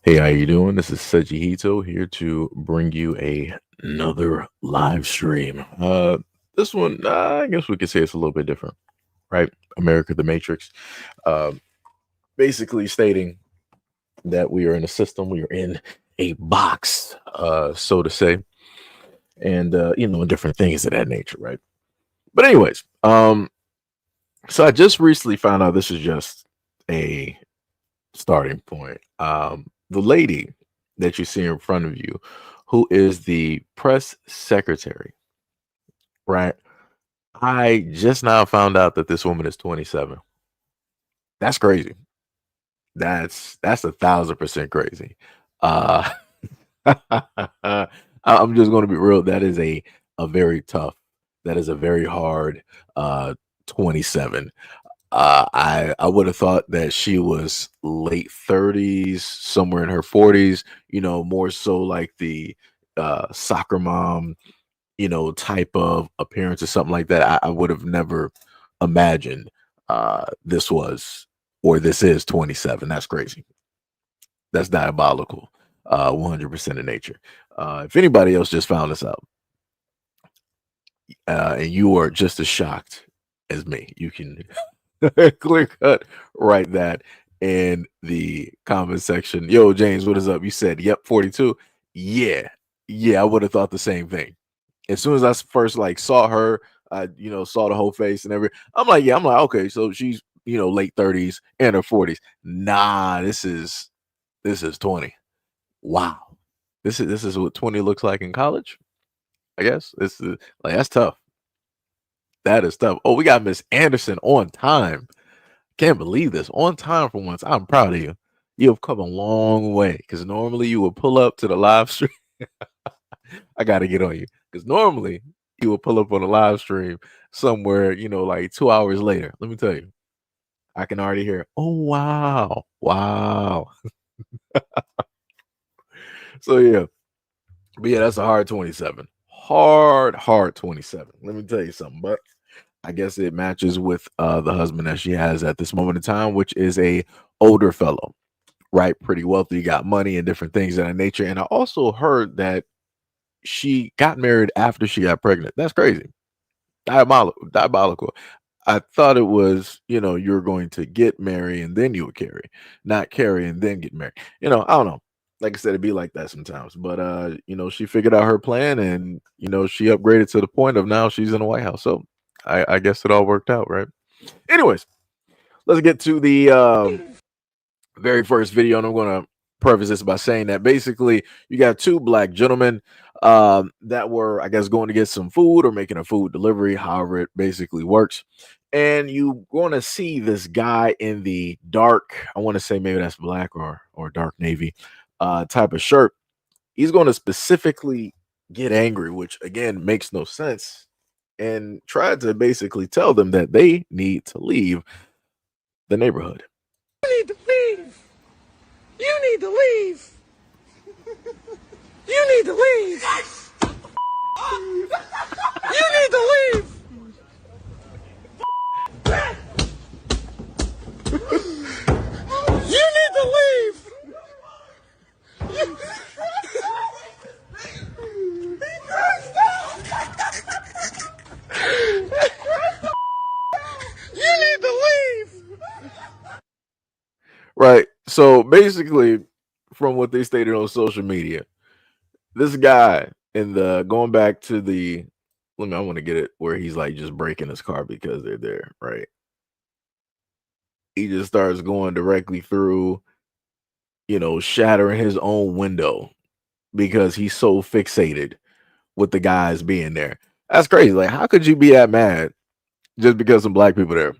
Hey, how you doing? This is SEIJIHITO here to bring you another live stream. This one, I guess we could say it's a little bit different, right? America the Matrix. Uh, Basically stating that we are in a system, we are in a box, so to say, and and different things of that nature, right? But anyways, so I just recently found out this is just a starting point. The lady that you see in front of you, who is the press secretary, right? I just now found out that this woman is 27. That's crazy. That's 1,000% crazy. Uh, I'm just going to be real. That is a very tough. That is a very hard 27. I would have thought that she was late 30s, somewhere in her 40s, more so like the soccer mom, type of appearance or something like that. I would have never imagined this was or this is 27. That's crazy. That's diabolical. 100% in nature. If anybody else just found this out, and you are just as shocked as me, you can clear cut write that in the comment section. Yo, James, what is up? You said, yep, 42. Yeah. Yeah, I would have thought the same thing. As soon as I first like saw her, I saw the whole face and everything. I'm like, okay, so she's late 30s and her 40s. Nah, this is 20. Wow. This is what 20 looks like in college. I guess this is like that's tough. That is tough. Oh, we got Miss Anderson on time. Can't believe this. On time for once. I'm proud of you. You have come a long way because normally you would pull up to the live stream. I got to get on you because normally you would pull up on a live stream somewhere, like 2 hours later. Let me tell you, I can already hear, oh, wow. Wow. So, yeah. But yeah, that's a hard 27. Hard 27. Let me tell you something. But I guess it matches with the husband that she has at this moment in time, which is a older fellow, right? Pretty wealthy, got money and different things of that nature. And I also heard that she got married after she got pregnant. That's crazy. Diabolical. Diabolical. I thought it was, you're going to get married and then you would carry, not carry and then get married. I don't know. Like I said, it'd be like that sometimes. But she figured out her plan and she upgraded to the point of now she's in the White House. So I guess it all worked out, right? Anyways, let's get to the very first video, and I'm going to preface this by saying that basically you got two black gentlemen that were, I guess, going to get some food or making a food delivery, however it basically works. And you're going to see this guy in the dark, I want to say maybe that's black or dark navy type of shirt. He's going to specifically get angry, which again makes no sense, and tried to basically tell them that they need to leave the neighborhood. You need to leave. You need to leave. You need to leave. You need to leave. You need to leave. You need to leave. Right. So basically, from what they stated on social media, this guy in the going back to the I want to get it where he's like just breaking his car because they're there, right? He just starts going directly through, shattering his own window because he's so fixated with the guys being there. That's crazy. Like, how could you be that mad just because some black people there?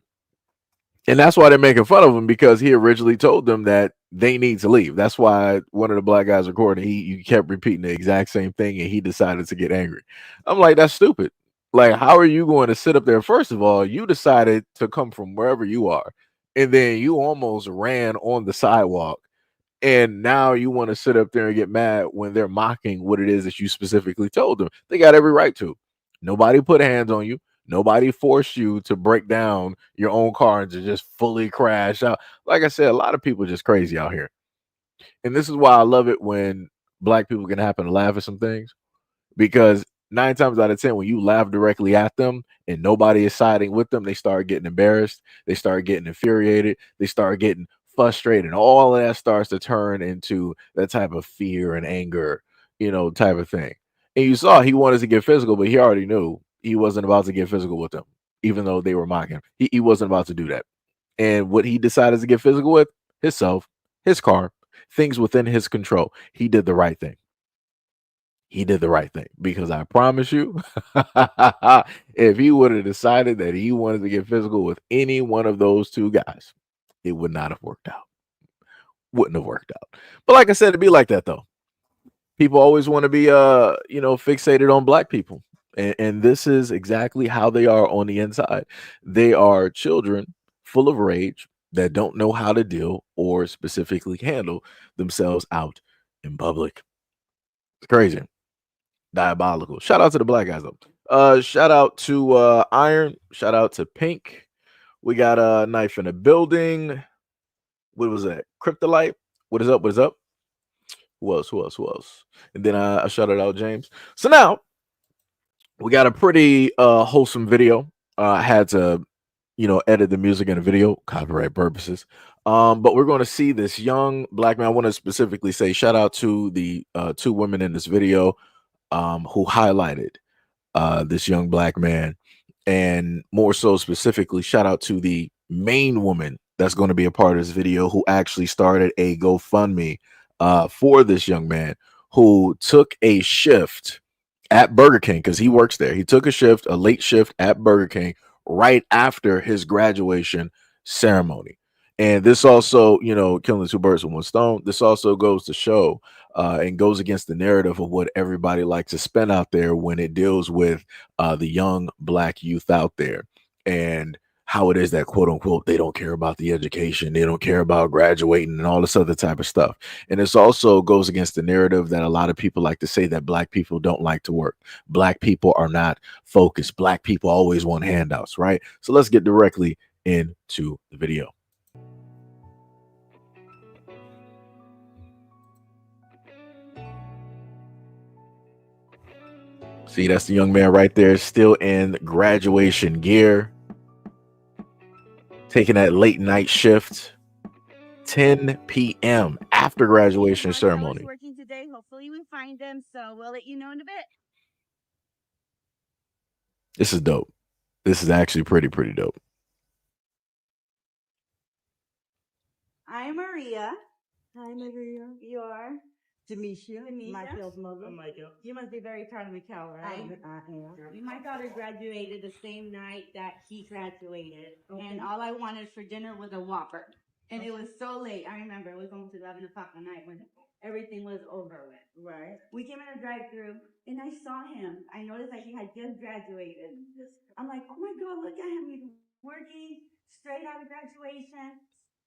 And that's why they're making fun of him because he originally told them that they need to leave. That's why one of the black guys recording, he kept repeating the exact same thing and he decided to get angry. I'm like, that's stupid. Like, how are you going to sit up there? First of all, you decided to come from wherever you are, and then you almost ran on the sidewalk. And now you want to sit up there and get mad when they're mocking what it is that you specifically told them. They got every right to. Nobody put hands on you. Nobody forced you to break down your own car and to just fully crash out. Like I said, a lot of people just crazy out here. And this is why I love it when black people can happen to laugh at some things, because 9 times out of 10, when you laugh directly at them and nobody is siding with them, they start getting embarrassed, they start getting infuriated, they start getting frustrated, and all of that starts to turn into that type of fear and anger, type of thing. And you saw he wanted to get physical, but he already knew he wasn't about to get physical with them, even though they were mocking him. He wasn't about to do that. And what he decided to get physical with, himself, his car, things within his control. He did the right thing. He did the right thing, because I promise you, if he would have decided that he wanted to get physical with any one of those two guys, it would not have worked out. Wouldn't have worked out. But like I said, it'd be like that though. People always want to be fixated on black people. And this is exactly how they are on the inside. They are children full of rage that don't know how to deal or specifically handle themselves out in public. It's crazy. Diabolical. Shout out to the black guys though. Shout out to Iron. Shout out to Pink. We got a knife in the building. What was that? Cryptolite. What is up? What is up? Who else? Who else? Who else? And then I shouted out James. So now we got a pretty wholesome video. I had to, edit the music in the video, copyright purposes. But we're going to see this young black man. I want to specifically say shout out to the two women in this video who highlighted this young black man, and more so specifically, shout out to the main woman that's going to be a part of this video, who actually started a GoFundMe for this young man who took a shift at Burger King, because he works there. He took a late shift at Burger King right after his graduation ceremony. And this also, killing two birds with one stone. This also goes to show and goes against the narrative of what everybody likes to spin out there when it deals with the young black youth out there, and how it is that, quote unquote, they don't care about the education, they don't care about graduating and all this other type of stuff. And this also goes against the narrative that a lot of people like to say, that black people don't like to work. Black people are not focused. Black people always want handouts, right? So let's get directly into the video. See, that's the young man right there, still in graduation gear, taking that late night shift, 10 p.m. after graduation ceremony. Working today. Hopefully we find them, so we'll let you know in a bit. This is dope. This is actually pretty dope. I'm Maria. Hi, Maria. You are? Demisha. Michael's mother. I'm Michael. You must be very proud of Michael, right? I am. My daughter graduated the same night that he graduated. Okay. And all I wanted for dinner was a Whopper. And it was so late. I remember it was almost 11 o'clock at night when everything was over with. Right. We came in a drive-thru and I saw him. I noticed that he had just graduated. I'm like, oh my God, look at him. He's working straight out of graduation,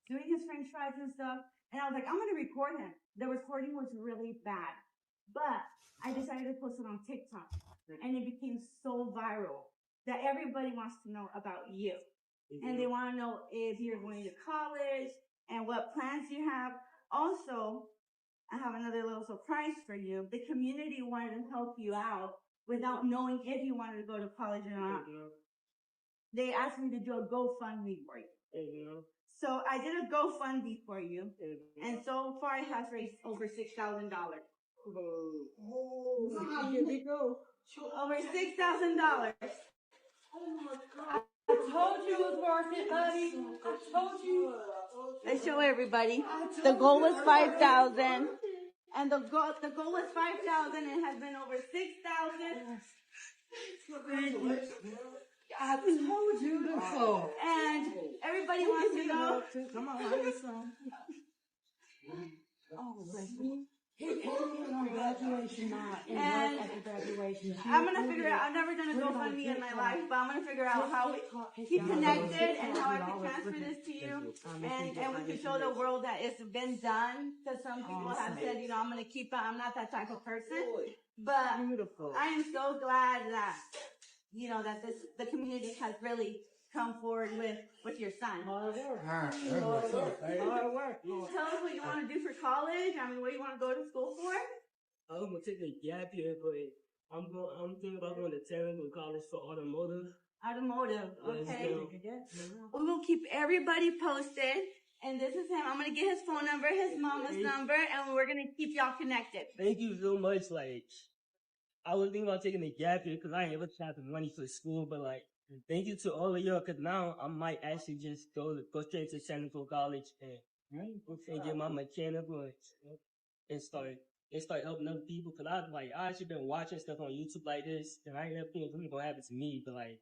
doing his French fries and stuff. And I was like, I'm going to record him. The recording was really bad, but I decided to post it on TikTok, and it became so viral that everybody wants to know about you. Mm-hmm. And they want to know if you're going to college and what plans you have. Also, I have another little surprise for you. The community wanted to help you out without knowing if you wanted to go to college or not. Mm-hmm. They asked me to do a GoFundMe for you. Mm-hmm. So I did a GoFundMe for you, and so far it has raised over $6,000. Here we go. Over $6,000. I told you it was worth it, buddy. I told you. Let's show everybody. The goal was 5,000, and the goal was 5,000. It has been over 6,000. I told you. Beautiful. And everybody wants to know. Come on, I need some. Oh, bless me. On graduation night and at the graduation. I'm gonna figure out. I've never done a GoFundMe in my life, but I'm gonna figure out how he connected and how I can transfer this to you, and we can show the world that it's been done. Because some people have said, I'm gonna keep it. I'm not that type of person, but I am so glad that that the community has really come forward with your son? Hard work. Hard work. Tell us what you want to do for college. I mean, what you want to go to school for? I'm gonna take a gap year, but I'm thinking about going to technical college for automotive. Automotive, okay. Yes, We will keep everybody posted. And this is him. I'm gonna get his phone number, his mama's number, and we're gonna keep y'all connected. Thank you so much. Like, I was thinking about taking a gap year because I ain't ever had the money for school, but like, thank you to all of y'all because now I might actually just go straight to technical college and get my mechanical and start helping other people. Cause I actually been watching stuff on YouTube like this, and I ain't never think it's gonna happen to me. But like,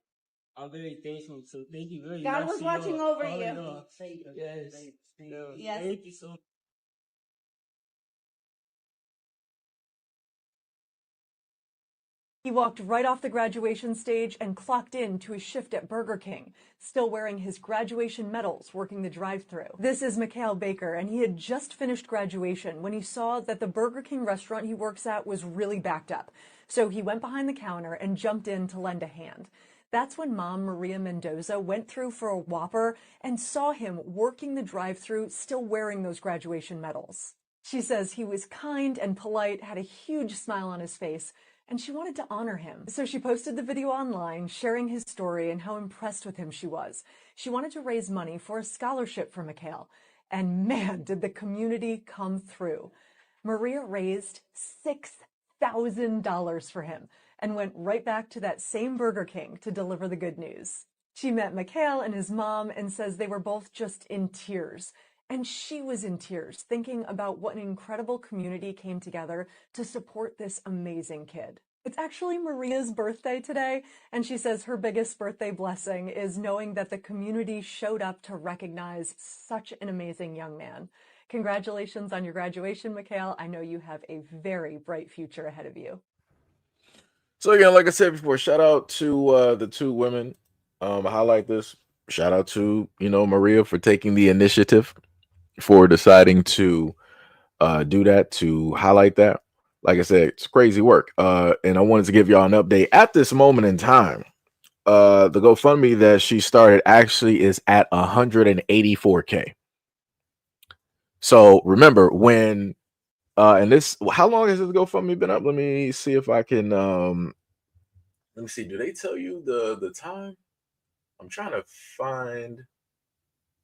I'm very thankful. So thank you very much. God was watching over you. Yes. Yes. Thank you so much. He walked right off the graduation stage and clocked in to his shift at Burger King, still wearing his graduation medals, working the drive-thru. This is Mikhail Baker, and he had just finished graduation when he saw that the Burger King restaurant he works at was really backed up. So he went behind the counter and jumped in to lend a hand. That's when Mom Maria Mendoza went through for a Whopper and saw him working the drive-thru, still wearing those graduation medals. She says he was kind and polite, had a huge smile on his face, and she wanted to honor him. So she posted the video online, sharing his story and how impressed with him she was. She wanted to raise money for a scholarship for Mikhail. And man, did the community come through. Maria raised $6,000 for him and went right back to that same Burger King to deliver the good news. She met Mikhail and his mom and says they were both just in tears. And she was in tears, thinking about what an incredible community came together to support this amazing kid. It's actually Maria's birthday today, and she says her biggest birthday blessing is knowing that the community showed up to recognize such an amazing young man. Congratulations on your graduation, Mikhail. I know you have a very bright future ahead of you. So again, like I said before, shout out to the two women. I highlight this. Shout out to, Maria for taking the initiative, for deciding to do that, to highlight that. Like I said, it's crazy work. And I wanted to give y'all an update at this moment in time. The GoFundMe that she started actually is at 184K. So remember when and this, how long has this GoFundMe been up? Let me see if I can let me see. Do they tell you the time? I'm trying to find.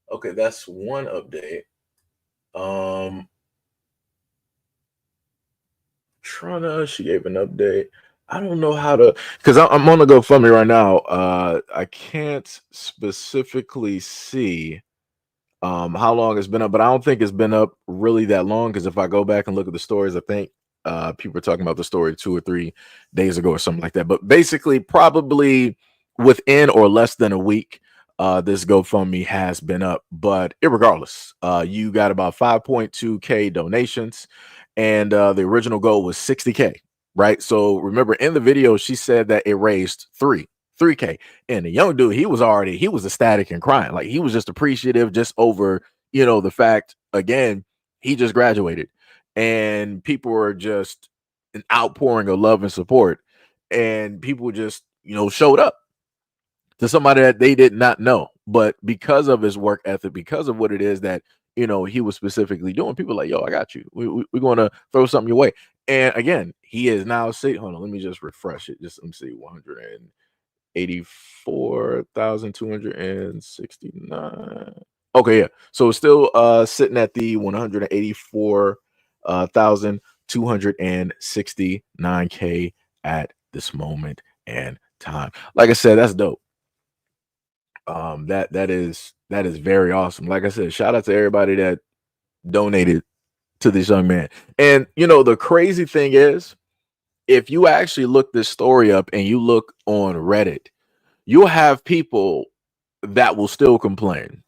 Okay, that's one update. She gave an update. I don't know how to, because I'm on the GoFundMe right now. I can't specifically see how long it's been up, but I don't think it's been up really that long, because if I go back and look at the stories, I think people are talking about the story 2 or 3 days ago or something like that. But basically, probably within or less than a week, this GoFundMe has been up. But irregardless, you got about 5.2K donations, and the original goal was 60K, right? So remember, in the video, she said that it raised 3K, and the young dude, he was ecstatic and crying. Like, he was just appreciative just over, the fact, again, he just graduated, and people were just an outpouring of love and support, and people just, showed up to somebody that they did not know, but because of his work ethic, because of what it is that, he was specifically doing, people were like, yo, I got you. We're going to throw something your way. And again, he is now hold on, let me just refresh it. Just let me see, 184,269. Okay, yeah. So it's still sitting at the 184,269K at this moment and time. Like I said, that's dope. That is very awesome. Like I said, shout out to everybody that donated to this young man. And the crazy thing is, if you actually look this story up and you look on Reddit, you'll have people that will still complain.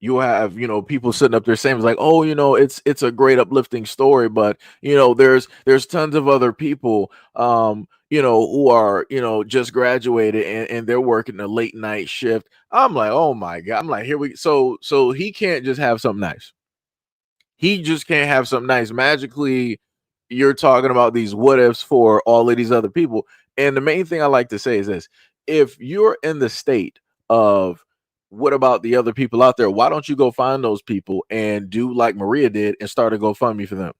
You'll have, people sitting up there saying like, oh, it's a great uplifting story, but there's tons of other people who are, just graduated and they're working a late night shift. I'm like, oh my God. I'm like, here we so he can't just have something nice. He just can't have something nice. Magically, you're talking about these what ifs for all of these other people. And the main thing I like to say is this: if you're in the state of what about the other people out there, why don't you go find those people and do like Maria did and start a GoFundMe for them,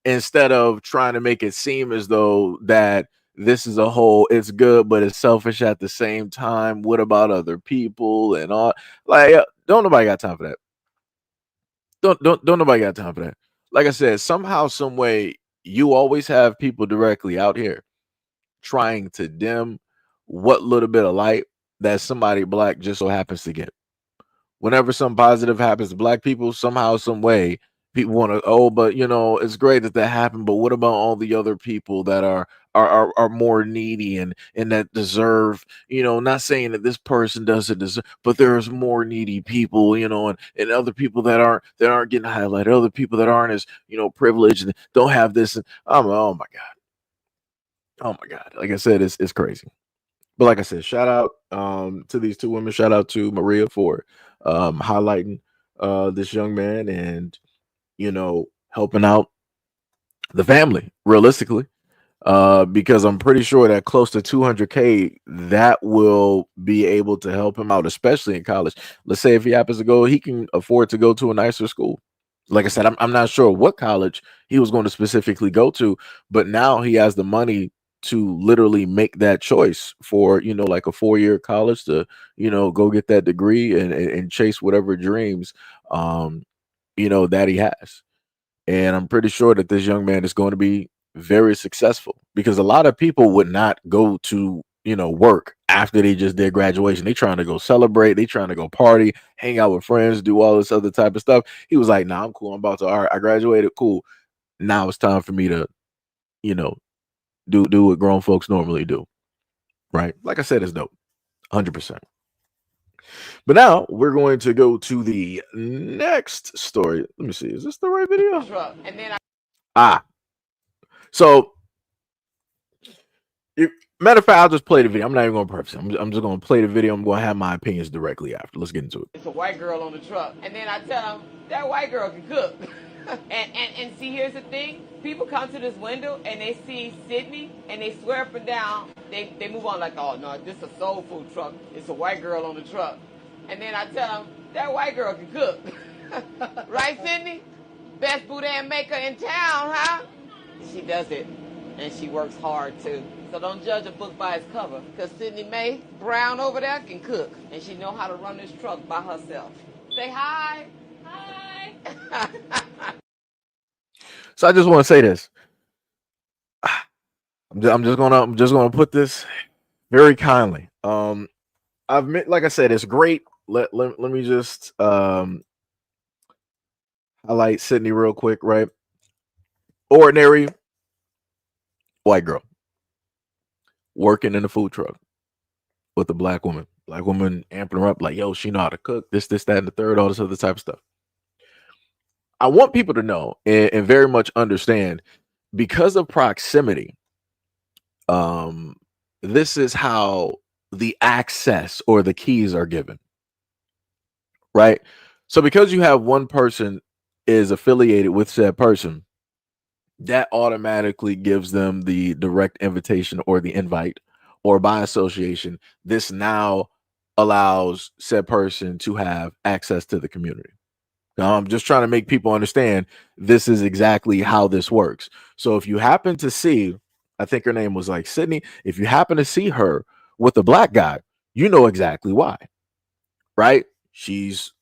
instead of trying to make it seem as though that this is a whole, it's good but it's selfish at the same time. What about other people and all? Like, don't nobody got time for that. Don't nobody got time for that. Like I said, somehow, some way, you always have people directly out here trying to dim what little bit of light that somebody black just so happens to get. Whenever something positive happens to black people, somehow, some way, people want to, oh, but it's great that happened, but what about all the other people that are more needy and that deserve, not saying that this person doesn't deserve, but there's more needy people, and other people that aren't getting highlighted, other people that aren't as, privileged and don't have this. And oh my God. Oh my God. Like I said, it's crazy. But like I said, shout out to these two women. Shout out to Maria for highlighting this young man and helping out the family realistically. Because I'm pretty sure that close to 200K that will be able to help him out, especially in college. Let's say if he happens to go, he can afford to go to a nicer school. Like I said, I'm not sure what college he was going to specifically go to, but now he has the money to literally make that choice for, like a 4-year college to, go get that degree and chase whatever dreams, that he has. And I'm pretty sure that this young man is going to be very successful, because a lot of people would not go to, work after they just did graduation. They trying to go celebrate. They trying to go party, hang out with friends, do all this other type of stuff. He was like, nah, I'm cool. I'm about to, all right, I graduated. Cool. Now it's time for me to, do what grown folks normally do. Right. Like I said, it's dope. 100%. But now we're going to go to the next story. Let me see. Is this the right video? And then so, matter of fact, I'll just play the video. I'm not even going to preface it. I'm just going to play the video. I'm going to have my opinions directly after. Let's get into it. It's a white girl on the truck. And then I tell them, that white girl can cook. and see, here's the thing. People come to this window and they see Sydney and they swear up and down. They move on like, oh, no, this is a soul food truck. It's a white girl on the truck. And then I tell them, that white girl can cook. Right, Sydney? Best boudin maker in town, huh? She does it. And she works hard, too. So don't judge a book by its cover. Because Sydney Mae Brown over there can cook. And she know how to run this truck by herself. Say hi. Hi. So I just want to say this. I'm just gonna put this very kindly. Like I said, it's great. Let me just highlight Sydney real quick, right? Ordinary white girl working in a food truck with a black woman. Black woman amping her up like, yo, she know how to cook, this, that, and the third, all this other type of stuff. I want people to know and very much understand, because of proximity, this is how the access or the keys are given, right? So because you have one person is affiliated with said person, that automatically gives them the direct invitation or the invite, or by association, this now allows said person to have access to the community. Now, I'm just trying to make people understand this is exactly how this works. So if you happen to see, I think her name was like Sydney, if you happen to see her with a black guy, you know exactly why, right? She's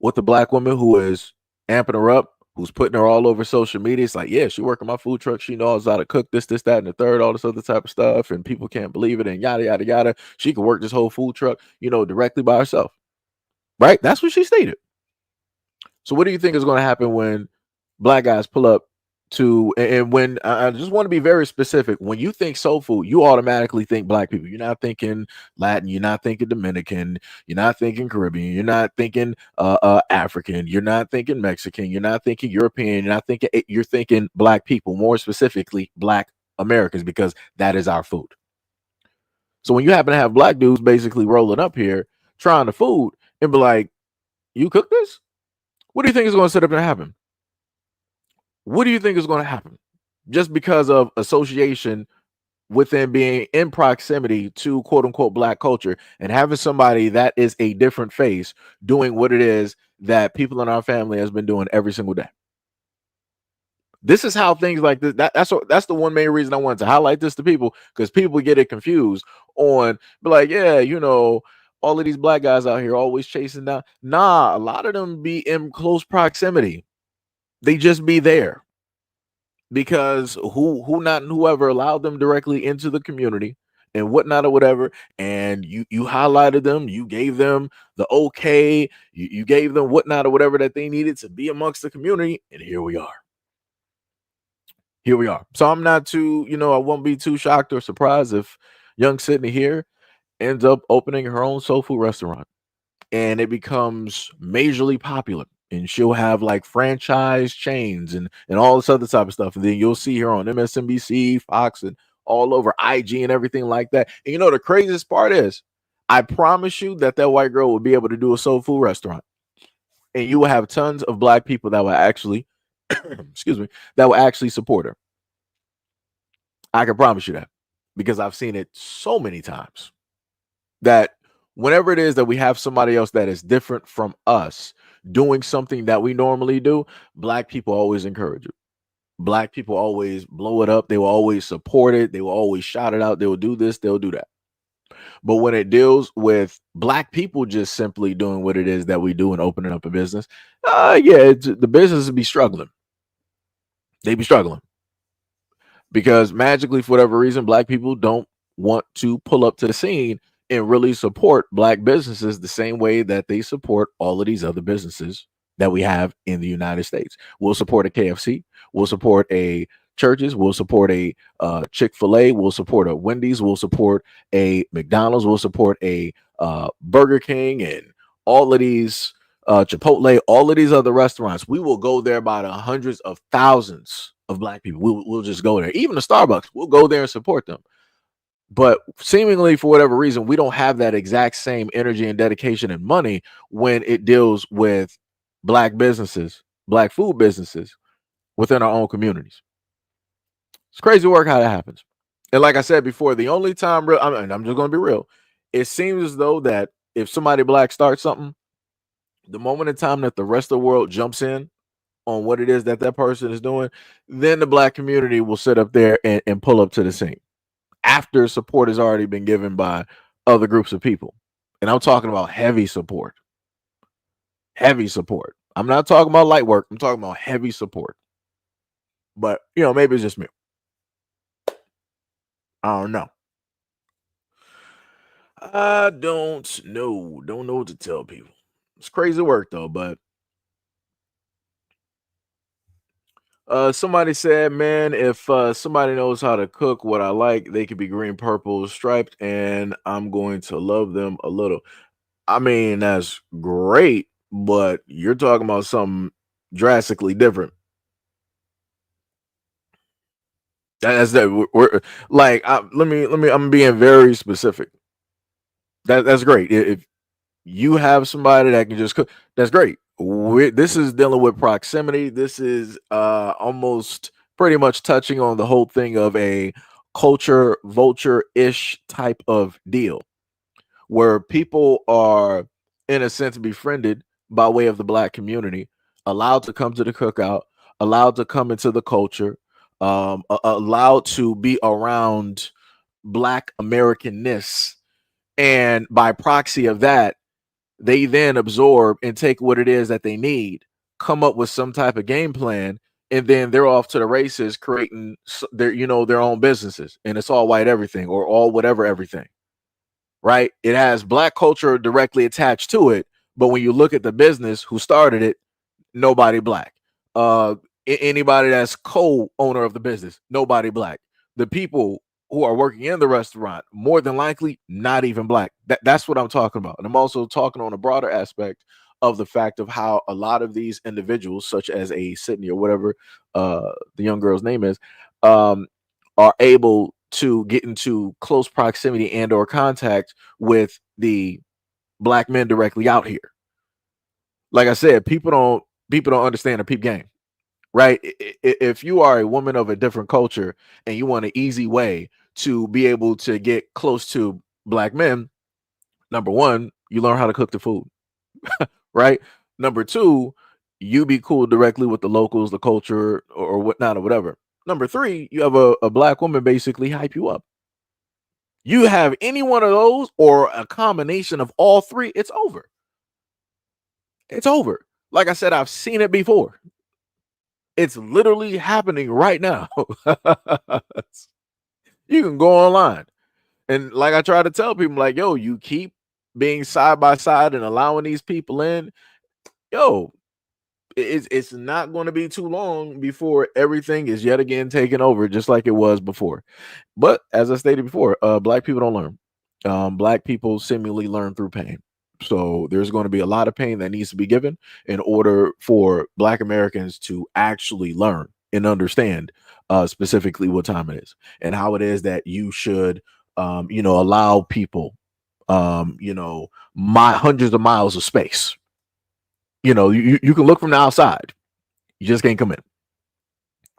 with a black woman who is amping her up, who's putting her all over social media. It's like, yeah, she working my food truck. She knows how to cook this, that, and the third, all this other type of stuff. And people can't believe it and yada, yada, yada. She can work this whole food truck, directly by herself, right? That's what she stated. So what do you think is going to happen when black guys pull up to, and when I just want to be very specific, when you think soul food, you automatically think black people. You're not thinking Latin, you're not thinking Dominican, you're not thinking Caribbean, you're not thinking African, you're not thinking Mexican, you're not thinking European, you're thinking black people, more specifically black Americans, because that is our food. So when you happen to have black dudes basically rolling up here trying the food and be like, you cook this? What do you think is going to set up and happen? What do you think is going to happen? Just because of association within being in proximity to quote unquote black culture and having somebody that is a different face doing what it is that people in our family has been doing every single day. This is how things like this. That's the one main reason I wanted to highlight this to people, because people get it confused on, be like, yeah, all of these black guys out here always chasing down. Nah, a lot of them be in close proximity. They just be there because whoever allowed them directly into the community and whatnot or whatever, and you highlighted them, you gave them the okay, you gave them whatnot or whatever that they needed to be amongst the community, and here we are. Here we are. So I'm not too, I won't be too shocked or surprised if young Sydney here ends up opening her own soul food restaurant and it becomes majorly popular. And she'll have like franchise chains and all this other type of stuff. And then you'll see her on MSNBC, Fox, and all over IG and everything like that. And the craziest part is, I promise you that white girl will be able to do a soul food restaurant. And you will have tons of black people that will actually, excuse me, that will actually support her. I can promise you that, because I've seen it so many times that whenever it is that we have somebody else that is different from us doing something that we normally do, black people always encourage it. Black people always blow it up. They will always support it. They will always shout it out. They will do this. They'll do that. But when it deals with black people just simply doing what it is that we do and opening up a business, the business would be struggling. They be struggling because magically, for whatever reason, black people don't want to pull up to the scene and really support black businesses the same way that they support all of these other businesses that we have in the United States. We'll support a KFC. We'll support a churches. We'll support a Chick-fil-A. We'll support a Wendy's. We'll support a McDonald's. We'll support a Burger King and all of these Chipotle, all of these other restaurants. We will go there by the hundreds of thousands of black people. We'll just go there. Even the Starbucks, we'll go there and support them. But seemingly, for whatever reason, we don't have that exact same energy and dedication and money when it deals with black businesses, black food businesses within our own communities. It's crazy work how that happens. And like I said before, the only time I'm just going to be real. It seems as though that if somebody black starts something, the moment in time that the rest of the world jumps in on what it is that person is doing, then the black community will sit up there and pull up to the scene after support has already been given by other groups of people. And I'm talking about heavy support. Heavy support. I'm not talking about light work. I'm talking about heavy support. But, maybe it's just me. I don't know. I don't know. Don't know what to tell people. It's crazy work, though, but somebody said, man, if somebody knows how to cook what I like, they could be green, purple, striped, and I'm going to love them a little. I mean, that's great, but you're talking about something drastically different. That's that we're like, I'm being very specific. That's great. If you have somebody that can just cook, that's great. This is dealing with proximity. This is almost pretty much touching on the whole thing of a culture vulture-ish type of deal, where people are, in a sense, befriended by way of the black community, allowed to come to the cookout, allowed to come into the culture, allowed to be around black Americanness. And by proxy of that, they then absorb and take what it is that they need, come up with some type of game plan, and then they're off to the races creating their own businesses. And it's all white everything or all whatever everything. Right? It has black culture directly attached to it, but when you look at the business who started it, nobody black. Anybody that's co-owner of the business, nobody black. The people who are working in the restaurant, more than likely, not even black. That's what I'm talking about. And I'm also talking on a broader aspect of the fact of how a lot of these individuals, such as a Sydney or whatever the young girl's name is, are able to get into close proximity and or contact with the black men directly out here. Like I said, people don't understand the peep game, right? If you are a woman of a different culture and you want an easy way to be able to get close to black men, number one, you learn how to cook the food, right? Number two, you be cool directly with the locals, the culture, or whatnot, or whatever. Number three, you have a black woman basically hype you up. You have any one of those or a combination of all three, it's over. It's over. Like I said, I've seen it before. It's literally happening right now. You can go online. And like I try to tell people, like, yo, you keep being side by side and allowing these people in, yo, it's not going to be too long before everything is yet again taken over, just like it was before. But as I stated before, black people don't learn. Black people seemingly learn through pain. So there's going to be a lot of pain that needs to be given in order for black Americans to actually learn and understand specifically what time it is and how it is that you should, allow people, hundreds of miles of space. You can look from the outside. You just can't come in.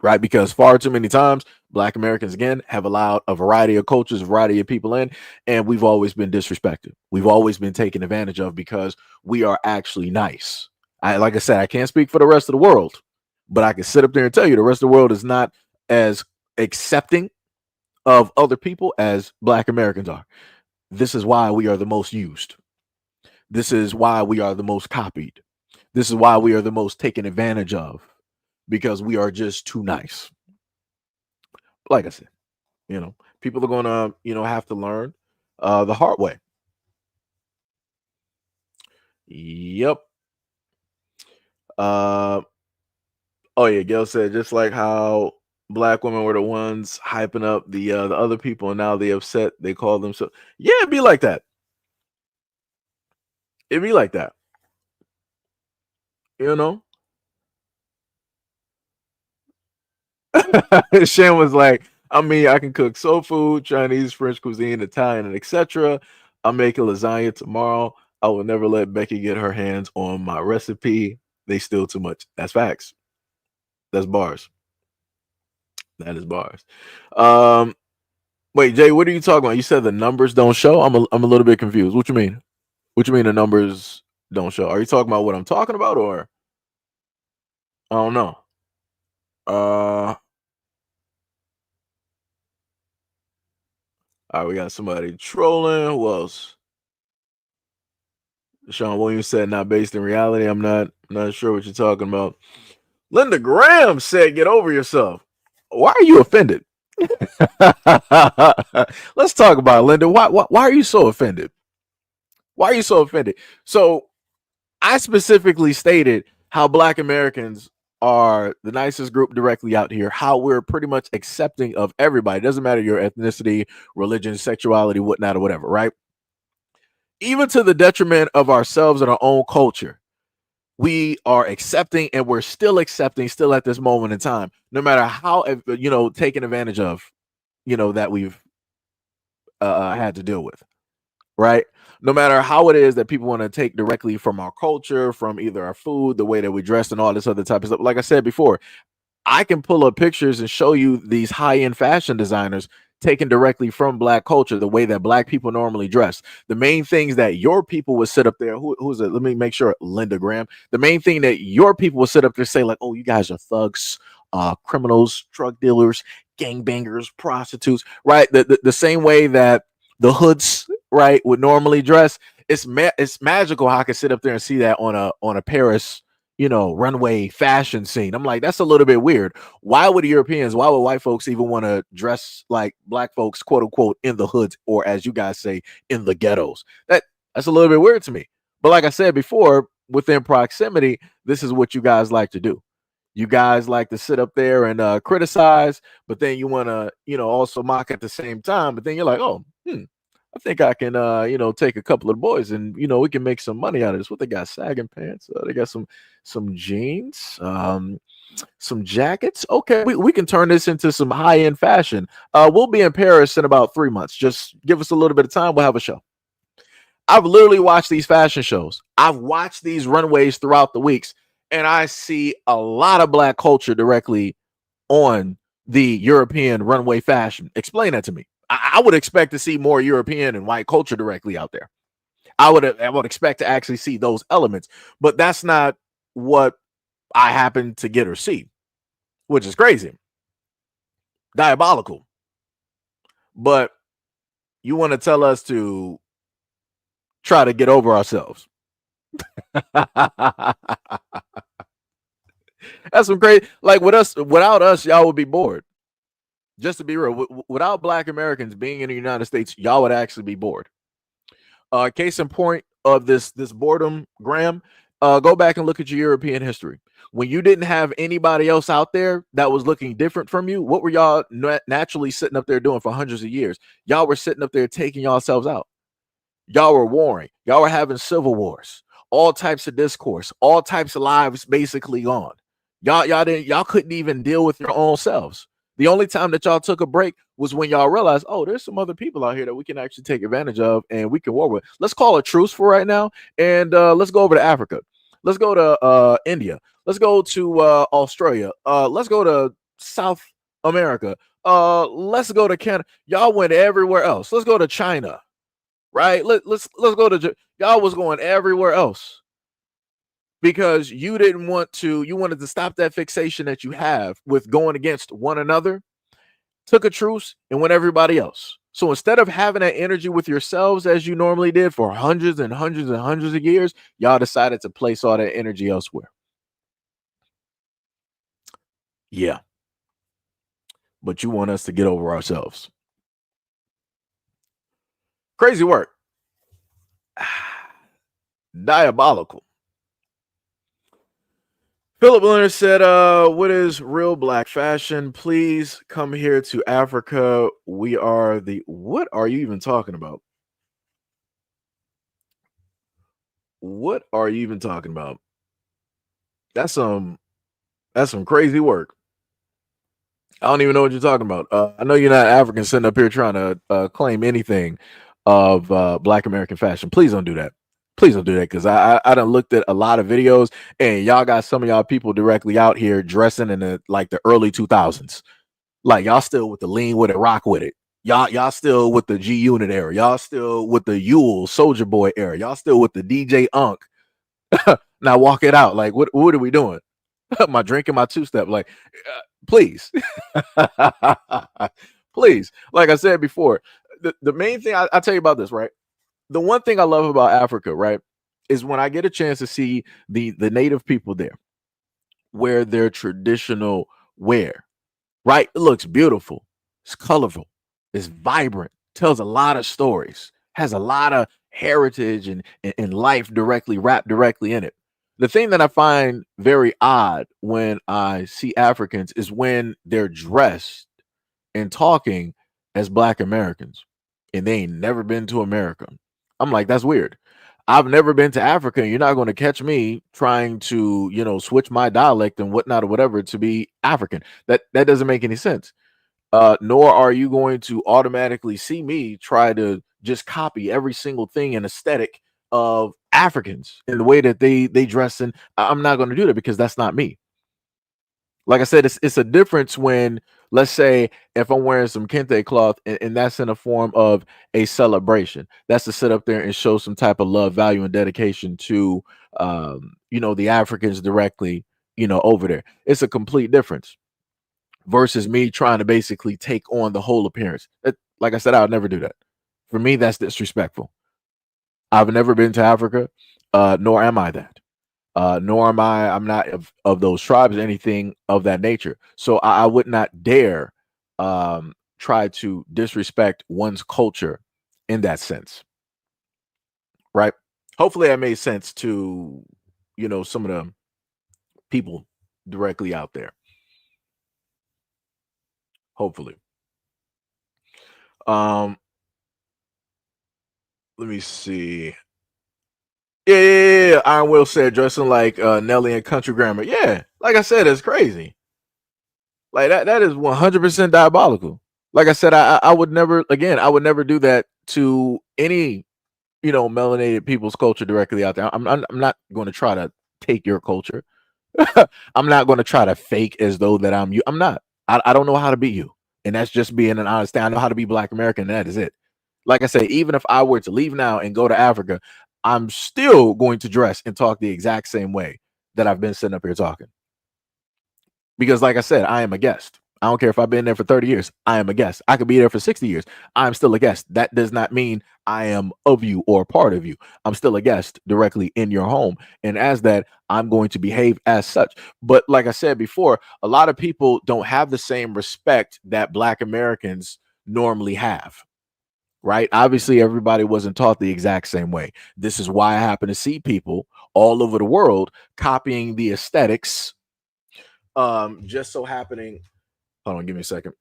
Right? Because far too many times, black Americans, again, have allowed a variety of cultures, a variety of people in, and we've always been disrespected. We've always been taken advantage of because we are actually nice. Like I said, I can't speak for the rest of the world, but I can sit up there and tell you the rest of the world is not as accepting of other people as black Americans are. This is why we are the most used. This is why we are the most copied. This is why we are the most taken advantage of. Because we are just too nice. Like I said, people are gonna, have to learn the hard way. Yep. Oh yeah, Gail said just like how black women were the ones hyping up the other people, and now they upset. They call them so. Yeah, it'd be like that. It'd be like that. Shan was like, I mean, I can cook soul food, Chinese, French cuisine, Italian, and etc. I'm making lasagna tomorrow. I will never let Becky get her hands on my recipe. They steal too much. That's facts. That's bars. That is bars. Wait, Jay, what are you talking about? You said the numbers don't show. I'm a little bit confused. What you mean? What you mean the numbers don't show? Are you talking about what I'm talking about, or I don't know? All right, we got somebody trolling. Who else? Sean Williams said, "Not based in reality." I'm not sure what you're talking about. Linda Graham said, "Get over yourself." Why are you offended? Let's talk about it, Linda. Why are you so offended? Why are you so offended? So I specifically stated how black Americans are the nicest group directly out here, how we're pretty much accepting of everybody. It doesn't matter your ethnicity, religion, sexuality, whatnot, or whatever, right? Even to the detriment of ourselves and our own culture, we are accepting, and we're still accepting still at this moment in time, no matter how, taken advantage of, that we've had to deal with, right? No matter how it is that people want to take directly from our culture, from either our food, the way that we dress, and all this other type of stuff. Like I said before, I can pull up pictures and show you these high-end fashion designers taken directly from black culture, the way that black people normally dress. The main things that your people would sit up there, who's it? Let me make sure, Linda Graham. The main thing that your people would sit up there say, like, oh, you guys are thugs, criminals, drug dealers, gangbangers, prostitutes, right? The same way that the hoods, right, would normally dress. It's magical how I can sit up there and see that on a Paris, runway fashion scene. I'm like, that's a little bit weird. Why would white folks even want to dress like black folks, quote unquote, in the hoods, or as you guys say, in the ghettos? That's a little bit weird to me. But like I said before, within proximity, this is what you guys like to do. You guys like to sit up there and criticize, but then you want to, also mock at the same time. But then you're like, oh, I think I can, take a couple of boys and, we can make some money out of this. What they got? Sagging pants. They got some jeans, some jackets. Okay, we can turn this into some high-end fashion. We'll be in Paris in about 3 months. Just give us a little bit of time. We'll have a show. I've literally watched these fashion shows. I've watched these runways throughout the weeks, and I see a lot of black culture directly on the European runway fashion. Explain that to me. I would expect to see more European and white culture directly out there. I would expect to actually see those elements, but that's not what I happen to get or see, which is crazy, diabolical. But you want to tell us to try to get over ourselves. That's some crazy. Like without us, y'all would be bored. Just to be real, without Black Americans being in the United States, y'all would actually be bored. Case in point of this boredom, Graham, go back and look at your European history. When you didn't have anybody else out there that was looking different from you, what were y'all naturally sitting up there doing for hundreds of years? Y'all were sitting up there taking yourselves out. Y'all were warring. Y'all were having civil wars, all types of discourse, all types of lives basically gone. Y'all couldn't even deal with your own selves. The only time that y'all took a break was when y'all realized, oh, there's some other people out here that we can actually take advantage of and we can war with. Let's call a truce for right now, and let's go over to Africa. Let's go to India. Let's go to Australia. Let's go to South America. Let's go to Canada. Y'all went everywhere else. Let's go to China. Right? Let's go to y'all was going everywhere else because you wanted to stop that fixation that you have with going against one another, took a truce and went everybody else. So instead of having that energy with yourselves as you normally did for hundreds and hundreds and hundreds of years, y'all decided to place all that energy elsewhere. Yeah. But you want us to get over ourselves. Crazy work. Diabolical. Philip Leonard said, what is real Black fashion? Please come here to Africa. We are the... What are you even talking about? What are you even talking about? That's some crazy work. I don't even know what you're talking about. I know you're not African sitting up here trying to claim anything of Black American fashion. Please don't do that. Please don't do that, because I done looked at a lot of videos and y'all got some of y'all people directly out here dressing in the early 2000s. Like y'all still with the lean with it, rock with it. Y'all still with the G Unit era. Y'all still with the Yule Soldier Boy era. Y'all still with the DJ Unk. Now walk it out. Like what are we doing? My drinking, my two-step. Like, please. Please. Like I said before, the main thing I tell you about this, right? The one thing I love about Africa, right, is when I get a chance to see the native people there wear their traditional wear, right? It looks beautiful. It's colorful. It's vibrant. Tells a lot of stories. Has a lot of heritage and life directly wrapped directly in it. The thing that I find very odd when I see Africans is when they're dressed and talking as Black Americans and they ain't never been to America. I'm like, that's weird. I've never been to Africa, and you're not going to catch me trying to, switch my dialect and whatnot or whatever to be African. That doesn't make any sense. Nor are you going to automatically see me try to just copy every single thing and aesthetic of Africans in the way that they dress. And I'm not going to do that because that's not me. Like I said, it's a difference when, let's say, if I'm wearing some kente cloth and that's in a form of a celebration, that's to sit up there and show some type of love, value, and dedication to, the Africans directly, over there. It's a complete difference versus me trying to basically take on the whole appearance. Like I said, I would never do that. For me, that's disrespectful. I've never been to Africa, nor am I that. Nor am I'm not of those tribes, anything of that nature. So I would not dare try to disrespect one's culture in that sense. Right? Hopefully that made sense to, some of the people directly out there. Hopefully. Let me see. Yeah. Iron Will said dressing like Nelly and Country Grammar. Yeah, like I said, it's crazy. Like that is 100% diabolical. Like I said, I would never, again, I would never do that to any, melanated people's culture directly out there. I'm not going to try to take your culture. I'm not going to try to fake as though that I'm you. I'm not. I don't know how to be you. And that's just being an honest thing. I know how to be Black American, and that is it. Like I say, even if I were to leave now and go to Africa, I'm still going to dress and talk the exact same way that I've been sitting up here talking. Because like I said, I am a guest. I don't care if I've been there for 30 years. I am a guest. I could be there for 60 years. I'm still a guest. That does not mean I am of you or part of you. I'm still a guest directly in your home. And as that, I'm going to behave as such. But like I said before, a lot of people don't have the same respect that Black Americans normally have. Right? Obviously, everybody wasn't taught the exact same way. This is why I happen to see people all over the world copying the aesthetics. Just so happening. Hold on, give me a second.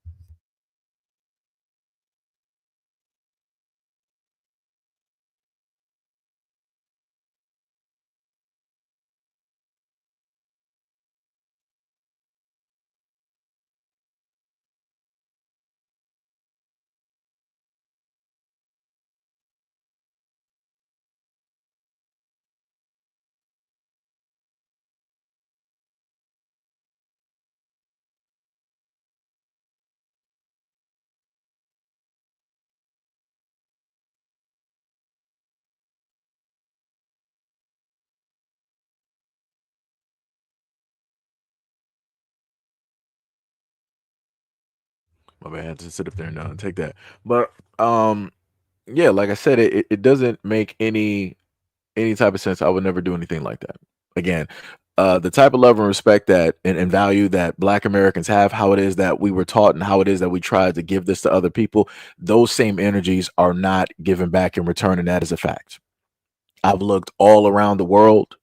My bad, I had to sit up there and take that. But yeah, like I said, it doesn't make any type of sense. I would never do anything like that. Again, the type of love and respect that and value that Black Americans have, how it is that we were taught and how it is that we tried to give this to other people, those same energies are not given back in return, and that is a fact. I've looked all around the world,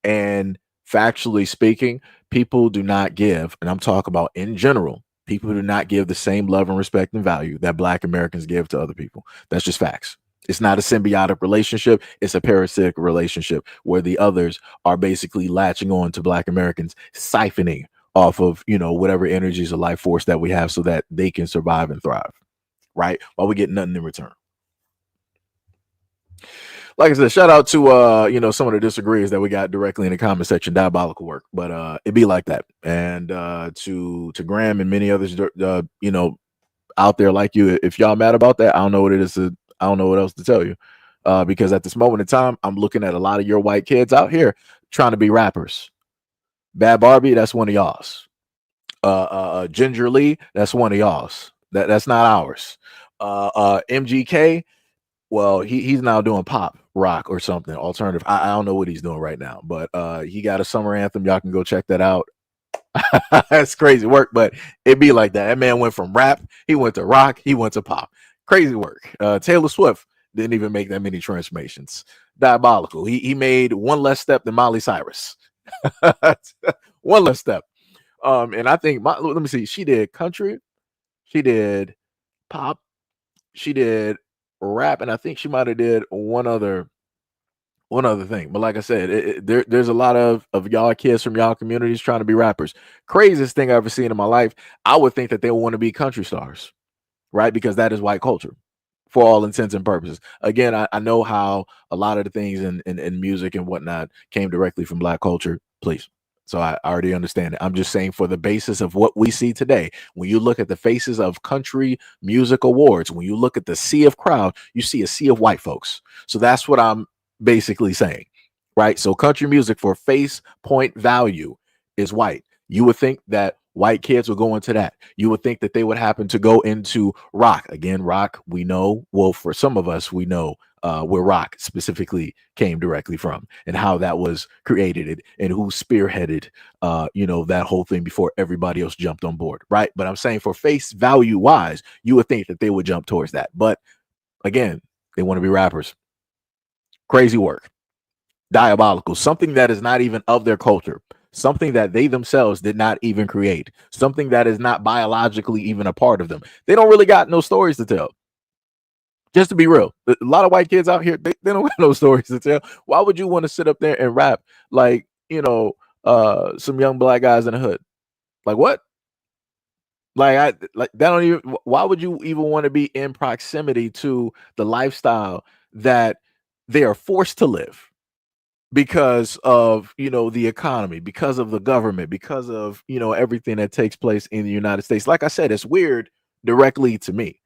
and factually speaking, people do not give, and I'm talking about in general, people do not give the same love and respect and value that Black Americans give to other people. That's just facts. It's not a symbiotic relationship. It's a parasitic relationship where the others are basically latching on to Black Americans, siphoning off of, whatever energies of life force that we have so that they can survive and thrive, right? While we get nothing in return. Like I said, shout out to some of the disagrees that we got directly in the comment section. Diabolical work, but it be like that. And to Graham and many others, out there like you, if y'all mad about that, I don't know what it is. I don't know what else to tell you, because at this moment in time, I'm looking at a lot of your white kids out here trying to be rappers. Bad Barbie, that's one of y'all's. Ginger Lee, that's one of y'all's. That's not ours. MGK. Well, he's now doing pop rock or something alternative. I don't know what he's doing right now, but he got a summer anthem. Y'all can go check that out. That's crazy work, but it be like that. That man went from rap, he went to rock, he went to pop. Crazy work. Taylor Swift didn't even make that many transformations. Diabolical. He made one less step than Miley Cyrus. One less step. And I think let me see. She did country, she did pop, she did rap, and I think she might have did one other thing. But like I said, there's a lot of y'all kids from y'all communities trying to be rappers. Craziest thing I've ever seen in my life. I would think that they want to be country stars, right? Because that is white culture for all intents and purposes. Again, I know how a lot of the things in music and whatnot came directly from Black culture. Please. So I already understand it. I'm just saying, for the basis of what we see today, when you look at the faces of country music awards, when you look at the sea of crowd, you see a sea of white folks. So that's what I'm basically saying, right? So country music for face point value is white. You would think that white kids would go into that. You would think that they would happen to go into rock. Again, rock, we know, well, for some of us, we know where rock specifically came directly from and how that was created and who spearheaded, that whole thing before everybody else jumped on board, right? But I'm saying for face value wise, you would think that they would jump towards that. But again, they want to be rappers. Crazy work. Diabolical. Something that is not even of their culture. Something that they themselves did not even create. Something that is not biologically even a part of them. They don't really got no stories to tell. Just to be real, a lot of white kids out here, they don't got no stories to tell. Why would you want to sit up there and rap like, some young Black guys in the hood? Like what? Like that don't even, why would you even want to be in proximity to the lifestyle that they are forced to live because of, the economy, because of the government, because of, everything that takes place in the United States? Like I said, it's weird directly to me.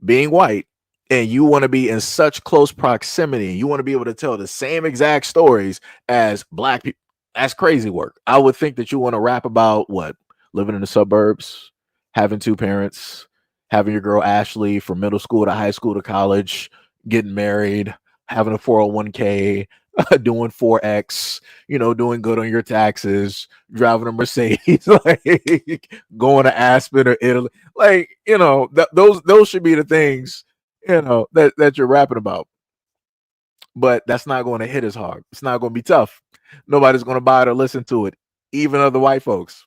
Being white, and you want to be in such close proximity, you want to be able to tell the same exact stories as black people. That's crazy work. I would think that you want to rap about what? Living in the suburbs, having two parents, having your girl Ashley from middle school to high school to college, getting married, having a 401k, doing Forex, doing good on your taxes, driving a Mercedes, like going to Aspen or Italy. Like, those should be the things, that you're rapping about. But that's not going to hit as hard. It's not going to be tough. Nobody's going to buy it or listen to it, even other white folks.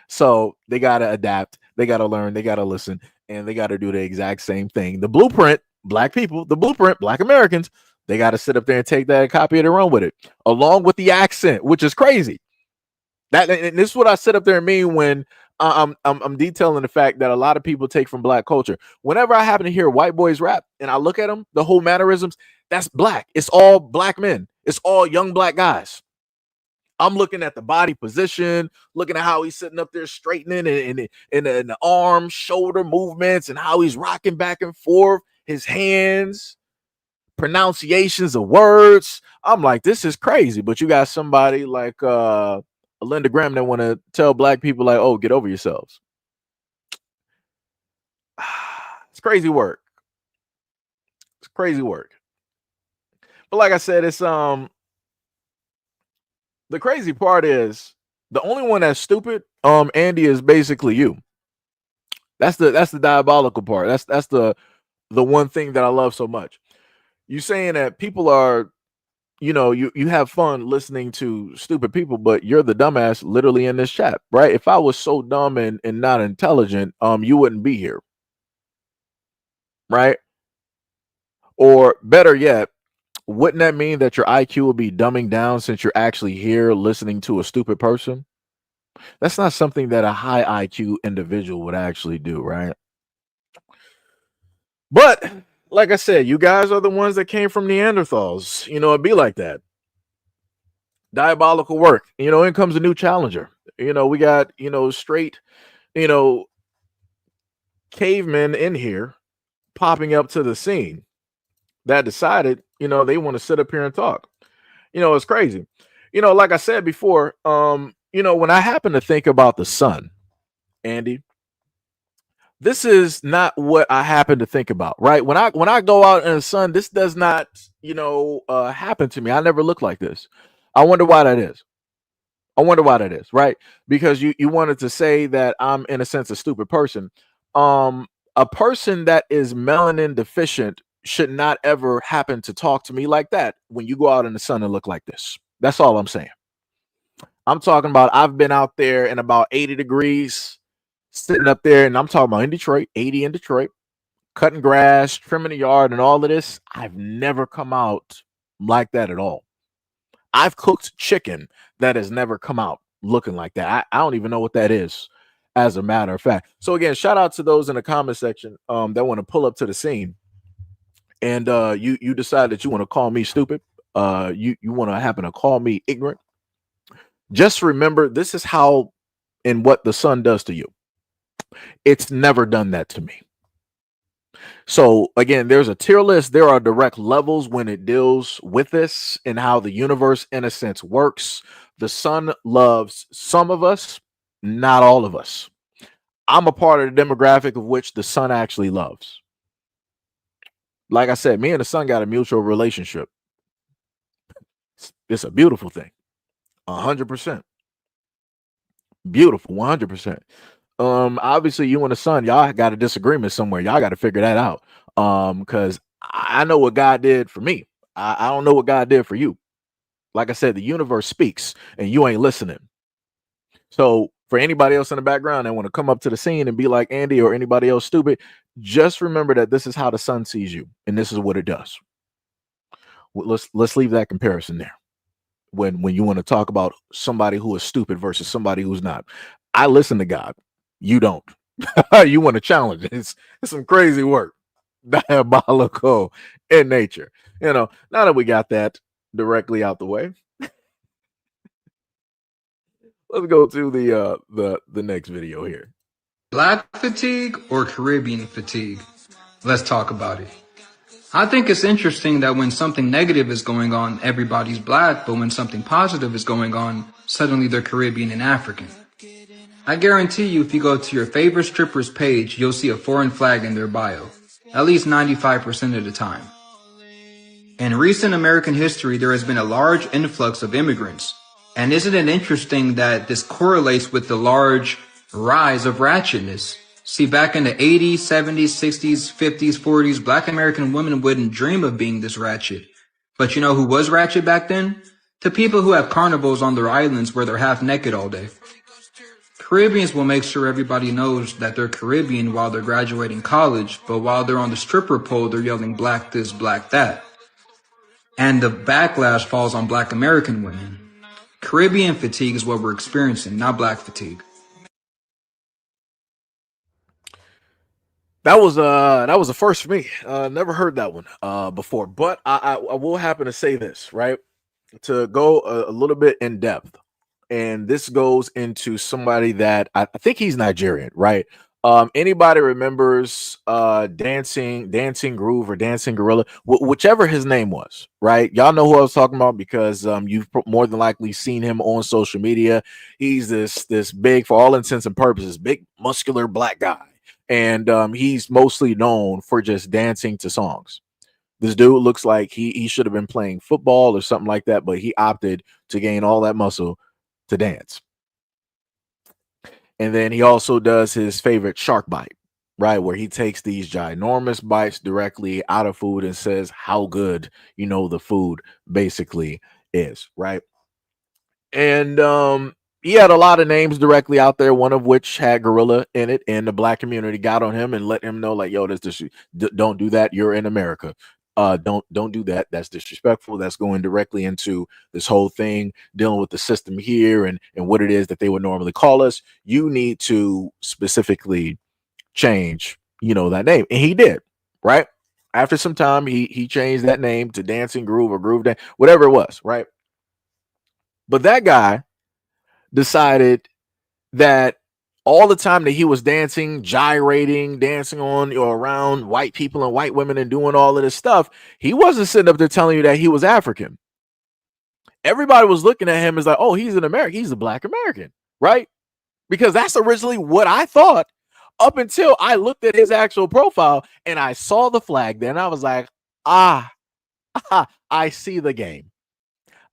So they got to adapt. They got to learn. They got to listen. And they got to do the exact same thing. The blueprint, black people, the blueprint, black Americans, they got to sit up there and take that and copy it and run with it, along with the accent, which is crazy. And this is what I sit up there and mean when I'm detailing the fact that a lot of people take from black culture. Whenever I happen to hear white boys rap and I look at them, the whole mannerisms, that's black. It's all black men. It's all young black guys. I'm looking at the body position, looking at how he's sitting up there straightening and the arm, shoulder movements, and how he's rocking back and forth, his hands, pronunciations of words. I'm like, this is crazy. But you got somebody like Linda Graham that want to tell black people like, oh, get over yourselves. It's crazy work. It's crazy work. But like I said, it's the crazy part is the only one that's stupid, Andy, is basically you. That's the diabolical part. That's the one thing that I love so much. You saying that people are, you have fun listening to stupid people, but you're the dumbass literally in this chat, right? If I was so dumb and not intelligent, you wouldn't be here. Right? Or better yet, wouldn't that mean that your IQ would be dumbing down since you're actually here listening to a stupid person? That's not something that a high IQ individual would actually do, right? But like I said, you guys are the ones that came from Neanderthals. It'd be like that. Diabolical work. In comes a new challenger. We got, straight, cavemen in here popping up to the scene that decided, they want to sit up here and talk. It's crazy. Like I said before, when I happen to think about the sun, Andy, this is not what I happen to think about, right? When I go out in the sun, this does not, happen to me. I never look like this. I wonder why that is. Right? Because you wanted to say that I'm in a sense a stupid person. A person that is melanin deficient should not ever happen to talk to me like that when you go out in the sun and look like this. That's all I'm saying. I'm talking about I've been out there in about 80 degrees, sitting up there, and I'm talking about in Detroit, 80 in Detroit, cutting grass, trimming the yard, and all of this. I've never come out like that at all. I've cooked chicken that has never come out looking like that. I don't even know what that is, as a matter of fact. So again, shout out to those in the comment section that want to pull up to the scene, and you decide that you want to call me stupid. You want to happen to call me ignorant. Just remember, this is how and what the sun does to you. It's never done that to me. So again, there's a tier list. There are direct levels when it deals with this and how the universe, in a sense, works. The sun loves some of us, not all of us. I'm a part of the demographic of which the sun actually loves. Like I said, me and the sun got a mutual relationship. It's a beautiful thing. 100%. Beautiful, 100%. Obviously you and the sun, y'all got a disagreement somewhere. Y'all got to figure that out. Because I know what God did for me. I don't know what God did for you. Like I said, the universe speaks and you ain't listening. So for anybody else in the background that want to come up to the scene and be like Andy or anybody else stupid, just remember that this is how the sun sees you and this is what it does. Let's leave that comparison there. When you want to talk about somebody who is stupid versus somebody who's not. I listen to God. You don't. You want to challenge it. It's some crazy work. Diabolical in nature. Now that we got that directly out the way, let's go to the next video here. black fatigue or Caribbean fatigue? Let's talk about it. I think it's interesting that when something negative is going on, everybody's black, but when something positive is going on, suddenly they're Caribbean and African. I guarantee you if you go to your favorite stripper's page, you'll see a foreign flag in their bio, at least 95% of the time. In recent American history, there has been a large influx of immigrants. And isn't it interesting that this correlates with the large rise of ratchetness? See, back in the 80s, 70s, 60s, 50s, 40s, black American women wouldn't dream of being this ratchet. But you know who was ratchet back then? The people who have carnivals on their islands where they're half naked all day. Caribbeans will make sure everybody knows that they're Caribbean while they're graduating college, but while they're on the stripper pole, they're yelling black this, black that. And the backlash falls on black American women. Caribbean fatigue is what we're experiencing, not black fatigue. That was a first for me. Never heard that one before, but I will happen to say this, right? To go a little bit in depth, and this goes into somebody that I think he's Nigerian, right? Anybody remembers Dancing Groove or Dancing Gorilla, whichever his name was, right? Y'all know who I was talking about because you've more than likely seen him on social media. He's this big, for all intents and purposes, big muscular black guy. And he's mostly known for just dancing to songs. This dude looks like he should have been playing football or something like that, but he opted to gain all that muscle to dance. And then he also does his favorite shark bite, right? Where he takes these ginormous bites directly out of food and says how good, the food basically is, right? And he had a lot of names directly out there, one of which had gorilla in it, and the black community got on him and let him know, like, yo, don't do that. You're in America. Don't do that. That's disrespectful. That's going directly into this whole thing, dealing with the system here and what it is that they would normally call us. You need to specifically change, that name. And he did, right? After some time, he changed that name to Dancing Groove or Groove Dance, whatever it was, right? But that guy decided that all the time that he was dancing, gyrating, dancing on or around white people and white women and doing all of this stuff, he wasn't sitting up there telling you that he was African. Everybody was looking at him as like, oh, he's an American. He's a black American, right? Because that's originally what I thought up until I looked at his actual profile and I saw the flag. Then I was like, I see the game.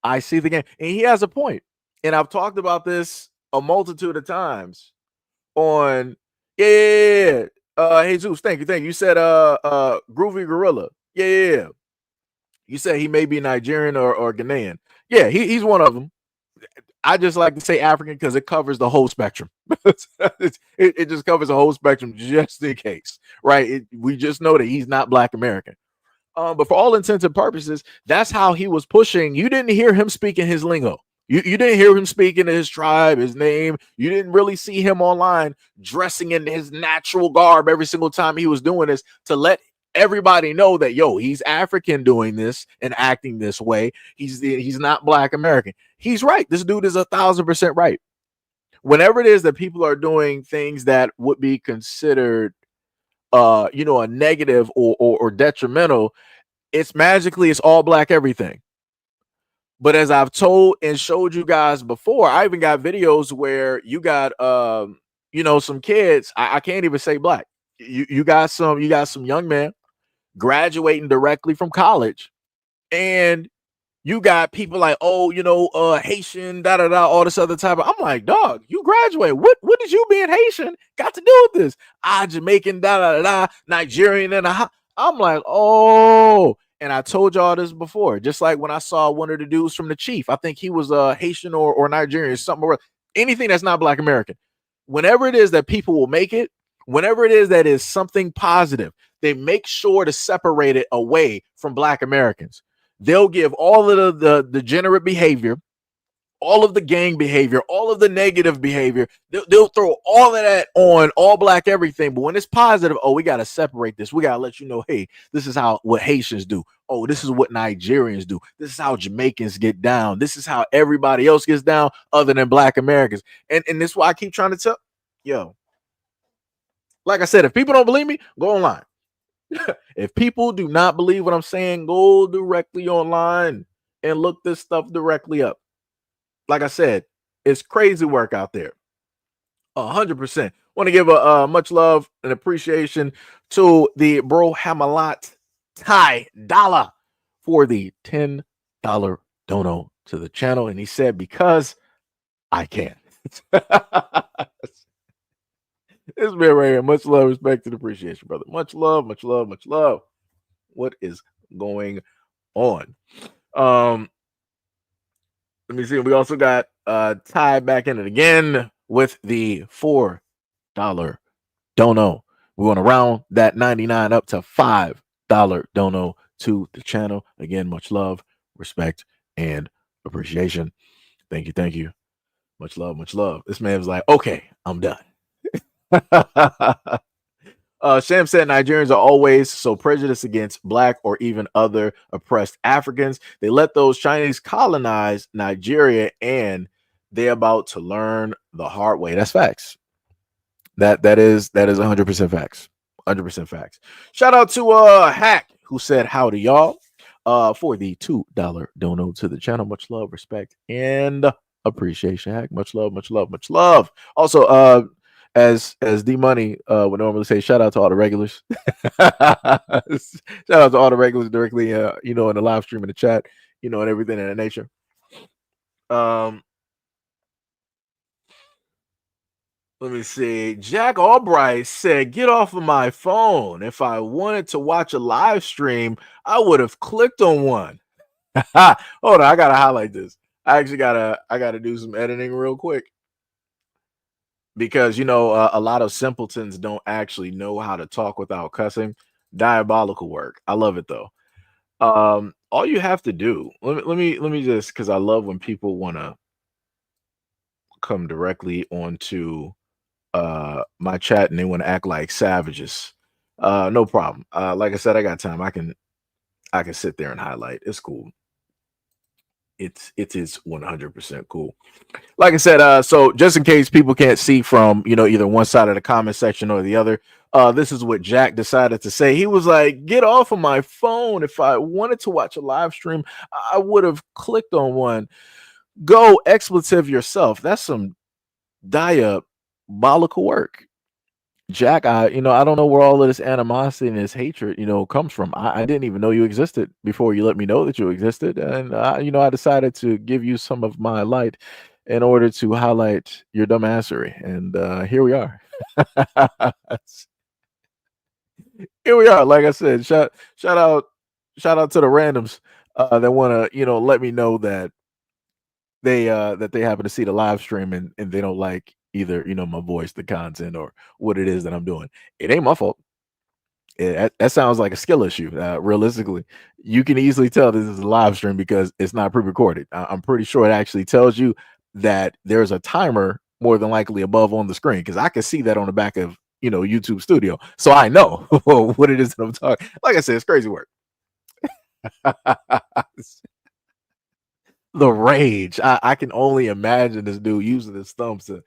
I see the game. And he has a point. And I've talked about this a multitude of times on hey Zeus, thank you. You said Groovy Gorilla. Yeah. You said he may be Nigerian or Ghanaian. Yeah, he's one of them. I just like to say African because it covers the whole spectrum. it just covers the whole spectrum just in case, right? We just know that he's not black American. But for all intents and purposes, that's how he was pushing. You didn't hear him speaking his lingo. You didn't hear him speaking his tribe, his name. You didn't really see him online dressing in his natural garb every single time he was doing this to let everybody know that, yo, he's African doing this and acting this way. He's not black American. He's right. This dude is 1,000% right. Whenever it is that people are doing things that would be considered a negative or detrimental, it's all black everything. But as I've told and showed you guys before, I even got videos where you got some kids. I can't even say black. You got some young men graduating directly from college, and you got people like, Haitian, all this other type of. I'm like, dog, you graduate. What did you being Haitian got to do with this? Jamaican, Nigerian, and I'm like, oh. And I told y'all this before, just like when I saw one of the dudes from the Chief, I think he was Haitian or Nigerian, something or anything that's not black American. Whenever it is that people will make it, whenever it is that is something positive, they make sure to separate it away from black Americans. They'll give all of the degenerate behavior, all of the gang behavior, all of the negative behavior. They'll throw all of that on all black everything. But when it's positive, we got to separate this. We got to let you know, hey, this is what Haitians do. Oh, this is what Nigerians do. This is how Jamaicans get down. This is how everybody else gets down other than black Americans. And this is why I keep trying to tell, yo, Like I said, if people don't believe me, go online. If people do not believe what I'm saying, go directly online and look this stuff directly up. Like I said, it's crazy work out there. 100%. Want to give a much love and appreciation to the bro Hamalat Ty Dollar for the $10 dono to the channel. And he said, because I can. This man right here. Much love, respect, and appreciation, brother. Much love, much love, much love. What is going on? Let me see. We also got Ty back in it again with the $4 dono. We want to round that 99 up to $5 dono to the channel. Again, much love, respect, and appreciation. Thank you, thank you. Much love, much love. This man was like, okay, I'm done. Sham said Nigerians are always so prejudiced against black or even other oppressed Africans. They let those Chinese colonize Nigeria, and they're about to learn the hard way. That's facts. That is 100% facts. 100% facts. Shout out to Hack, who said howdy y'all for the $2 dono to the channel. Much love, respect, and appreciation. Hack, much love, much love, much love. Also, as D Money would normally say, shout out to all the regulars. Shout out to all the regulars directly, in the live stream, in the chat, and everything in that nature. Let me see. Jack Albright said, get off of my phone. If I wanted to watch a live stream, I would have clicked on one. Hold on, I gotta highlight this. I gotta do some editing real quick. Because a lot of simpletons don't actually know how to talk without cussing. Diabolical work. I love it though. All you have to do, let me just, because I love when people want to come directly onto my chat and they want to act like savages. No problem. Like I said, I got time. I can sit there and highlight. It's cool. It is 100% cool. Like I said, so just in case people can't see from either one side of the comment section or the other, this is what Jack decided to say. He was like, get off of my phone. If I wanted to watch a live stream, I would have clicked on one. Go expletive yourself. That's some diabolical work. Jack, I don't know where all of this animosity and this hatred, comes from. I didn't even know you existed before you let me know that you existed. And, I decided to give you some of my light in order to highlight your dumbassery. And here we are. Here we are. Like I said, shout out to the randoms that want to, let me know that they happen to see the live stream and they don't like either my voice, the content, or what it is that I'm doing. It ain't my fault. That sounds like a skill issue. Realistically, you can easily tell this is a live stream because it's not pre-recorded. I'm pretty sure it actually tells you that there's a timer more than likely above on the screen, because I can see that on the back of YouTube Studio, so I know what it is that I'm talking. Like I said, it's crazy work. The rage. I can only imagine this dude using his thumbs to,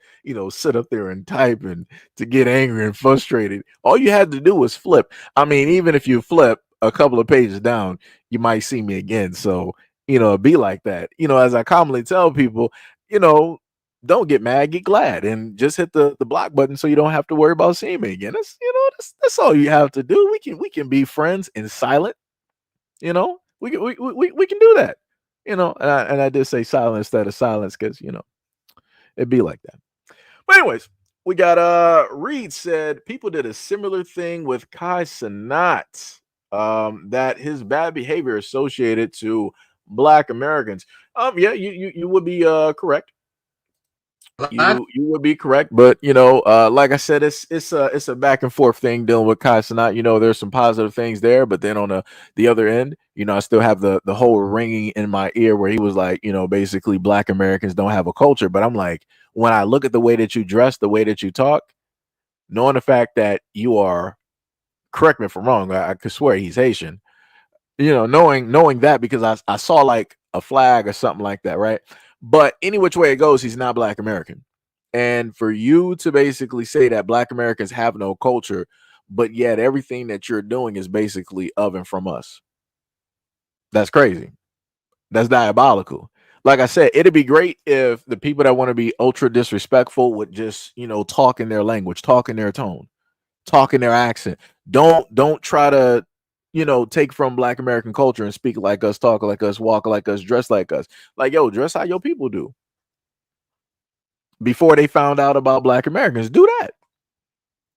sit up there and type and to get angry and frustrated. All you had to do was flip. I mean, even if you flip a couple of pages down, you might see me again. So, be like that. As I commonly tell people, don't get mad, get glad, and just hit the block button so you don't have to worry about seeing me again. That's all you have to do. We can be friends in silent. We can do that. And I did say silent instead of silence because it'd be like that. But anyways, we got Reed said people did a similar thing with Kai Cenat, that his bad behavior associated to Black Americans. Yeah, you would be correct. You would be correct, but like I said, it's a back and forth thing dealing with Kai Cenat. There's some positive things there, but then on the other end, I still have the whole ringing in my ear where he was like, basically Black Americans don't have a culture. But I'm like, when I look at the way that you dress, the way that you talk, knowing the fact that you are, correct me if I'm wrong, I could swear he's Haitian. Knowing that because I saw like a flag or something like that, right? But any which way it goes, he's not Black American. And for you to basically say that Black Americans have no culture, but yet everything that you're doing is basically of and from us. That's crazy. That's diabolical. Like I said, it'd be great if the people that want to be ultra disrespectful would just, talk in their language, talk in their tone, talk in their accent. Don't try to, take from Black American culture and speak like us, talk like us, walk like us, dress like us. Like, yo, dress how your people do. Before they found out about Black Americans, do that.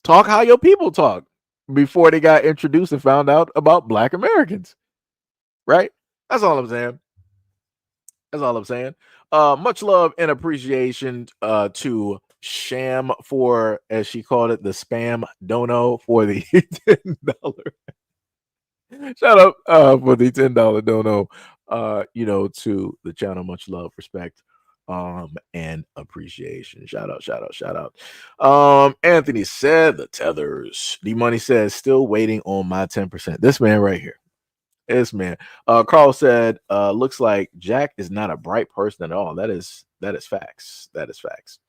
Talk how your people talk before they got introduced and found out about Black Americans. Right? That's all I'm saying. That's all I'm saying. Much love and appreciation to Sham for, as she called it, the spam dono for the $10. Shout out for the $10 dono. To the channel. Much love, respect, and appreciation. Shout out, shout out, shout out. Anthony said the tethers. D Money says still waiting on my 10%. This man right here. Yes, man. Carl said, looks like Jack is not a bright person at all. That is facts. That is facts.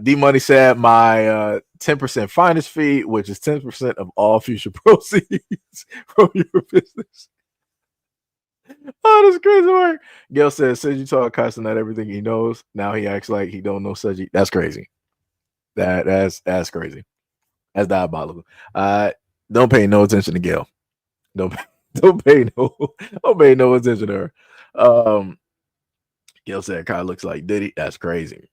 D Money said my 10% finder's fee, which is 10% of all future proceeds from your business. Oh, that's crazy work. Gail says you taught Carson not everything he knows. Now he acts like he don't know Seiji. That's crazy. That's crazy. That's diabolical. Don't pay no attention to Gail. Don't pay no attention to her. Gail said Kyle looks like Diddy. That's crazy.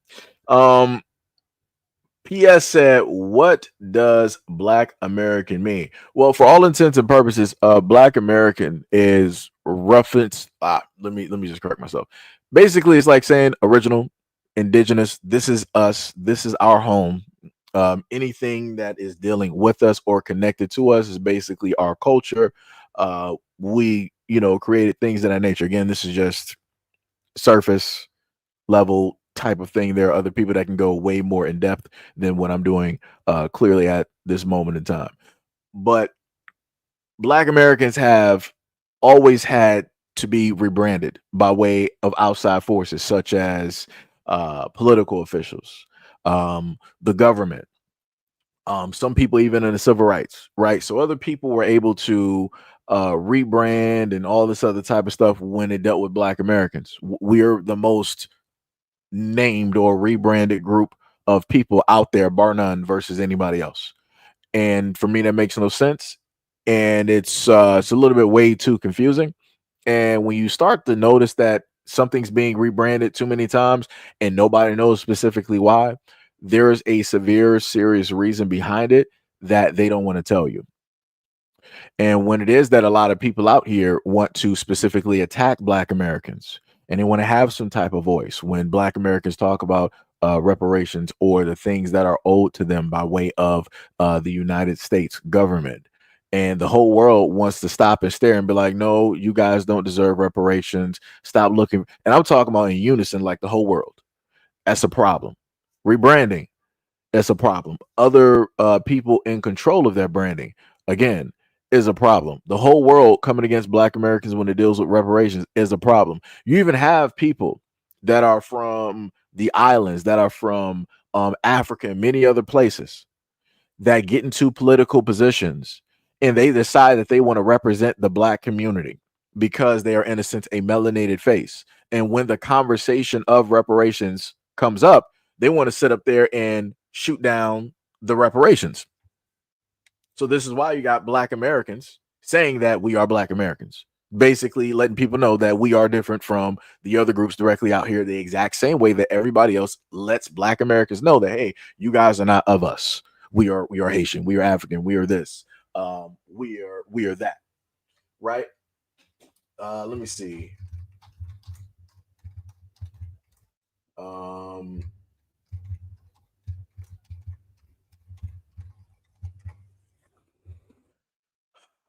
PS said, what does Black American mean? Well, for all intents and purposes, Black American is reference. Let me just correct myself. Basically, it's like saying original, indigenous. This is us. This is our home. Anything that is dealing with us or connected to us is basically our culture. We created things of that nature. Again, this is just surface level type of thing. There are other people that can go way more in depth than what I'm doing clearly at this moment in time. But Black Americans have always had to be rebranded by way of outside forces such as political officials, the government, some people even in the civil rights, right? So other people were able to rebrand and all this other type of stuff when it dealt with Black Americans. We're the most named or rebranded group of people out there, bar none, versus anybody else. And for me, that makes no sense. And it's a little bit way too confusing. And when you start to notice that something's being rebranded too many times and nobody knows specifically why, there is a severe, serious reason behind it that they don't want to tell you. And when it is that a lot of people out here want to specifically attack Black Americans and they want to have some type of voice when Black Americans talk about reparations or the things that are owed to them by way of the United States government. And the whole world wants to stop and stare and be like, no, you guys don't deserve reparations. Stop looking. And I'm talking about in unison, like the whole world. That's a problem. Rebranding, that's a problem. Other people in control of their branding, again, is a problem. The whole world coming against Black Americans when it deals with reparations is a problem. You even have people that are from the islands, that are from Africa and many other places that get into political positions and they decide that they want to represent the Black community because they are, in a sense, a melanated face. And when the conversation of reparations comes up, they want to sit up there and shoot down the reparations. So this is why you got Black Americans saying that we are Black Americans, basically letting people know that we are different from the other groups directly out here, the exact same way that everybody else lets Black Americans know that, hey, you guys are not of us. We are Haitian, we are African, we are this, we are that, right? Let me see.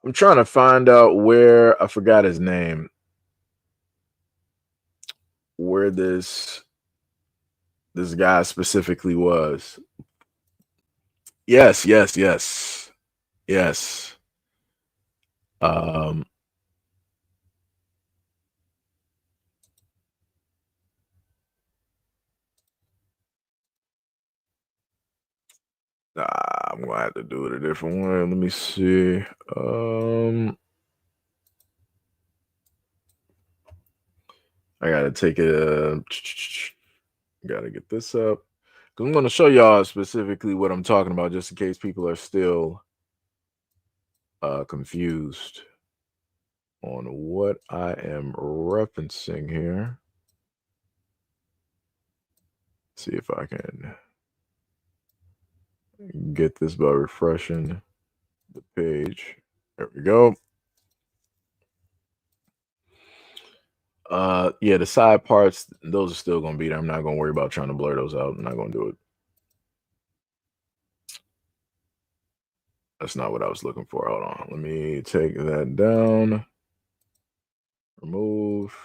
I'm trying to find out where I forgot his name. Where this guy specifically was. Yes. Um I'm gonna have to do it a different way. Let me see. I gotta take it. Gotta get this up because I'm gonna show y'all specifically what I'm talking about, just in case people are still confused on what I am referencing here. See if I can get this by refreshing the page. There we go. Yeah, the side parts, those are still gonna be there. I'm not gonna worry about trying to blur those out. I'm not gonna do it. That's not what I was looking for. Hold on. Let me take that down. Remove.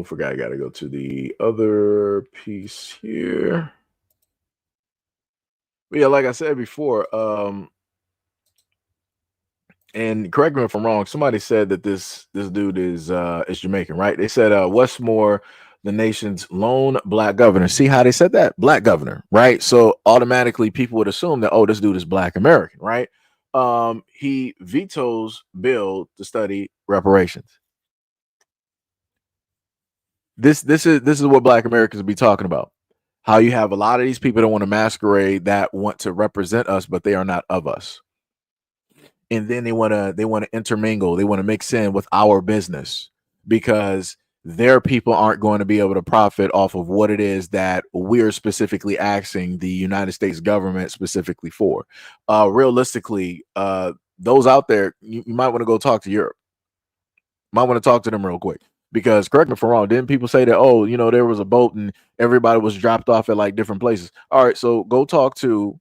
Forgot I gotta go to the other piece here. But yeah, like I said before, and correct me if I'm wrong, somebody said that this dude is Jamaican, right? They said Westmore, the nation's lone black governor. See how they said that? Black governor, right? So automatically people would assume that, oh, this dude is black American, right? He vetoes bill to study reparations. This is what black Americans be talking about. How you have a lot of these people that want to masquerade, that want to represent us, but they are not of us. And then they want to intermingle, they want to mix in with our business because their people aren't going to be able to profit off of what it is that we're specifically asking the United States government specifically for. Realistically, those out there, you might want to go talk to Europe. Might want to talk to them real quick. Because correct me if I'm wrong, didn't people say that, oh, there was a boat and everybody was dropped off at like different places? All right, so go talk to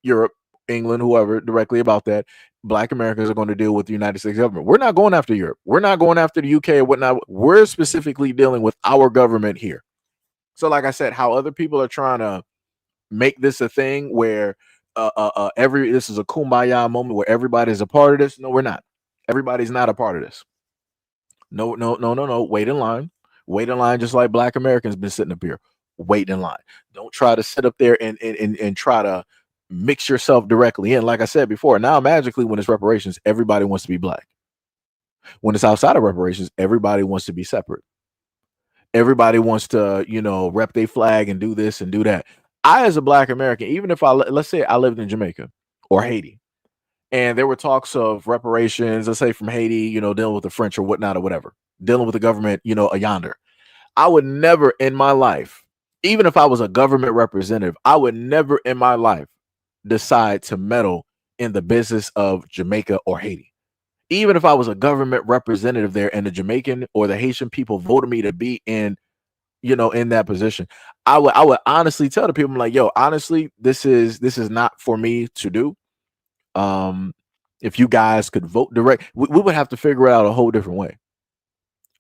Europe, England, whoever directly about that. Black Americans are going to deal with the United States government. We're not going after Europe. We're not going after the UK or whatnot. We're specifically dealing with our government here. So, like I said, how other people are trying to make this a thing where this is a kumbaya moment where everybody's a part of this. No, we're not. Everybody's not a part of this. No. Wait in line. Wait in line, just like black Americans been sitting up here. Wait in line. Don't try to sit up there and try to mix yourself directly in. Like I said before, now magically when it's reparations, everybody wants to be black. When it's outside of reparations, everybody wants to be separate. Everybody wants to, rep their flag and do this and do that. I, as a black American, even if let's say I lived in Jamaica or Haiti, and there were talks of reparations, let's say from Haiti, dealing with the French or whatnot or whatever, dealing with the government, yonder. I would never in my life, even if I was a government representative, I would never in my life decide to meddle in the business of Jamaica or Haiti. Even if I was a government representative there and the Jamaican or the Haitian people voted me to be in that position, I would honestly tell the people, I'm like, yo, honestly, this is not for me to do. If you guys could vote direct, we would have to figure it out a whole different way.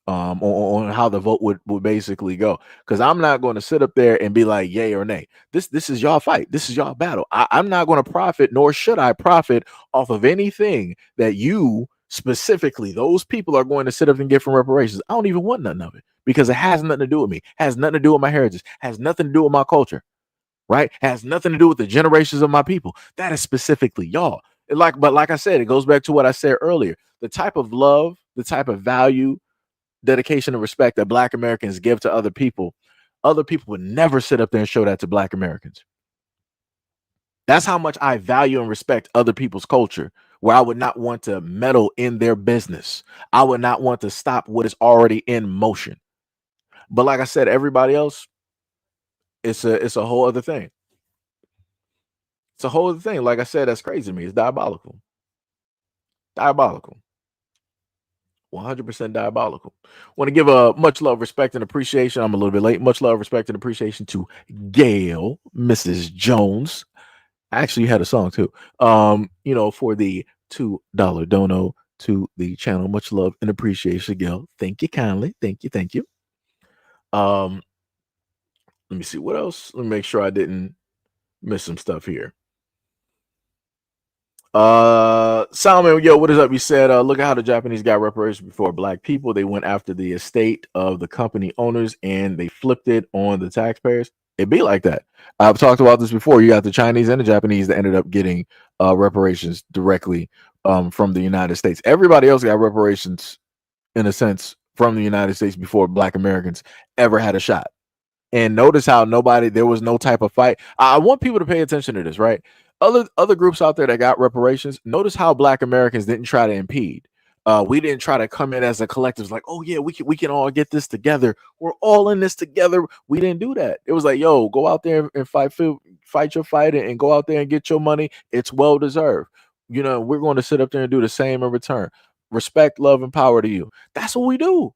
On how the vote would basically go, because I'm not going to sit up there and be like yay or nay. This is y'all fight. This is y'all battle. I'm not going to profit, nor should I profit off of anything that you specifically, those people are going to sit up and get from reparations. I don't even want nothing of it because it has nothing to do with me. Has nothing to do with my heritage. Has nothing to do with my culture. Right? Has nothing to do with the generations of my people. That is specifically y'all. But like I said, it goes back to what I said earlier. The type of love, the type of value, dedication, and respect that black Americans give to other people would never sit up there and show that to black Americans. That's how much I value and respect other people's culture, where I would not want to meddle in their business. I would not want to stop what is already in motion. But like I said, everybody else, it's a whole other thing. It's a whole other thing. Like I said, that's crazy to me. It's diabolical. 100% diabolical. Want to give a much love, respect, and appreciation. I'm a little bit late. Much love, respect, and appreciation to Gail, Mrs. Jones. I actually had a song too. For the $2 dono to the channel. Much love and appreciation, Gail. Thank you kindly. Thank you. Let me see what else. Let me make sure I didn't miss some stuff here. Salman, yo, what is up? You said, look at how the Japanese got reparations before black people. They went after the estate of the company owners and they flipped it on the taxpayers. It be like that. I've talked about this before. You got the Chinese and the Japanese that ended up getting reparations directly from the United States. Everybody else got reparations in a sense from the United States before Black Americans ever had a shot. And notice how there was no type of fight. I want people to pay attention to this, right? Other groups out there that got reparations, notice how Black Americans didn't try to impede. We didn't try to come in as a collective, like, oh yeah, we can all get this together. We're all in this together. We didn't do that. It was like, yo, go out there and fight your fight and go out there and get your money. It's well deserved. We're going to sit up there and do the same in return. Respect, love, and power to you. That's what we do.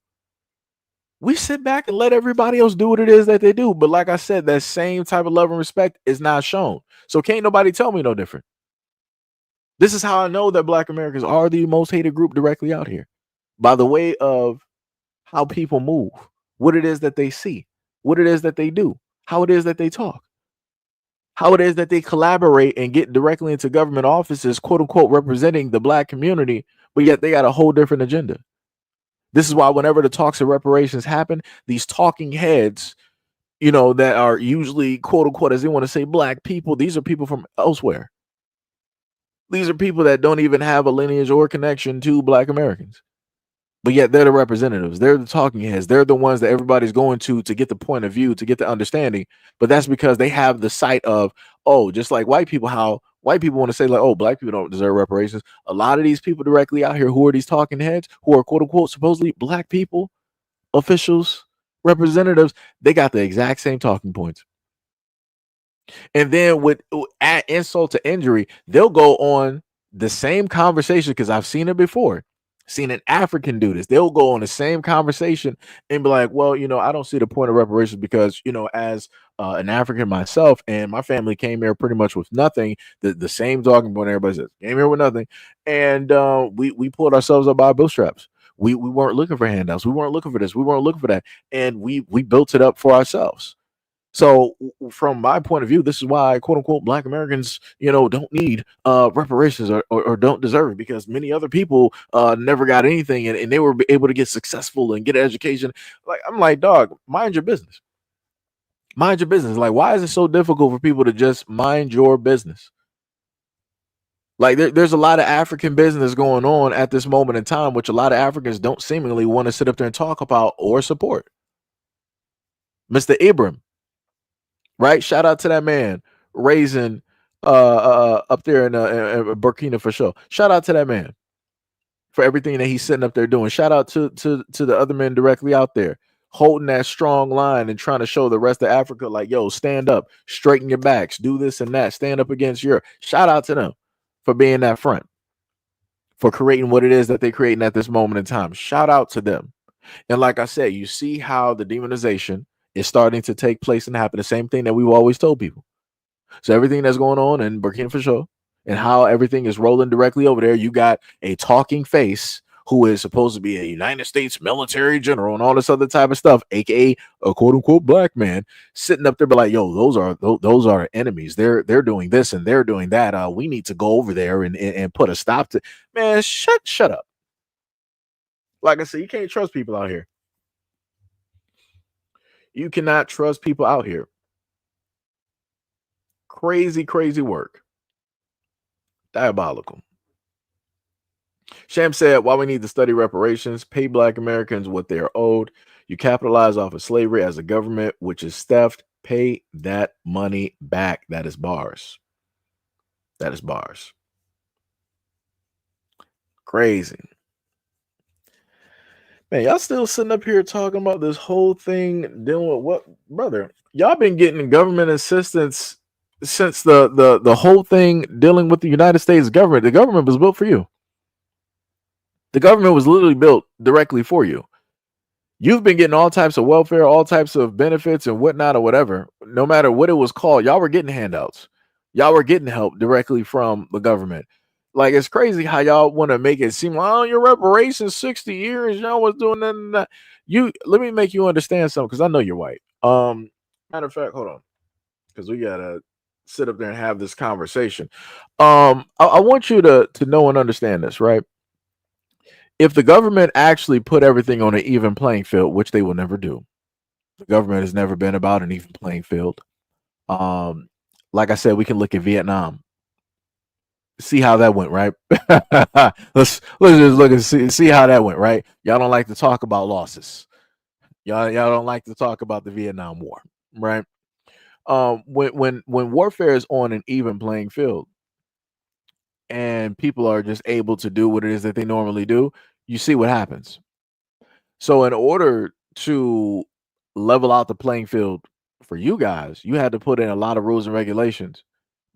We sit back and let everybody else do what it is that they do. But like I said, that same type of love and respect is not shown. So can't nobody tell me no different. This is how I know that Black Americans are the most hated group directly out here. By the way of how people move, what it is that they see, what it is that they do, how it is that they talk, how it is that they collaborate and get directly into government offices, quote unquote, representing the Black community, but yet they got a whole different agenda. This is why whenever the talks of reparations happen, these talking heads, that are usually, quote unquote, as they want to say, Black people, these are people from elsewhere. These are people that don't even have a lineage or connection to Black Americans. But yet they're the representatives. They're the talking heads. They're the ones that everybody's going to get the point of view, to get the understanding. But that's because they have the sight of, just like white people, how white people want to say, like, oh, Black people don't deserve reparations. A lot of these people directly out here who are these talking heads, who are, quote unquote, supposedly Black people, officials, representatives, they got the exact same talking points. And then with add insult to injury, they'll go on the same conversation, because I've seen it before. Seen an African do this. They'll go on the same conversation and be like, well, I don't see the point of reparations because, as an African myself, and my family came here pretty much with nothing. The same talking point everybody says, came here with nothing. And we pulled ourselves up by our bootstraps. We weren't looking for handouts. We weren't looking for this. We weren't looking for that. And we built it up for ourselves. So from my point of view, this is why, quote unquote, Black Americans, don't need reparations or don't deserve it, because many other people never got anything and they were able to get successful and get an education. Like, I'm like, dog, mind your business. Mind your business. Like, why is it so difficult for people to just mind your business? Like, there's a lot of African business going on at this moment in time, which a lot of Africans don't seemingly want to sit up there and talk about or support. Mr. Ibram. Right, shout out to that man raising up there in Burkina for sure. Shout out to that man for everything that he's sitting up there doing. Shout out to the other men directly out there holding that strong line and trying to show the rest of Africa, like, yo, stand up, straighten your backs, do this and that, stand up against Europe. Shout out to them for being that front, for creating what it is that they're creating at this moment in time. Shout out to them. And like I said, you see how the demonization is starting to take place and happen. The same thing that we've always told people. So everything that's going on in Burkina Faso and how everything is rolling directly over there, you got a talking face who is supposed to be a United States military general and all this other type of stuff, aka a quote unquote Black man, sitting up there, but like, yo, those are enemies. They're doing this and they're doing that. We need to go over there and put a stop to. Man, shut up. Like I said, you can't trust people out here. You cannot trust people out here. Crazy, crazy work. Diabolical. Sham said, while we need to study reparations, pay Black Americans what they are owed. You capitalize off of slavery as a government, which is theft. Pay that money back. That is bars. That is bars. Crazy. Man, y'all still sitting up here talking about this whole thing, dealing with what, brother? Y'all been getting government assistance since the whole thing dealing with the United States government. The government was built for you. The government was literally built directly for you. You've been getting all types of welfare, all types of benefits and whatnot or whatever. No matter what it was called, y'all were getting handouts. Y'all were getting help directly from the government. Like, it's crazy how y'all want to make it seem like, oh, your reparations 60 years, y'all was doing that and that. Let me make you understand something, because I know you're white. Matter of fact, hold on, because we gotta sit up there and have this conversation. I want you to know and understand this, right? If the government actually put everything on an even playing field, which they will never do, the government has never been about an even playing field. Like I said, we can look at Vietnam, see how that went, right? let's just look and see how that went, right? Y'all don't like to talk about losses. Y'all don't like to talk about the Vietnam War, right? When warfare is on an even playing field and people are just able to do what it is that they normally do, you see what happens. So in order to level out the playing field for you guys, you had to put in a lot of rules and regulations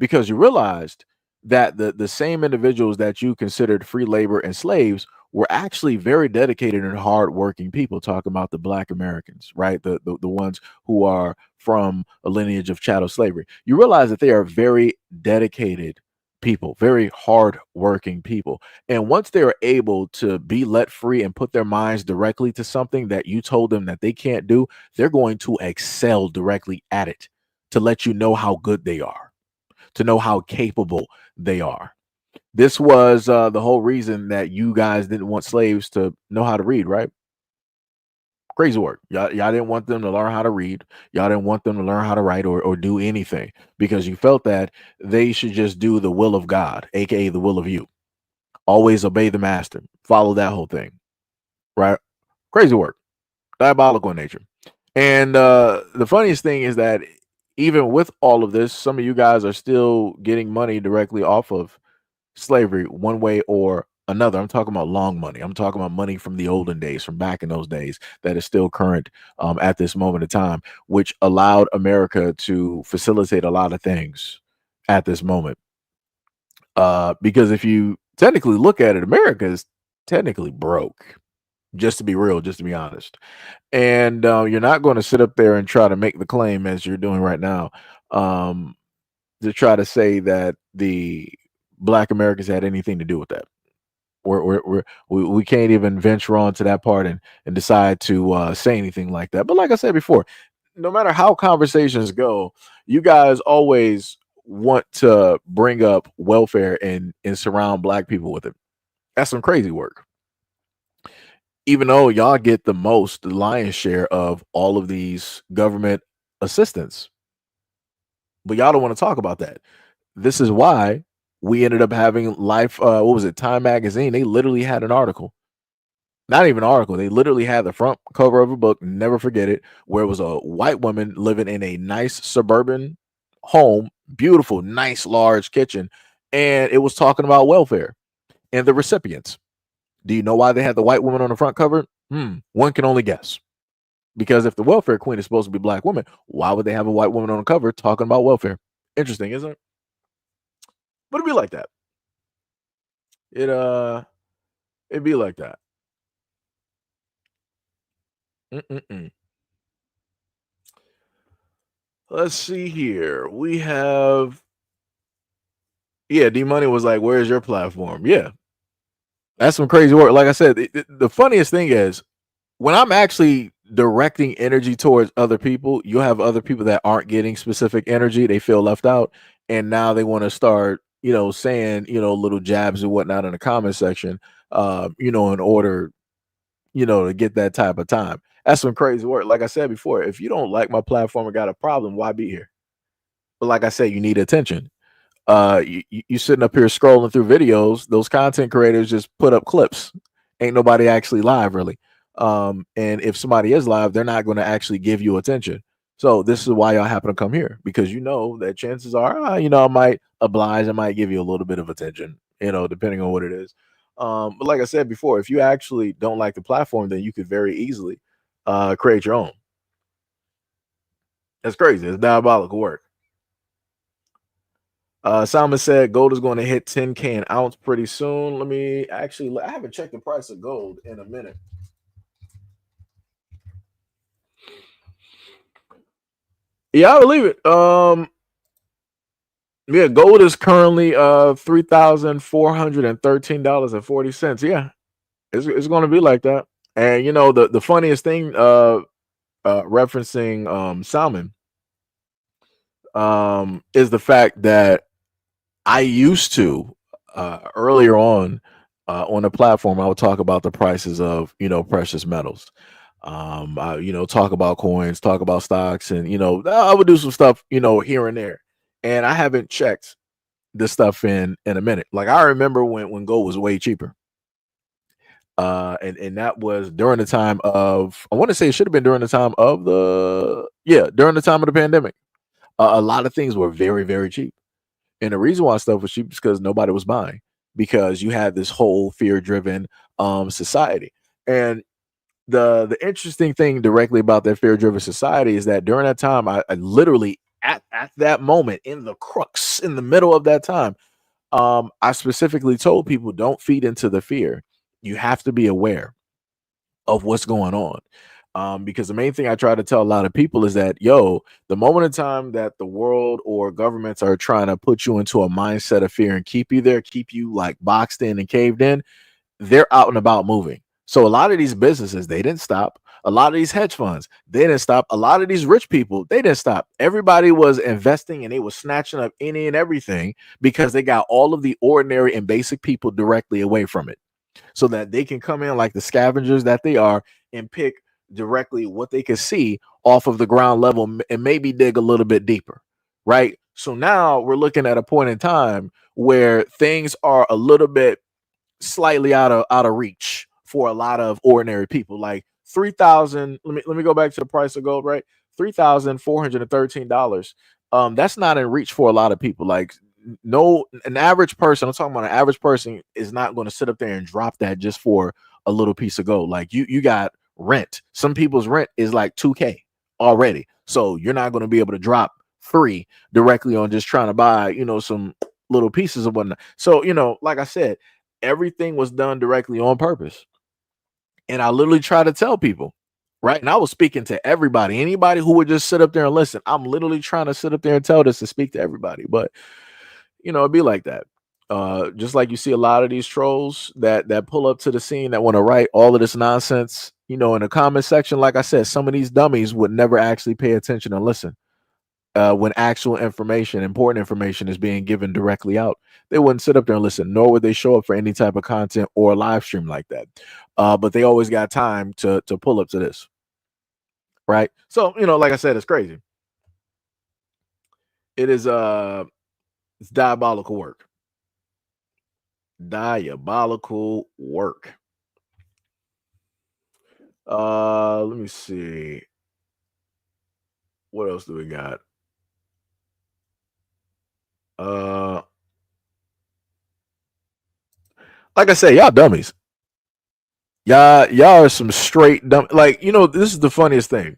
because you realized that the same individuals that you considered free labor and slaves were actually very dedicated and hardworking people. Talking about the Black Americans, right? The ones who are from a lineage of chattel slavery. You realize that they are very dedicated people, very hardworking people. And once they are able to be let free and put their minds directly to something that you told them that they can't do, they're going to excel directly at it to let you know how good they are, to know how capable they are. This was the whole reason that you guys didn't want slaves to know how to read, right? Crazy work. Y'all didn't want them to learn how to read. Y'all didn't want them to learn how to write or do anything because you felt that they should just do the will of God, aka the will of you. Always obey the master. Follow that whole thing, right? Crazy work. Diabolical in nature. And the funniest thing is that even with all of this, some of you guys are still getting money directly off of slavery one way or another. I'm talking about long money. I'm talking about money from the olden days, from back in those days, that is still current at this moment in time, which allowed America to facilitate a lot of things at this moment. Because if you technically look at it, America is technically broke, just to be real, just to be honest. And you're not going to sit up there and try to make the claim as you're doing right now, to try to say that the Black Americans had anything to do with that. We can't even venture on to that part and decide to say anything like that. But like I said before, no matter how conversations go, you guys always want to bring up welfare and surround Black people with it. That's some crazy work. Even though y'all get the lion's share of all of these government assistance, but y'all don't want to talk about that. This is why we ended up having Life. What was it? Time magazine. They literally had an article. Not even an article. They literally had the front cover of a book. Never forget it. Where it was a white woman living in a nice suburban home, beautiful, nice, large kitchen, and it was talking about welfare and the recipients. Do you know why they had the white woman on the front cover? One can only guess. Because if the welfare queen is supposed to be a Black woman, why would they have a white woman on the cover talking about welfare? Interesting, isn't it? But it'd be like that. It'd be like that. Mm-mm-mm. Let's see here. We have, D Money was like, "Where's your platform?" Yeah, that's some crazy work. Like I said, the funniest thing is when I'm actually directing energy towards other people, you'll have other people that aren't getting specific energy. They feel left out, and now they want to start, saying, little jabs and whatnot in the comment section, in order, to get that type of time. That's some crazy work. Like I said before, if you don't like my platform or got a problem, why be here? But like I said, you need attention. You sitting up here scrolling through videos. Those content creators just put up clips. Ain't nobody actually live really. And if somebody is live, they're not going to actually give you attention. So this is why y'all happen to come here, because you know that chances are, I might oblige, I might give you a little bit of attention, depending on what it is. But like I said before, if you actually don't like the platform, then you could very easily create your own. That's crazy. It's diabolical work. Simon said gold is going to hit 10K an ounce pretty soon. I haven't checked the price of gold in a minute. Yeah, I believe it. Gold is currently $3,413.40. Yeah, it's going to be like that. And the funniest thing, referencing Salmon, is the fact that I used to earlier on the platform, I would talk about the prices of precious metals. Talk about coins, talk about stocks, and I would do some stuff, here and there. And I haven't checked this stuff in a minute. Like I remember when gold was way cheaper. And that was during the time of, I want to say it should have been during the time of during the time of the pandemic. A lot of things were very, very cheap. And the reason why stuff was cheap is because nobody was buying, because you had this whole fear driven society. And the interesting thing directly about that fear driven society is that during that time, I literally at that moment, in the crux, in the middle of that time, I specifically told people, don't feed into the fear. You have to be aware of what's going on. Because the main thing I try to tell a lot of people is that, the moment in time that the world or governments are trying to put you into a mindset of fear and keep you there, keep you like boxed in and caved in, they're out and about moving. So a lot of these businesses, they didn't stop. A lot of these hedge funds, they didn't stop. A lot of these rich people, they didn't stop. Everybody was investing and they were snatching up any and everything because they got all of the ordinary and basic people directly away from it, so that they can come in like the scavengers that they are and pick directly what they can see off of the ground level and maybe dig a little bit deeper, right? So now we're looking at a point in time where things are a little bit slightly out of reach for a lot of ordinary people. Like 3,000, let me go back to the price of gold, right? $3,413. That's not in reach for a lot of people. Like an average person, I'm talking about an average person, is not going to sit up there and drop that just for a little piece of gold. Like you got rent. Some people's rent is like 2K already. So you're not going to be able to drop 3 directly on just trying to buy, some little pieces of whatnot. So, like I said, everything was done directly on purpose. And I literally try to tell people, right? And I was speaking to everybody, anybody who would just sit up there and listen. I'm literally trying to sit up there and tell this to speak to everybody. But, it'd be like that. Just like you see a lot of these trolls that pull up to the scene that want to write all of this nonsense, in the comment section. Like I said, some of these dummies would never actually pay attention and listen. When actual information, important information, is being given directly out, they wouldn't sit up there and listen, nor would they show up for any type of content or live stream like that. But they always got time to pull up to this, right? So, like I said, it's crazy. It is it's diabolical work. Diabolical work. Let me see. What else do we got? Like I said, y'all dummies. Y'all are some straight dumb. Like, this is the funniest thing.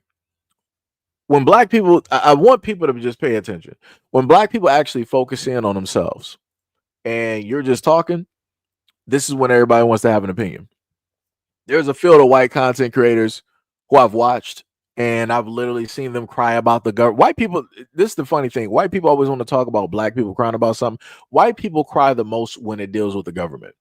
When black people, I want people to just pay attention. When black people actually focus in on themselves and you're just talking, this is when everybody wants to have an opinion. There's a field of white content creators who I've watched, and I've literally seen them cry about the government. White people, this is the funny thing. White people always want to talk about black people crying about something. White people cry the most when it deals with the government.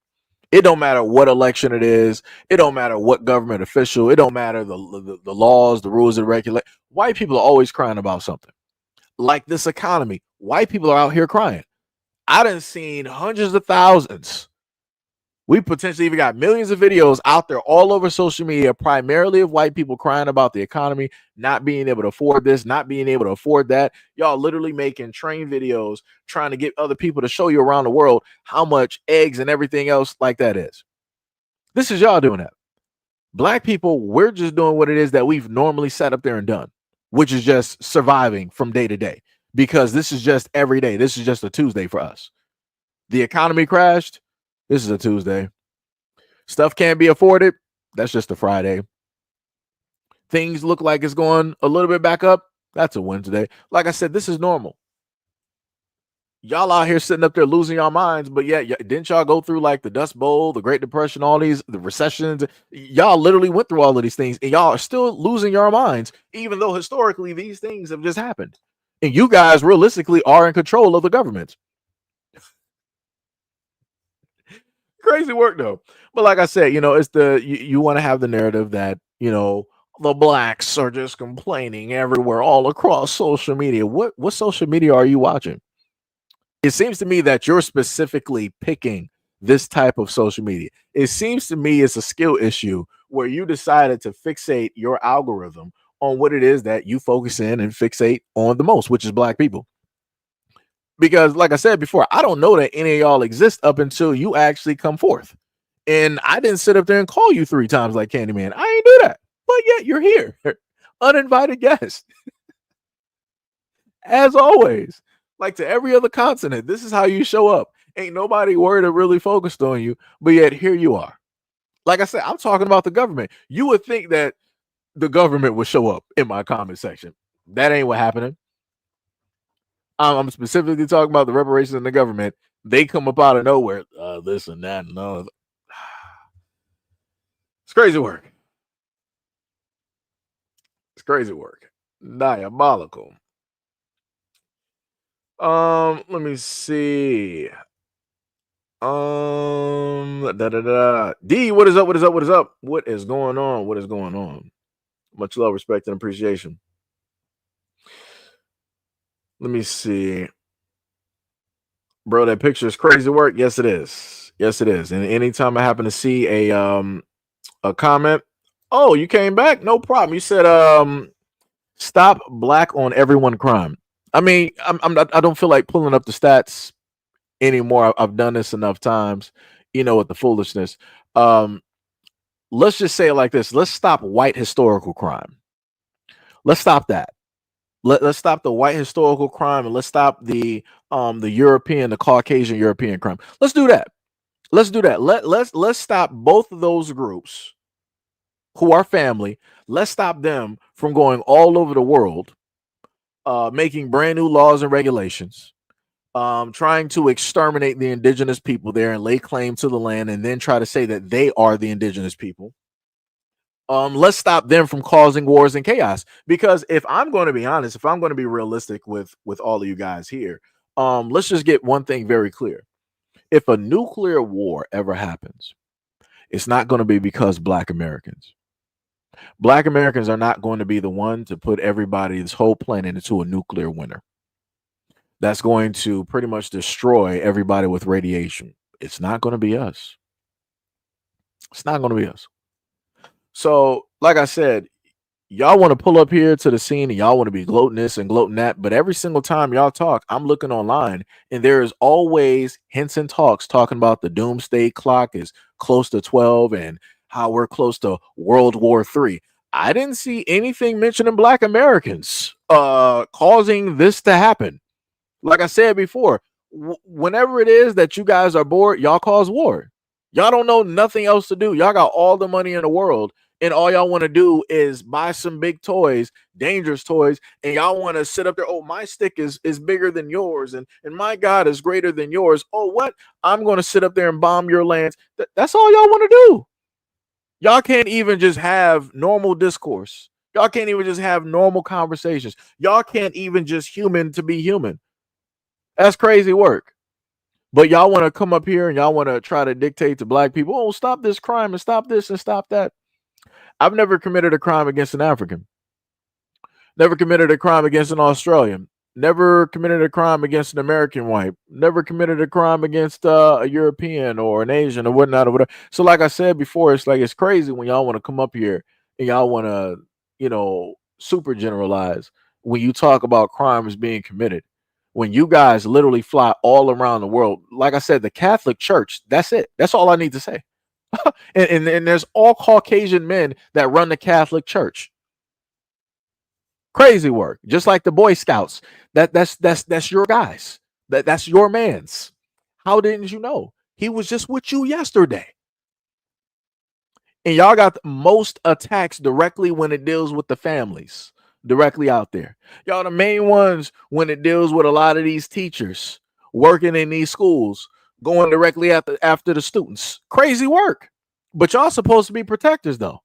It don't matter what election it is. It don't matter what government official. It don't matter the laws, the rules, and regulate. White people are always crying about something. Like this economy. White people are out here crying. I done seen hundreds of thousands. We potentially even got millions of videos out there all over social media, primarily of white people crying about the economy, not being able to afford this, not being able to afford that. Y'all literally making train videos, trying to get other people to show you around the world how much eggs and everything else like that is. This is y'all doing that. Black people, we're just doing what it is that we've normally sat up there and done, which is just surviving from day to day, because this is just every day. This is just a Tuesday for us. The economy crashed. This is a Tuesday. Stuff can't be afforded. That's just a Friday. Things look like it's going a little bit back up. That's a Wednesday. Like I said, this is normal. Y'all out here sitting up there losing your minds, but yeah, didn't y'all go through like the Dust Bowl, the Great Depression, all the recessions? Y'all literally went through all of these things, and y'all are still losing your minds, even though historically these things have just happened. And you guys realistically are in control of the government. Crazy work though. But like I said, it's you want to have the narrative that, the blacks are just complaining everywhere, all across social media. What social media are you watching? It seems to me that you're specifically picking this type of social media. It seems to me it's a skill issue where you decided to fixate your algorithm on what it is that you focus in and fixate on the most, which is black people. Because, like I said before, I don't know that any of y'all exist up until you actually come forth. And I didn't sit up there and call you 3 times like Candyman. I ain't do that. But yet you're here. Uninvited guest. As always, like to every other continent, this is how you show up. Ain't nobody worried or really focused on you, but yet here you are. Like I said, I'm talking about the government. You would think that the government would show up in my comment section. That ain't what happening. I'm specifically talking about the reparations in the government. They come up out of nowhere. This and that and all. It's crazy work. It's crazy work. Diabolical. Let me see. D, what is up? What is up? What is up? What is going on? What is going on? Much love, respect, and appreciation. Let me see. Bro, that picture is crazy work. Yes, it is. Yes, it is. And anytime I happen to see a comment, oh, you came back? No problem. You said stop black on everyone crime. I mean, I don't feel like pulling up the stats anymore. I've done this enough times, with the foolishness. Let's just say it like this. Let's stop white historical crime. Let's stop that. Let's stop the white historical crime, and let's stop the European, the Caucasian European crime. Let's do that. Let's do that. Let's stop both of those groups who are family. Let's stop them from going all over the world, making brand new laws and regulations, trying to exterminate the indigenous people there and lay claim to the land, and then try to say that they are the indigenous people. Let's stop them from causing wars and chaos. Because if I'm going to be honest, if I'm going to be realistic with all of you guys here, let's just get one thing very clear. If a nuclear war ever happens, it's not going to be because Black Americans are not going to be the one to put everybody, this whole planet, into a nuclear winter. That's going to pretty much destroy everybody with radiation. It's not going to be us. It's not going to be us. So, like I said, y'all want to pull up here to the scene and y'all want to be gloating this and gloating that. But every single time y'all talk, I'm looking online and there is always hints and talks talking about the doomsday clock is close to 12 and how we're close to World War III. I didn't see anything mentioning Black Americans causing this to happen. Like I said before, whenever it is that you guys are bored, y'all cause war. Y'all don't know nothing else to do. Y'all got all the money in the world, and all y'all want to do is buy some big toys, dangerous toys, and y'all want to sit up there. Oh, my stick is bigger than yours, and my God is greater than yours. Oh, what? I'm going to sit up there and bomb your lands. That's all y'all want to do. Y'all can't even just have normal discourse. Y'all can't even just have normal conversations. Y'all can't even just human to be human. That's crazy work. But y'all want to come up here and y'all want to try to dictate to Black people, oh, stop this crime and stop this and stop that. I've never committed a crime against an African. Never committed a crime against an Australian. Never committed a crime against an American white. Never committed a crime against a European or an Asian or whatnot or whatever. So like I said before, it's crazy when y'all want to come up here and y'all want to, super generalize when you talk about crimes being committed. When you guys literally fly all around the world, like I said, the Catholic Church, that's it. That's all I need to say. and there's all Caucasian men that run the Catholic Church. Crazy work. Just like the Boy Scouts. That's your guys. That's your man's. How didn't you know? He was just with you yesterday. And y'all got the most attacks directly when it deals with the families. Directly out there. Y'all the main ones when it deals with a lot of these teachers working in these schools, going directly after the students. Crazy work. But y'all supposed to be protectors though.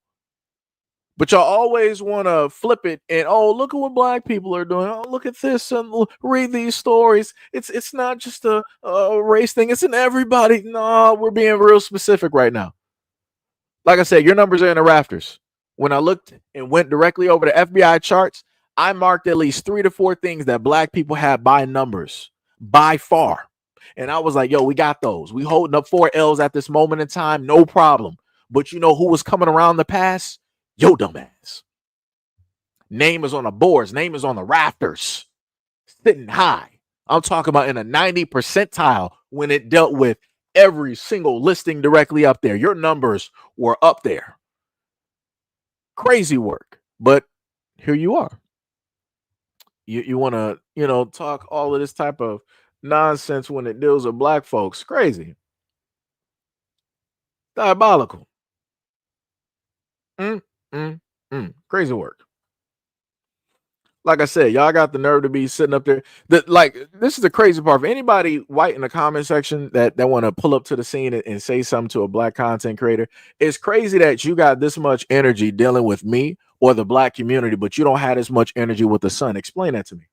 But y'all always want to flip it and, oh, look at what Black people are doing. Oh, look at this and read these stories. It's not just a race thing. It's in everybody. No, we're being real specific right now. Like I said, your numbers are in the rafters. When I looked and went directly over the FBI charts, I marked at least 3 to 4 things that Black people have by numbers, by far. And I was like, yo, we got those. We holding up 4 L's at this moment in time, no problem. But you know who was coming around the pass? Yo, dumbass. Name is on the boards. Name is on the rafters. Sitting high. I'm talking about in a 90 percentile when it dealt with every single listing directly up there. Your numbers were up there. Crazy work. But here you are. You want to, talk all of this type of nonsense when it deals with black folks. Crazy. Diabolical. Crazy work. Like I said, y'all got the nerve to be sitting up there. This is the crazy part. For anybody white in the comment section that want to pull up to the scene and say something to a black content creator, it's crazy that you got this much energy dealing with me or the black community, but you don't have as much energy with the sun. Explain that to me.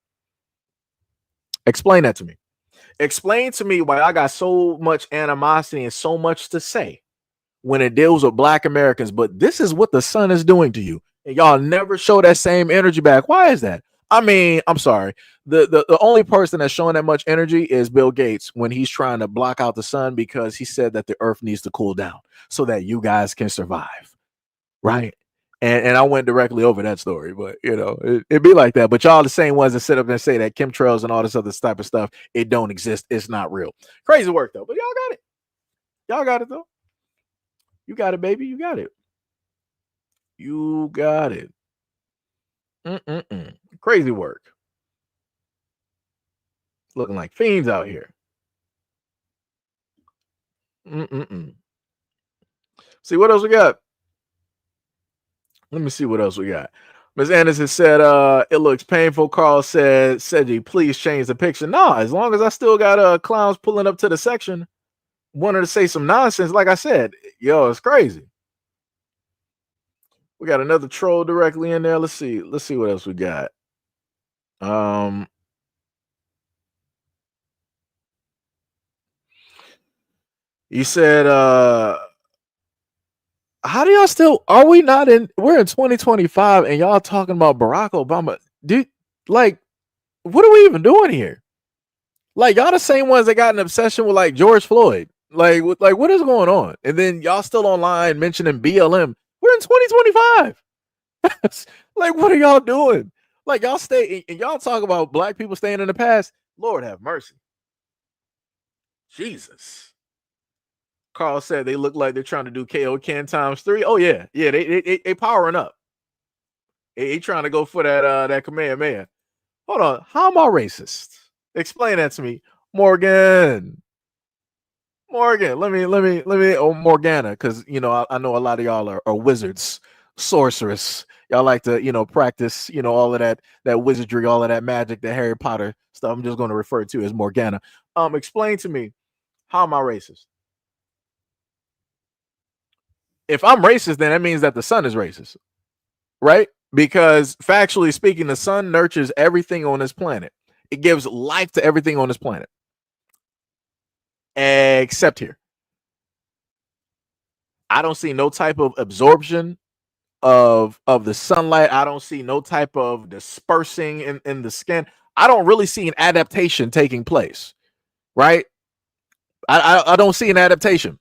Explain that to me. Explain to me why I got so much animosity and so much to say when it deals with black Americans, but this is what the sun is doing to you. And y'all never show that same energy back. Why is that? I mean, I'm sorry. The only person that's showing that much energy is Bill Gates when he's trying to block out the sun because he said that the earth needs to cool down so that you guys can survive. Right. And I went directly over that story, but it'd be like that. But y'all the same ones that sit up and say that chemtrails and all this other type of stuff, it don't exist. It's not real. Crazy work though. But y'all got it. Y'all got it though. You got it, baby. You got it. You got it. Crazy work. Looking like fiends out here. See what else we got? Let me see what else we got. Ms. Anderson said, it looks painful. Carl said, Seji, please change the picture. No, as long as I still got clowns pulling up to the section, wanted to say some nonsense. Like I said, yo, it's crazy. We got another troll directly in there. Let's see what else we got. You said, how do y'all still, we're in 2025 and y'all talking about Barack Obama? Dude, like, what are we even doing here? Like, y'all the same ones that got an obsession with like George Floyd. Like what is going on? And then y'all still online mentioning BLM. We're in 2025. Like, what are y'all doing? Like, y'all stay and y'all talk about black people staying in the past. Lord have mercy. Jesus. Carl said they look like they're trying to do KO Ken ×3. Oh yeah, they powering up. They trying to go for that Kamehameha. Hold on, how am I racist? Explain that to me, Morgan. Let me. Oh, Morgana, because I know a lot of y'all are wizards, sorceress. Y'all like to practice all of that wizardry, all of that magic, that Harry Potter stuff. I'm just going to refer to as Morgana. Explain to me, how am I racist? If I'm racist, then that means that the sun is racist, right? Because factually speaking, the sun nurtures everything on this planet. It gives life to everything on this planet, except here. I don't see no type of absorption of the sunlight. I don't see no type of dispersing in the skin. I don't really see an adaptation taking place, right? I don't see an adaptation.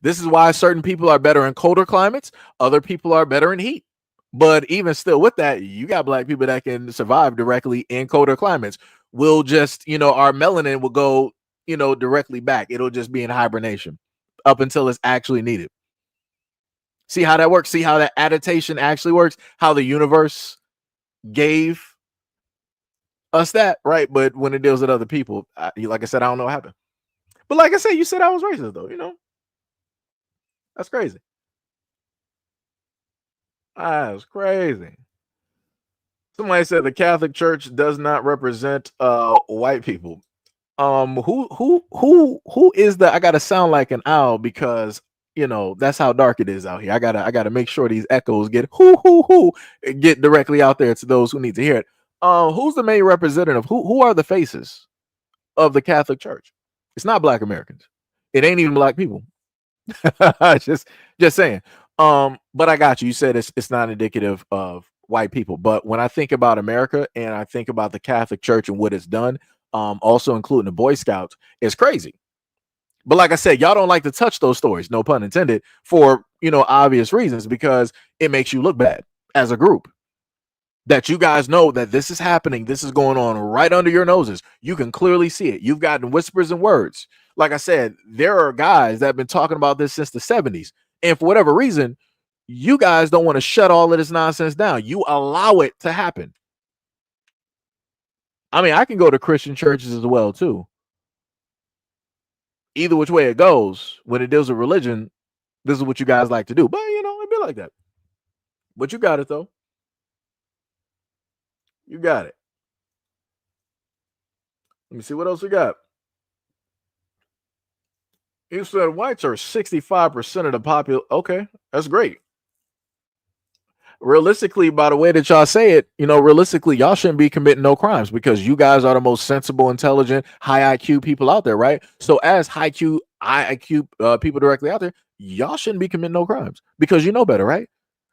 This is why certain people are better in colder climates. Other people are better in heat. But even still with that, you got black people that can survive directly in colder climates. We'll just, our melanin will go, directly back. It'll just be in hibernation up until it's actually needed. See how that works? See how that adaptation actually works? How the universe gave us that, right? But when it deals with other people, like I said, I don't know what happened. But like I said, you said I was racist, though, That's crazy. That's crazy. Somebody said the Catholic Church does not represent white people. Who is the? I gotta sound like an owl because that's how dark it is out here. I gotta make sure these echoes get get directly out there to those who need to hear it. Who's the main representative? Who are the faces of the Catholic Church? It's not black Americans. It ain't even black people. just saying. But I got you. You said it's not indicative of white people. But when I think about America and I think about the Catholic Church and what it's done, also including the Boy Scouts, it's crazy But like I said, y'all don't like to touch those stories, no pun intended, for obvious reasons, because it makes you look bad as a group. That you guys know that this is happening, this is going on right under your noses. You can clearly see it. You've gotten whispers and words. Like I said, there are guys that have been talking about this since the 70s. And for whatever reason, you guys don't want to shut all of this nonsense down. You allow it to happen. I mean, I can go to Christian churches as well, too. Either which way it goes, when it deals with religion, this is what you guys like to do. But, it'd be like that. But you got it, though. You got it. Let me see what else we got. You said whites are 65% of the population. Okay, that's great. Realistically, by the way that y'all say it, realistically, y'all shouldn't be committing no crimes because you guys are the most sensible, intelligent, high IQ people out there, right? So as high IQ people directly out there, y'all shouldn't be committing no crimes because you know better, right?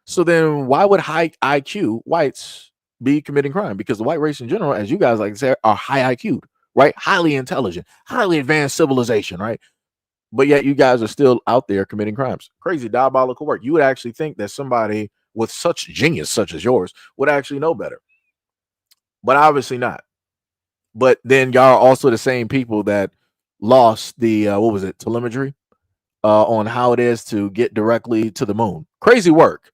So then why would high IQ whites be committing crime? Because the white race in general, as you guys like to say, are high IQ, right? Highly intelligent, highly advanced civilization, right? But yet you guys are still out there committing crimes. Crazy, diabolical work. You would actually think that somebody with such genius, such as yours, would actually know better. But obviously not. But then y'all are also the same people that lost the, telemetry on how it is to get directly to the moon. Crazy work.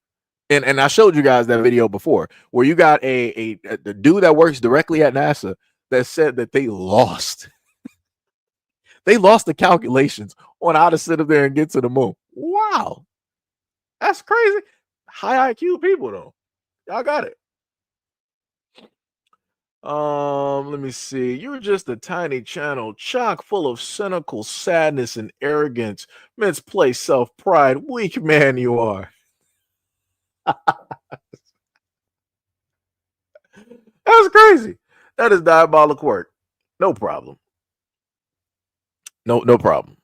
And I showed you guys that video before where you got a dude that works directly at NASA that said that they lost. They lost the calculations on how to sit up there and get to the moon. Wow. That's crazy. High IQ people, though. Y'all got it. Let me see. You're just a tiny channel chock full of cynical sadness and arrogance, misplaced self-pride. Weak man you are. That's crazy. That is diabolical work. No problem. No problem.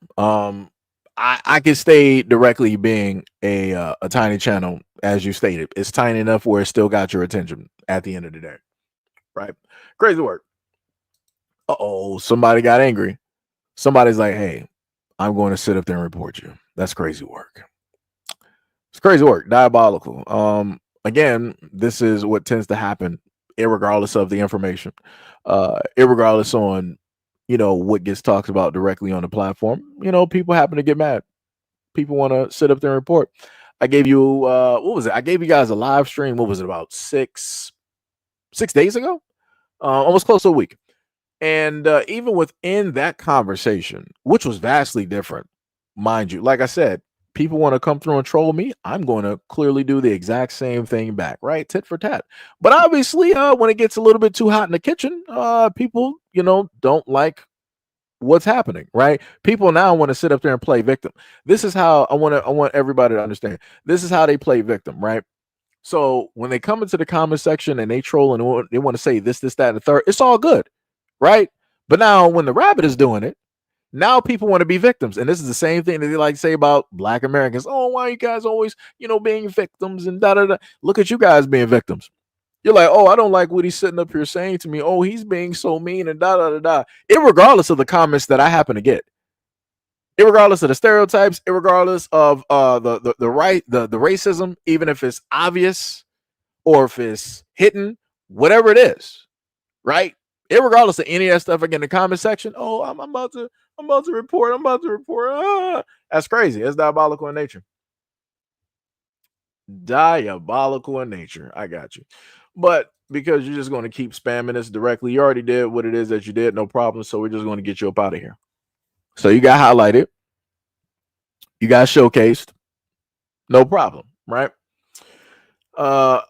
I can stay directly being a tiny channel, as you stated. It's tiny enough where it still got your attention at the end of the day. Right? Crazy work. Uh-oh, somebody got angry. Somebody's like, hey, I'm going to sit up there and report you. That's crazy work. It's crazy work. Diabolical. Again, this is what tends to happen, irregardless of the information, irregardless on what gets talked about directly on the platform. People happen to get mad. People want to sit up there and report. I gave you what was it? I gave you guys a live stream. What was it, about 6 days ago? Almost close to a week. And even within that conversation, which was vastly different, mind you, like I said, people want to come through and troll me. I'm going to clearly do the exact same thing back, right? Tit for tat. But obviously, when it gets a little bit too hot in the kitchen, people, don't like what's happening, right? People now want to sit up there and play victim. This is how I want everybody to understand. This is how they play victim, right? So when they come into the comment section and they troll and they want to say this, that, and the third, it's all good, right? But now when the rabbit is doing it, now people want to be victims. And this is the same thing that they like to say about Black Americans. Oh, why are you guys always, being victims and da-da-da? Look at you guys being victims. You're like, oh, I don't like what he's sitting up here saying to me. Oh, he's being so mean and da-da-da-da. Irregardless of the comments that I happen to get. Irregardless of the stereotypes, irregardless of the racism, even if it's obvious or if it's hidden, whatever it is, right? Irregardless of any of that stuff, again, in the comment section, oh, I'm about to report. Ah. That's crazy. It's diabolical in nature. Diabolical in nature. I got you. But because you're just going to keep spamming this directly, you already did what it is that you did, no problem. So we're just going to get you up out of here. So you got highlighted. You got showcased. No problem, right? Let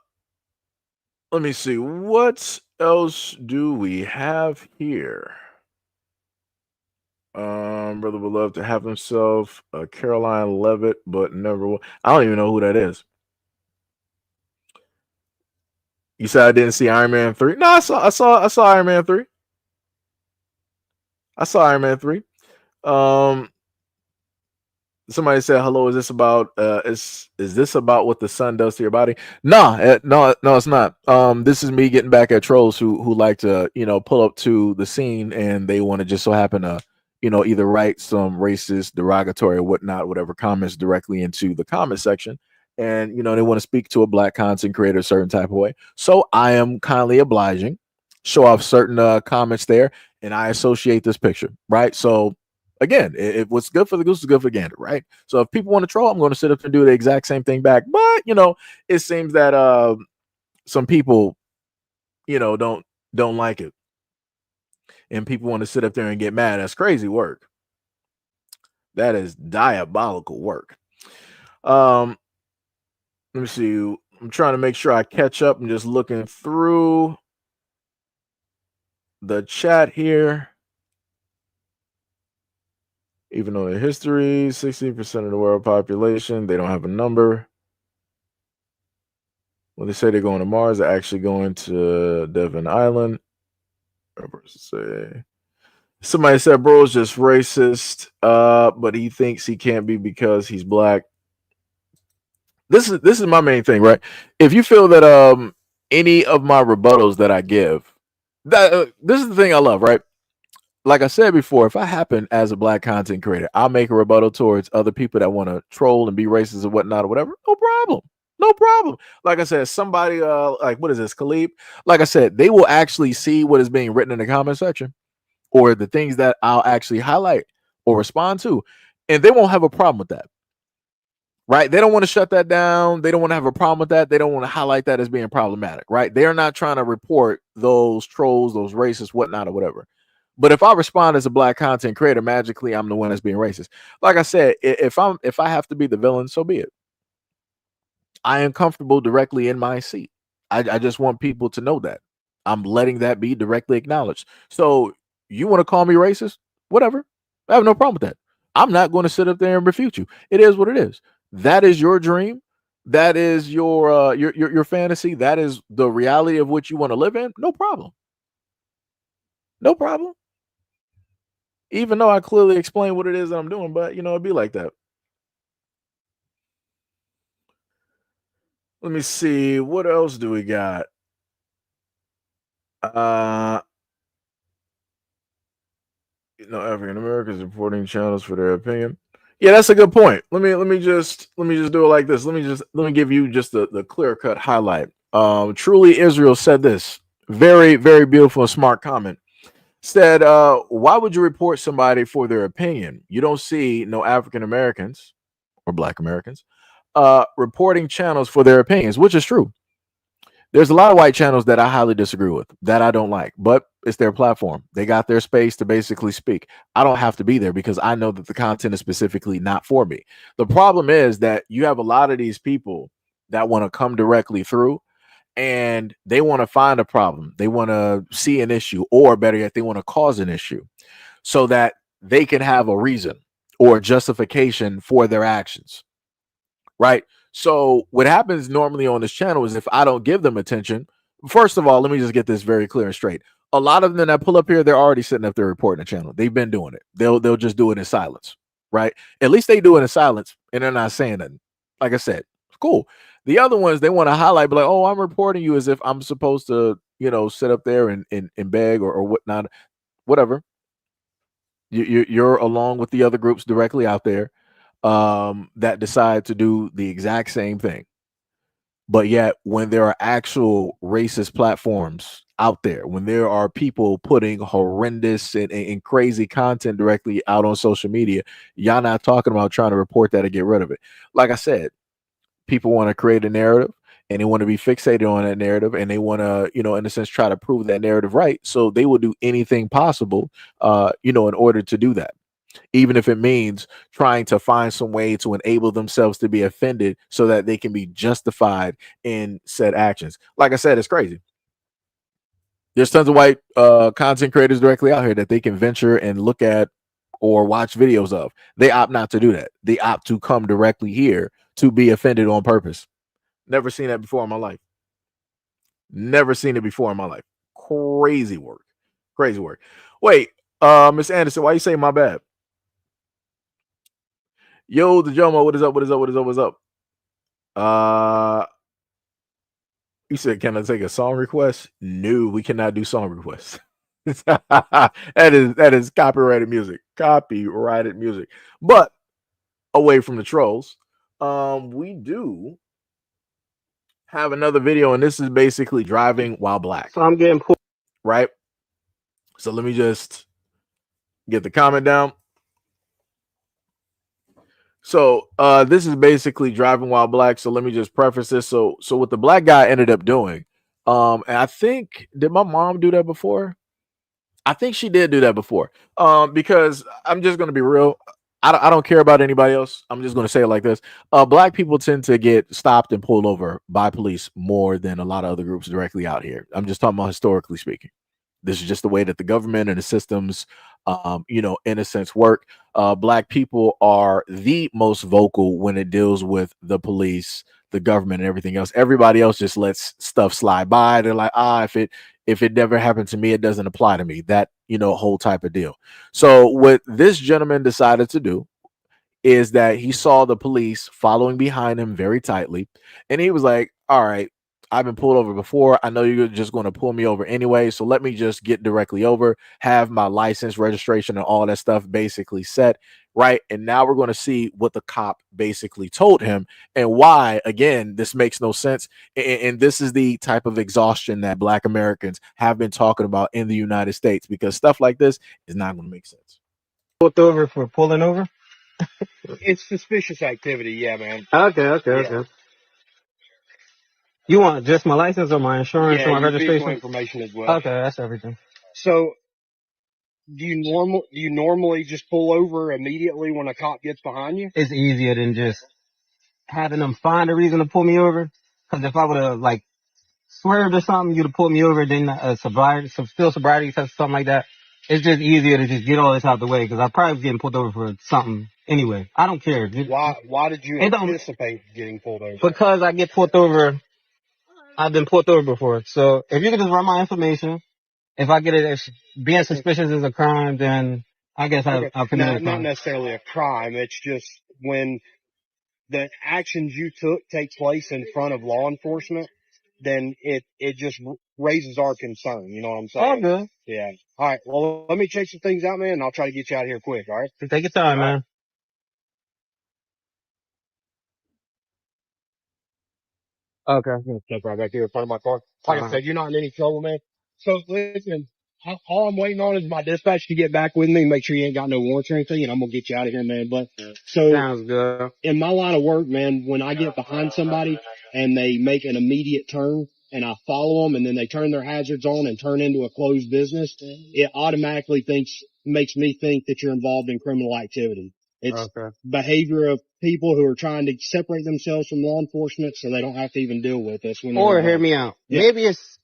me see. What else do we have here? Brother would love to have himself a Caroline Levitt, but never will. I don't even know who that is. You said I didn't see Iron Man 3? No, I saw Iron Man 3. I saw Iron Man 3. Somebody said, hello, is this about is this about what the sun does to your body? No, it's not. This is me getting back at trolls who like to, pull up to the scene and they want to just so happen to, either write some racist, derogatory, or whatnot, whatever comments directly into the comment section. And, they want to speak to a black content creator a certain type of way. So I am kindly obliging, show off certain comments there, and I associate this picture, right? So again, if what's good for the goose is good for the gander, right? So if people want to troll, I'm going to sit up and do the exact same thing back. But, it seems that some people, don't like it. And people want to sit up there and get mad. That's crazy work. That is diabolical work. Let me see. I'm trying to make sure I catch up. I'm just looking through the chat here. Even though the history, 60% of the world population, they don't have a number. When they say they're going to Mars, they're actually going to Devon Island. Somebody said bro's just racist, but he thinks he can't be because he's black. This is my main thing, right? If you feel that any of my rebuttals that I give, this is the thing I love, right? Like I said before, if I happen as a black content creator, I'll make a rebuttal towards other people that want to troll and be racist or whatnot or whatever. No problem. No problem. Like I said, somebody like, what is this, Khalib? Like I said, they will actually see what is being written in the comment section or the things that I'll actually highlight or respond to, and they won't have a problem with that. Right? They don't want to shut that down. They don't want to have a problem with that. They don't want to highlight that as being problematic, right? They're not trying to report those trolls, those racists, whatnot, or whatever. But if I respond as a black content creator, magically I'm the one that's being racist. Like I said, if I have to be the villain, so be it. I am comfortable directly in my seat. I just want people to know that. I'm letting that be directly acknowledged. So you want to call me racist? Whatever. I have no problem with that. I'm not going to sit up there and refute you. It is what it is. That is your dream. That is your fantasy. That is the reality of what you want to live in. No problem. No problem. Even though I clearly explain what it is that I'm doing, but it'd be like that. Let me see. What else do we got? African Americans reporting channels for their opinion. Yeah, that's a good point. Let me just do it like this. Let me give you just the clear cut highlight. Truly Israel said this very, very beautiful and smart comment. Said, why would you report somebody for their opinion? You don't see no African Americans or Black Americans reporting channels for their opinions, which is true. There's a lot of white channels that I highly disagree with, that I don't like, but it's their platform. They got their space to basically speak. I don't have to be there because I know that the content is specifically not for me. The problem is that you have a lot of these people that want to come directly through and they want to find a problem. They want to see an issue, or better yet, they want to cause an issue so that they can have a reason or justification for their actions, right? So what happens normally on this channel is if I don't give them attention, first of all, let me just get this very clear and straight. A lot of them that pull up here, they're already sitting up there reporting the channel. They've been doing it. They'll just do it in silence, right? At least they do it in silence and they're not saying nothing. Like I said, cool. The other ones, they want to highlight, be like, oh, I'm reporting you as if I'm supposed to, sit up there and beg or whatnot, whatever. You're along with the other groups directly out there that decide to do the exact same thing. But yet, when there are actual racist platforms out there, when there are people putting horrendous and crazy content directly out on social media, y'all not talking about trying to report that and get rid of it. Like I said, people want to create a narrative and they want to be fixated on that narrative and they want to, in a sense, try to prove that narrative right. So they will do anything possible, in order to do that, even if it means trying to find some way to enable themselves to be offended so that they can be justified in said actions. Like I said, it's crazy. There's tons of white content creators directly out here that they can venture and look at or watch videos of. They opt not to do that. They opt to come directly here to be offended on purpose. Never seen that before in my life. Never seen it before in my life. Crazy work. Crazy work. Wait, Miss Anderson, why you say my bad? Yo, the Jomo, what is up? What is up? What is up? What's up? You said, can I take a song request? No, we cannot do song requests. That is copyrighted music. Copyrighted music. But away from the trolls, we do have another video, and this is basically driving while black. So I'm getting pulled. Right? So let me just get the comment down. So this is basically driving while black. So let me just preface this. So what the black guy ended up doing, and I think, did my mom do that before? I think she did do that before. Because I'm just gonna be real. I don't care about anybody else. I'm just gonna say it like this. Black people tend to get stopped and pulled over by police more than a lot of other groups directly out here. I'm just talking about historically speaking. This is just the way that the government and the systems, in a sense, work. Black people are the most vocal when it deals with the police, the government, and everything else. Everybody else just lets stuff slide by. They're like, if it never happened to me, it doesn't apply to me. That, whole type of deal. So what this gentleman decided to do is that he saw the police following behind him very tightly, and he was like, all right, I've been pulled over before. I know you're just going to pull me over anyway, so let me just get directly over, have my license, registration, and all that stuff basically set, right? And now we're going to see what the cop basically told him and why, again, this makes no sense. And this is the type of exhaustion that Black Americans have been talking about in the United States, because stuff like this is not going to make sense. Pulled over for pulling over? It's suspicious activity, yeah, man. Okay. You want just my license or my insurance or my your vehicle registration? information as well. Okay, that's everything. So, do you normally just pull over immediately when a cop gets behind you? It's easier than just having them find a reason to pull me over. Because if I would have like swerved or something, you'd have pulled me over. Then sobriety test, something like that. It's just easier to just get all this out the way because I probably was getting pulled over for something anyway. I don't care. Why did you anticipate getting pulled over? Because I get pulled over. I've been pulled over before. So if you could just run my information, if I get it, if being suspicious is a crime, then I guess I'll commit a crime. Not necessarily a crime. It's just when the actions you took take place in front of law enforcement, then it just raises our concern. You know what I'm saying? All good. Yeah. All right. Well, let me check some things out, man, and I'll try to get you out of here quick. All right. Take your time, man. Okay, I'm gonna step right back here in front of my car. Like I said, you're not in any trouble, man. So listen, all I'm waiting on is my dispatch to get back with me and make sure you ain't got no warrants or anything, and I'm gonna get you out of here, man. But so sounds good. In my line of work, man, when I get behind somebody and they make an immediate turn and I follow them and then they turn their hazards on and turn into a closed business, it automatically makes me think that you're involved in criminal activity. It's behavior of people who are trying to separate themselves from law enforcement so they don't have to even deal with us. Or hear me out. Yeah. Maybe it's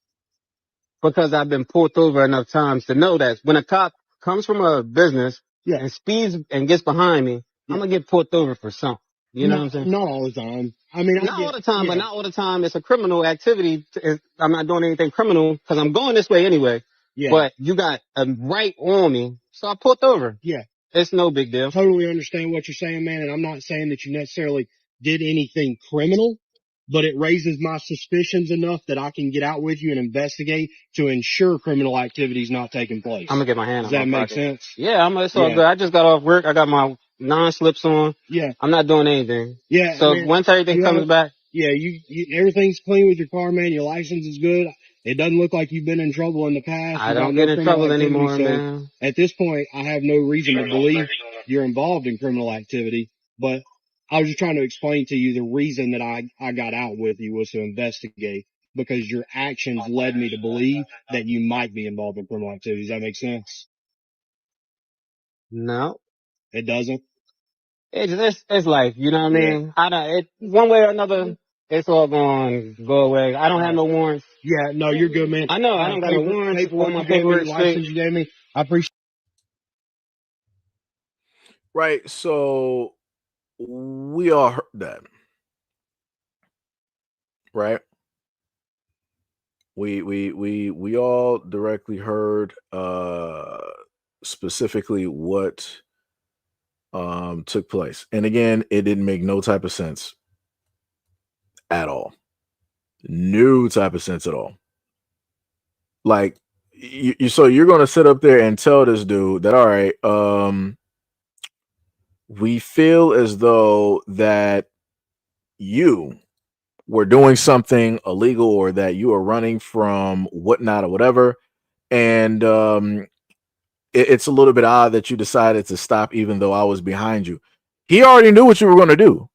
because I've been pulled over enough times to know that when a cop comes from a business and speeds and gets behind me, I'm going to get pulled over for something. You know what I'm saying? Not all the time. I mean, not all the time, but not all the time. It's a criminal activity. I'm not doing anything criminal because I'm going this way anyway. Yeah. But you got a right on me, so I pulled over. Yeah. It's no big deal. Totally understand what you're saying, man. And I'm not saying that you necessarily did anything criminal, but it raises my suspicions enough that I can get out with you and investigate to ensure criminal activity is not taking place. I'm gonna get my hand on Does that my make pocket. sense? Yeah, it's all good. I just got off work. I got my non-slips on. Yeah. I'm not doing anything. Yeah. So once everything comes back. Yeah, everything's clean with your car, man. Your license is good. It doesn't look like you've been in trouble in the past. I don't get in trouble anymore, man. At this point, I have no reason to believe you're involved in criminal activity, but I was just trying to explain to you the reason that I got out with you was to investigate because your actions led me to believe that you might be involved in criminal activity. Does that make sense? No. It doesn't? It's life, you know what I mean? One way or another, it's all going to go away. I don't have no warrants. Yeah, no, you're good, man. I know, I don't got no warrants. My paperwork license you gave me. I appreciate Right, so we all heard that. Right? We all directly heard specifically what took place. And again, it didn't make no type of sense at all. No type of sense at all. Like, so you're gonna sit up there and tell this dude that, all right, we feel as though that you were doing something illegal or that you are running from whatnot or whatever, and it's a little bit odd that you decided to stop even though I was behind you. He already knew what you were going to do.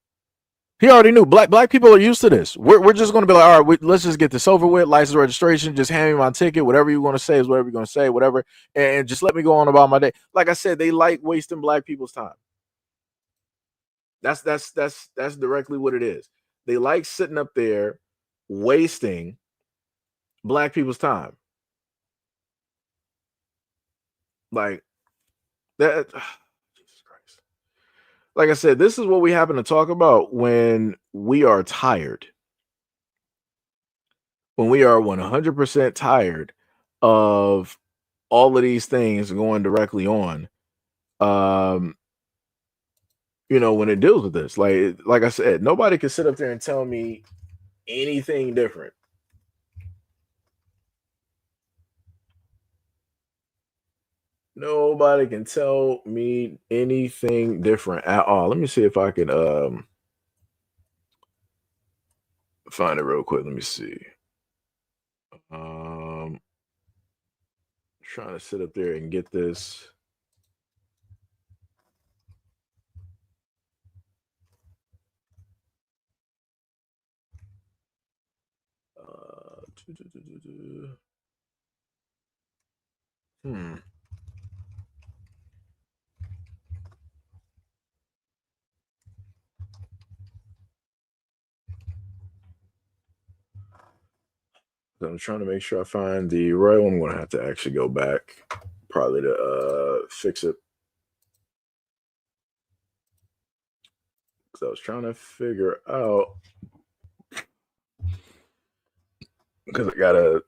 He already knew. Black people are used to this. We're just going to be like, all right, let's just get this over with. License, registration, just hand me my ticket. Whatever you want to say is whatever you're going to say, whatever, and just let me go on about my day. Like I said, they like wasting Black people's time. That's directly what it is. They like sitting up there wasting Black people's time. Like that. Jesus Christ. Like I said, this is what we happen to talk about when we are tired. When we are 100% tired of all of these things going directly on, when it deals with this, like I said, nobody can sit up there and tell me anything different. Nobody can tell me anything different at all. Let me see if I can find it real quick. Let me see. Trying to sit up there and get this. I'm trying to make sure I find the right one. I'm going to have to actually go back probably to fix it. Because I was trying to figure out, because I got to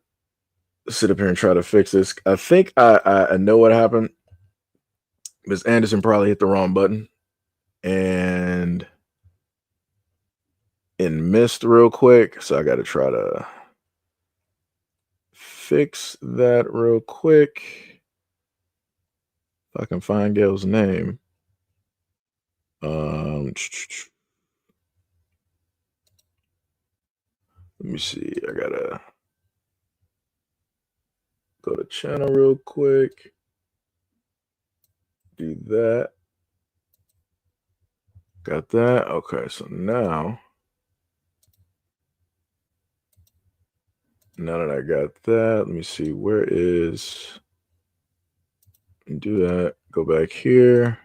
sit up here and try to fix this. I think I know what happened. Ms. Anderson probably hit the wrong button and missed real quick. So I got to try to fix that real quick. If I can find Gail's name. Let me see. I gotta go to channel real quick. Do that. Got that. Okay, so now that I got that, let me see, where is, do that, go back here,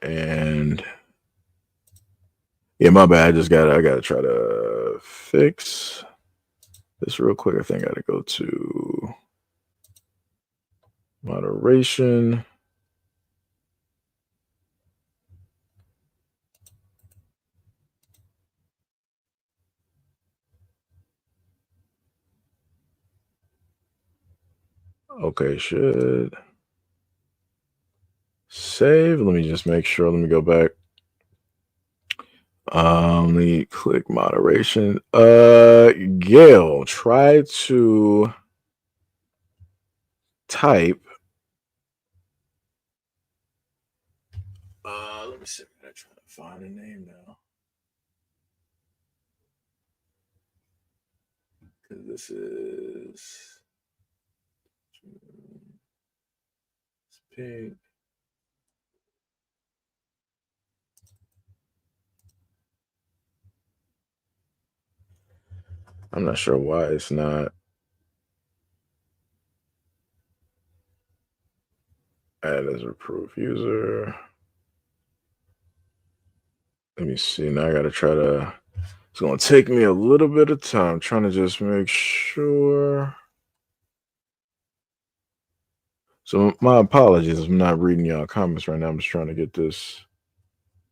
and yeah, my bad. I gotta try to fix this real quick. I think I gotta go to moderation. Okay, should save. Let me just make sure. Let me go back. Let me click moderation. Gail, try to type. Let me see. I'm trying to find a name now. Because this is pink. I'm not sure why it's not add as approved user. Let me see. Now I got to try to. It's going to take me a little bit of time trying to just make sure. So my apologies if I'm not reading y'all comments right now. I'm just trying to get this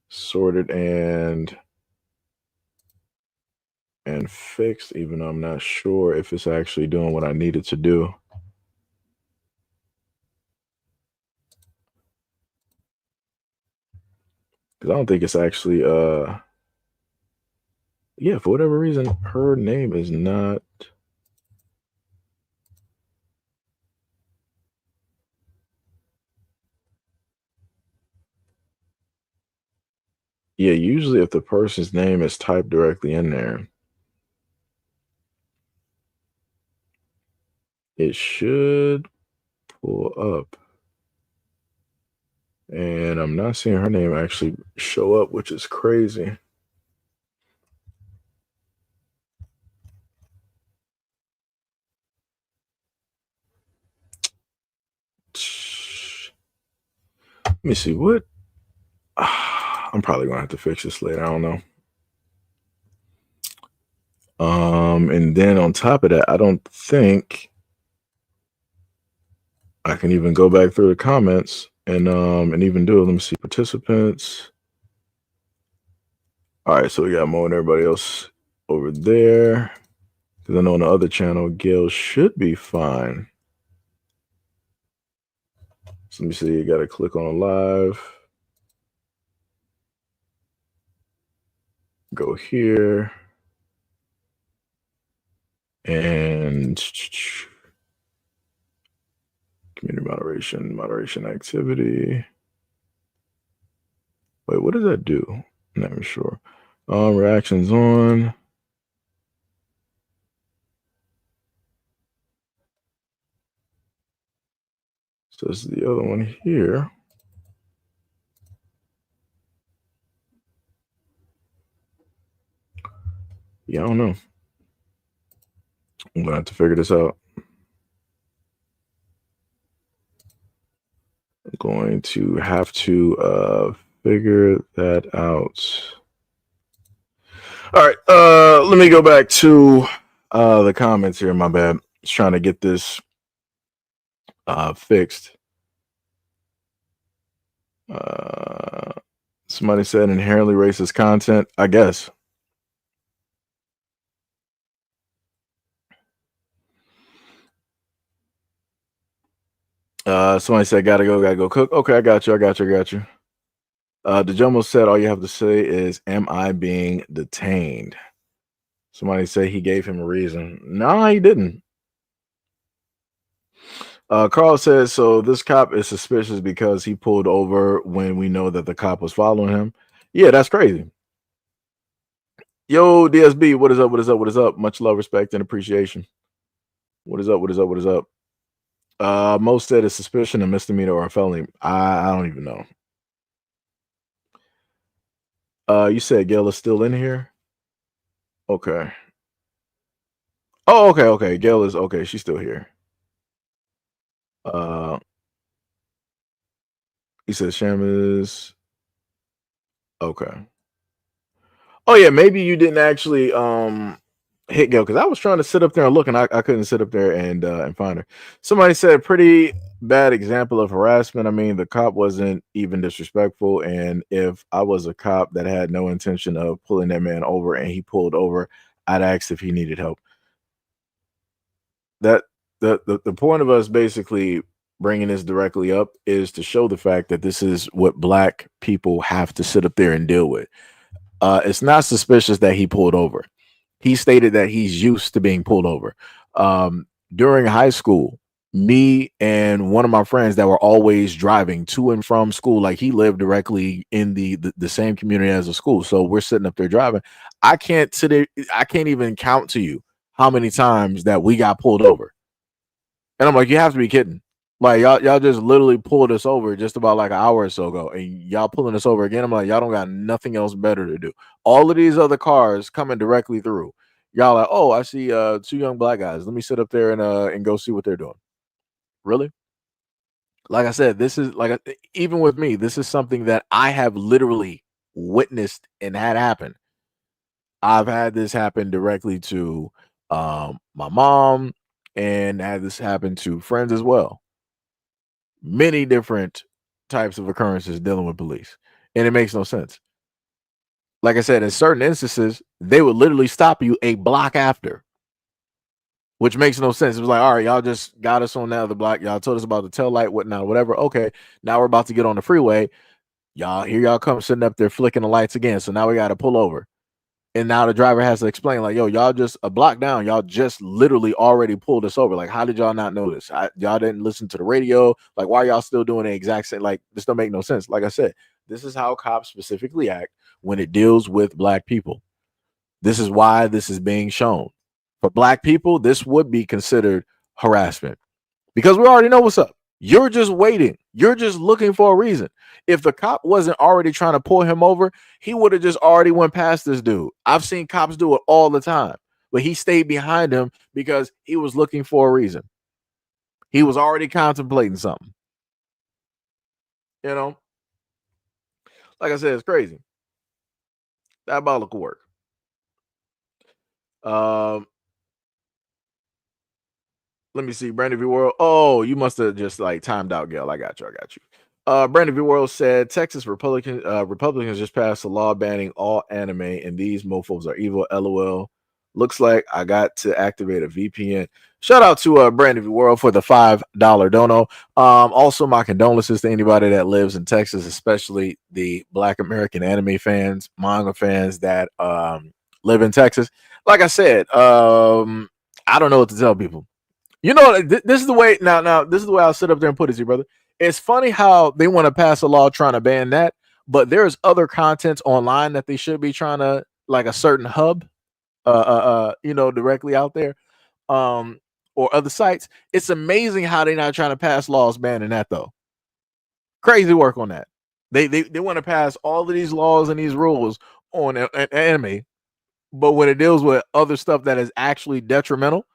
sorted and fixed, even though I'm not sure if it's actually doing what I need it to do. Because I don't think it's actually yeah, for whatever reason, her name is not Yeah, usually if the person's name is typed directly in there, it should pull up. And I'm not seeing her name actually show up, which is crazy. Let me see what. I'm probably gonna have to fix this later. I don't know. And then on top of that, I don't think I can even go back through the comments and even do it. Let me see participants. All right, so we got more than everybody else over there. Because I know on the other channel, Gail should be fine. So let me see. You got to click on a live. Go here. And community moderation activity. Wait, what does that do? I'm not even sure. Reactions on. So this is the other one here. Yeah, I don't know. I'm gonna have to figure this out. I'm going to have to figure that out. All right, let me go back to the comments here. My bad. Just trying to get this fixed. Somebody said inherently racist content. I guess. Somebody said gotta go cook. Okay, I got you. DeJumbo said all you have to say is, "Am I being detained?" Somebody say he gave him a reason. No, he didn't. Carl says, so this cop is suspicious because he pulled over when we know that the cop was following him. Yeah, that's crazy. Yo, DSB, what is up? Much love, respect, and appreciation. What is up? Most said a suspicion, a misdemeanor, or a felony. I don't even know. You said Gail is still in here? Okay. Oh, okay. Gail is okay. She's still here. He says Sham is okay. Oh yeah, maybe you didn't actually hit Gail because I was trying to sit up there and look, and I couldn't sit up there and find her. Somebody said pretty bad example of harassment. I mean, the cop wasn't even disrespectful, and if I was a cop that had no intention of pulling that man over and he pulled over, I'd ask if he needed help. That the point of us basically bringing this directly up is to show the fact that this is what Black people have to sit up there and deal with. It's not suspicious that he pulled over. He stated that he's used to being pulled over. During high school, me and one of my friends that were always driving to and from school, like he lived directly in the same community as a school. So we're sitting up there driving. I can't even count to you how many times that we got pulled over. And I'm like, you have to be kidding. Like y'all just literally pulled us over just about like an hour or so ago, and y'all pulling us over again. I'm like, y'all don't got nothing else better to do. All of these other cars coming directly through. Y'all like, oh, I see 2 young Black guys. Let me sit up there and go see what they're doing. Really? Like I said, this is like even with me, this is something that I have literally witnessed and had happen. I've had this happen directly to my mom, and had this happen to friends as well. Many different types of occurrences dealing with police, and it makes no sense. Like I said, in certain instances, they would literally stop you a block after, which makes no sense. It was like, all right, y'all just got us on the other block. Y'all told us about the tail light, whatnot, whatever. Okay, now we're about to get on the freeway. Y'all come sitting up there flicking the lights again. So now we got to pull over. And now the driver has to explain, like, yo, y'all just a block down. Y'all just literally already pulled us over. Like, how did y'all not know this? Y'all didn't listen to the radio. Like, why are y'all still doing the exact same? Like, this don't make no sense. Like I said, This is how cops specifically act when it deals with black people. This is why this is being shown. For black people, this would be considered harassment because we already know what's up. You're just waiting. You're just looking for a reason. If the cop wasn't already trying to pull him over, he would have just already went past this dude. I've seen cops do it all the time, but he stayed behind him because he was looking for a reason. He was already contemplating something. You know, like I said, it's crazy. Diabolical work. Let me see. Brandon V. World. Oh, you must have just like timed out, Gail. I got you. Brandon V. World said Texas Republicans just passed a law banning all anime, and these mofos are evil. LOL. Looks like I got to activate a VPN. Shout out to Brandon V. World for the $5 dono. Also, my condolences to anybody that lives in Texas, especially the Black American anime fans, manga fans that live in Texas. Like I said, I don't know what to tell people. You know, this is the way. Now, this is the way I'll sit up there and put it to you, brother. It's funny how they want to pass a law trying to ban that, but there's other contents online that they should be trying to, like a certain hub, directly out there, or other sites. It's amazing how they're not trying to pass laws banning that though. Crazy work on that. They want to pass all of these laws and these rules on an anime, but when it deals with other stuff that is actually detrimental.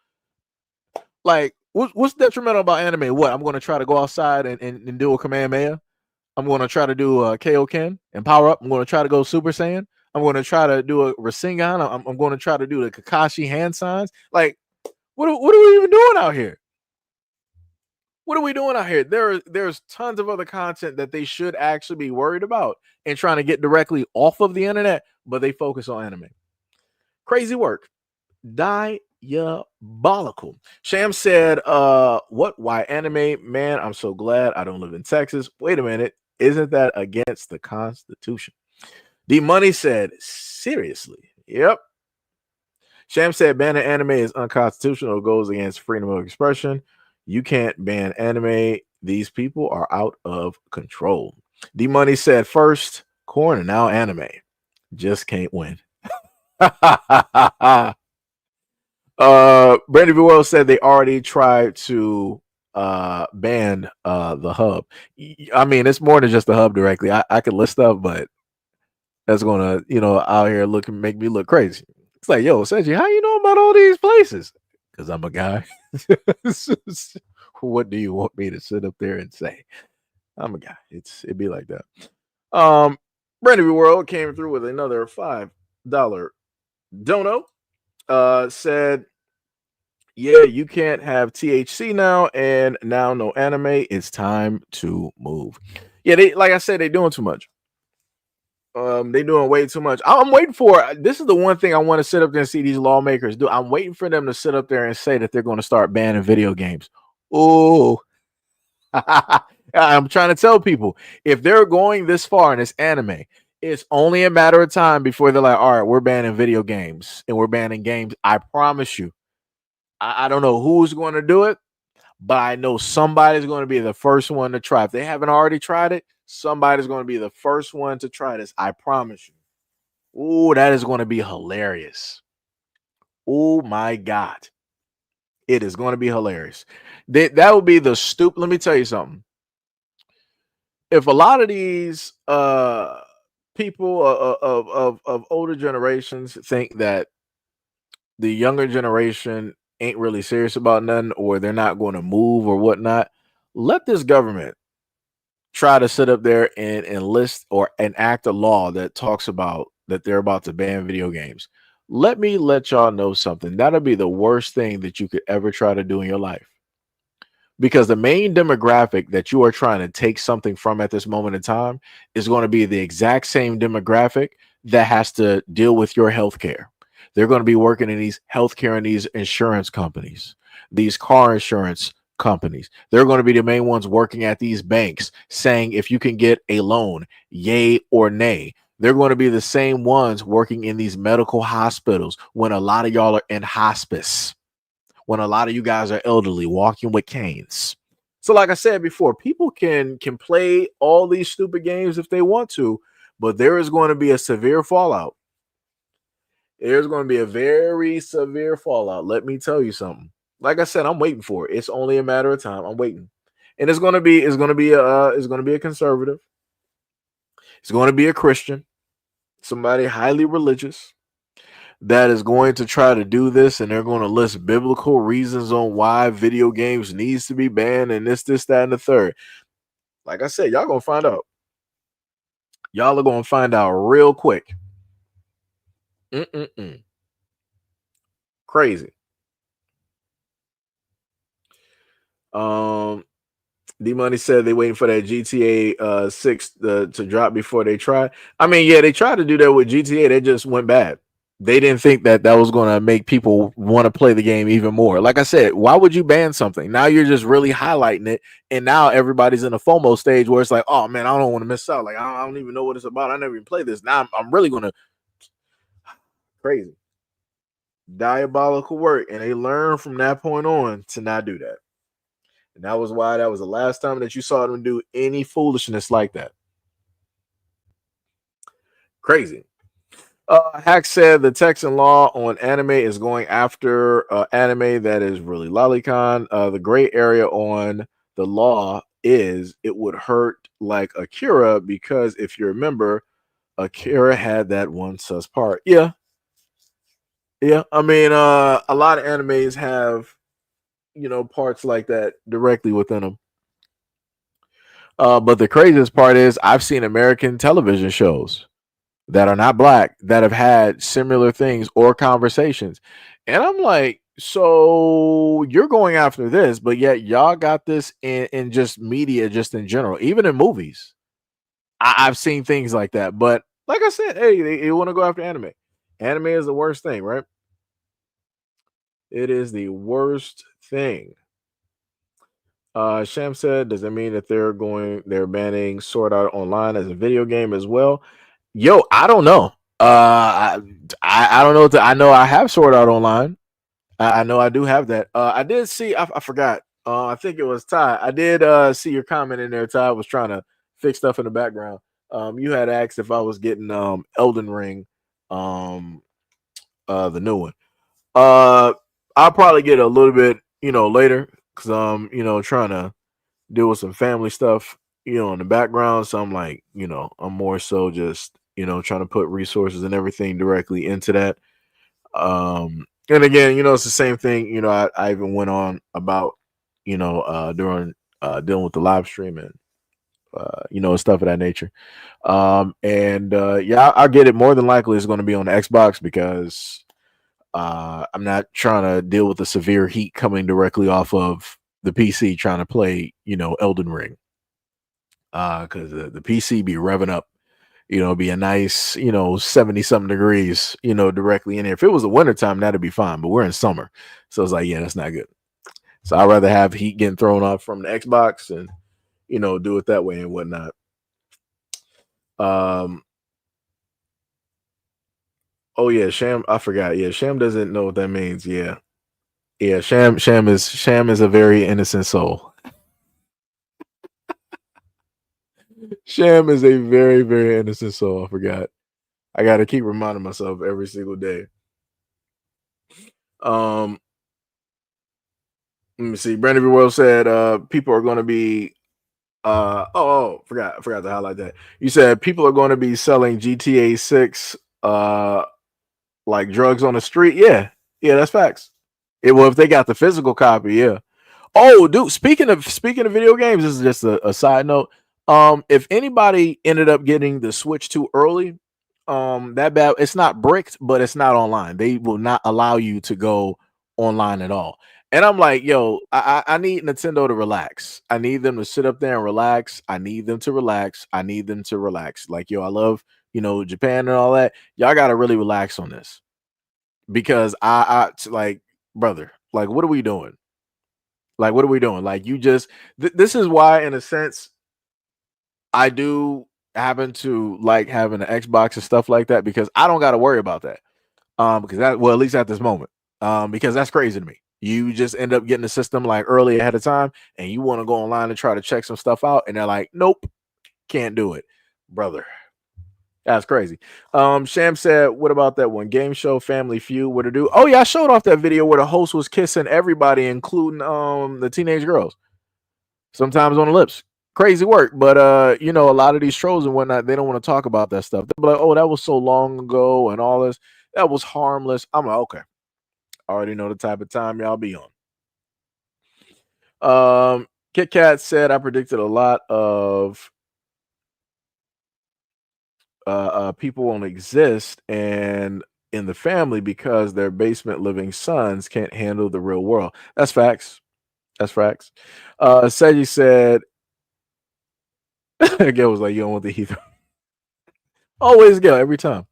Like, what's detrimental about anime? What, I'm going to try to go outside and do a Kamehameha? I'm going to try to do a Kaioken and power up. I'm going to try to go Super Saiyan. I'm going to try to do a Rasengan. I'm going to try to do the Kakashi hand signs. Like, what are we even doing out here? What are we doing out here? There's tons of other content that they should actually be worried about and trying to get directly off of the internet, but they focus on anime. Crazy work. Diabolical. Sham said, what? Why anime? Man, I'm so glad I don't live in Texas. Wait a minute. Isn't that against the Constitution? D Money said, seriously? Yep. Sham said, banning anime is unconstitutional. It goes against freedom of expression. You can't ban anime. These people are out of control. D Money said, first corn and now anime. Just can't win. Brandon Buell said they already tried to ban the hub. I mean, it's more than just the hub directly. I could list stuff, but that's gonna, out here make me look crazy. It's like, yo, Seiji, how you know about all these places? Because I'm a guy. What do you want me to sit up there and say? I'm a guy. It'd be like that. Brandon World came through with another $5 dono. Said, yeah, you can't have THC now, and now no anime. It's time to move. Yeah, like I said, they're doing too much. They're doing way too much. I'm waiting for, this is the one thing I want to sit up there and see these lawmakers do. I'm waiting for them to sit up there and say that they're going to start banning video games. Oh, I'm trying to tell people, if they're going this far in this anime, it's only a matter of time before they're like, all right, we're banning video games and we're banning games. I promise you. I don't know who's going to do it, but I know somebody's going to be the first one to try. If they haven't already tried it, somebody's going to be the first one to try this. I promise you. Oh, that is going to be hilarious. Oh my God. It is going to be hilarious. That would be the stupid. Let me tell you something. If a lot of these people of older generations think that the younger generation ain't really serious about nothing, or they're not going to move or whatnot, let this government try to sit up there and enlist or enact a law that talks about that they're about to ban video games. Let me let y'all know something. That'll be the worst thing that you could ever try to do in your life. Because the main demographic that you are trying to take something from at this moment in time is going to be the exact same demographic that has to deal with your health care. They're going to be working in these healthcare and these insurance companies, these car insurance companies. They're going to be the main ones working at these banks saying if you can get a loan, yay or nay. They're going to be the same ones working in these medical hospitals when a lot of y'all are in hospice, when a lot of you guys are elderly walking with canes. So, like I said before, people can play all these stupid games if they want to, but there is going to be a severe fallout. There's going to be a very severe fallout. Let me tell you something. Like I said, I'm waiting for it. It's only a matter of time. I'm waiting, and it's going to be a conservative. It's going to be a Christian, somebody highly religious that is going to try to do this, and they're going to list biblical reasons on why video games needs to be banned, and this, that, and the third. Like I said, y'all gonna find out. Y'all are gonna find out real quick. Crazy. D Money said they waiting for that GTA 6 to drop before they try. I mean, yeah, they tried to do that with GTA. They just went bad. They didn't think that was going to make people want to play the game even more. Like I said, why would you ban something? Now you're just really highlighting it, and now everybody's in a FOMO stage where it's like, oh man, I don't want to miss out. Like I don't even know what it's about. I never even played this. Now I'm really going to crazy. Diabolical work, and they learned from that point on to not do that. And that was why that was the last time that you saw them do any foolishness like that. Crazy. Hack said the Texan law on anime is going after anime that is really lolicon. The gray area on the law is it would hurt like Akira, because if you remember, Akira had that one sus part. Yeah. I mean, a lot of animes have, parts like that directly within them. But the craziest part is I've seen American television shows that are not black that have had similar things or conversations. And I'm like, so you're going after this, but yet y'all got this in just media, just in general, even in movies. I've seen things like that. But like I said, hey, they want to go after anime. Anime is the worst thing, right? It is the worst thing. Sham said, does that mean that they're banning Sword Art Online as a video game as well? Yo, I don't know. I don't know. I know I have Sword Art Online. I know I do have that. I did see. I forgot. I think it was Ty. I did see your comment in there. Ty was trying to fix stuff in the background. You had asked if I was getting Elden Ring, the new one. I'll probably get a little bit, later, because I'm, trying to deal with some family stuff, in the background. So I'm like, I'm more so just, trying to put resources and everything directly into that. And again, it's the same thing. I even went on about, during dealing with the live stream and, stuff of that nature. Yeah, I'll get it. More than likely it's going to be on the Xbox, because I'm not trying to deal with the severe heat coming directly off of the PC trying to play, Elden Ring. Because the PC be revving up, be a nice, 70 something degrees, directly in there. If it was the wintertime, that'd be fine, but we're in summer. So it's like, yeah, that's not good. So I'd rather have heat getting thrown off from the Xbox and, do it that way and whatnot. Oh yeah, Sham. I forgot. Yeah, Sham doesn't know what that means. Yeah. Sham is a very innocent soul. Sham is a very, very innocent soul. I forgot. I got to keep reminding myself every single day. Let me see. Brandon World said people are going to be forgot to highlight that. You said people are going to be selling GTA 6 like drugs on the street. Yeah, that's facts. Well, if they got the physical copy, yeah. Oh, dude, speaking of video games, this is just a side note. If anybody ended up getting the Switch too early, it's not bricked, but it's not online. They will not allow you to go online at all. And I'm like, yo, I need Nintendo to relax. I need them to sit up there and relax. I need them to relax. Like, yo, I love, Japan and all that. Y'all got to really relax on this, because I like, brother, like, what are we doing? Like, you just, this is why, in a sense, I do happen to like having an Xbox and stuff like that, because I don't got to worry about that. Because that, well, at least at this moment, because that's crazy to me. You just end up getting the system like early ahead of time, and you want to go online and try to check some stuff out, and they're like, nope, can't do it, brother. That's crazy. Sham said, what about that one game show Family Feud? What to do? Oh yeah, I showed off that video where the host was kissing everybody, including the teenage girls, sometimes on the lips. Crazy work. But a lot of these trolls and whatnot, they don't want to talk about that stuff. They're like, oh, that was so long ago and all this. That was harmless. I'm like, okay. I already know the type of time y'all be on. Kit Kat said I predicted a lot of people won't exist and in the family because their basement living sons can't handle the real world. That's facts. That's facts. Seji said, Gail was like, you don't want the heathen. Always Gail, every time.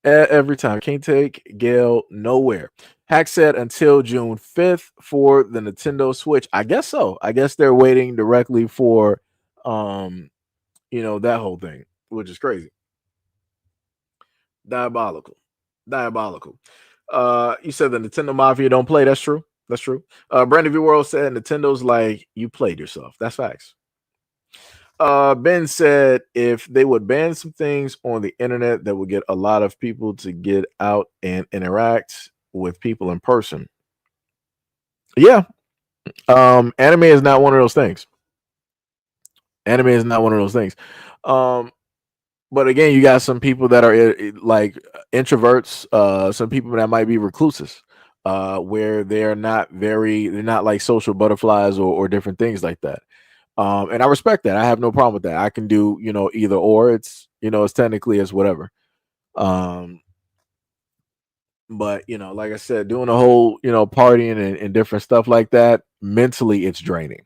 Every time. Can't take Gail nowhere. Hack said until June 5th for the Nintendo Switch. I guess so. I guess they're waiting directly for that whole thing, which is crazy. Diabolical. You said the Nintendo Mafia don't play. That's true. Brandon V World said Nintendo's like you played yourself. That's facts. Ben said if they would ban some things on the internet that would get a lot of people to get out and interact with people in person. Yeah. Anime is not one of those things. But again, you got some people that are like introverts, some people that might be recluses, where they're not like social butterflies or different things like that. And I respect that. I have no problem with that. I can do, either or. It's technically it's whatever. But like I said, doing a whole, partying and different stuff like that, mentally it's draining.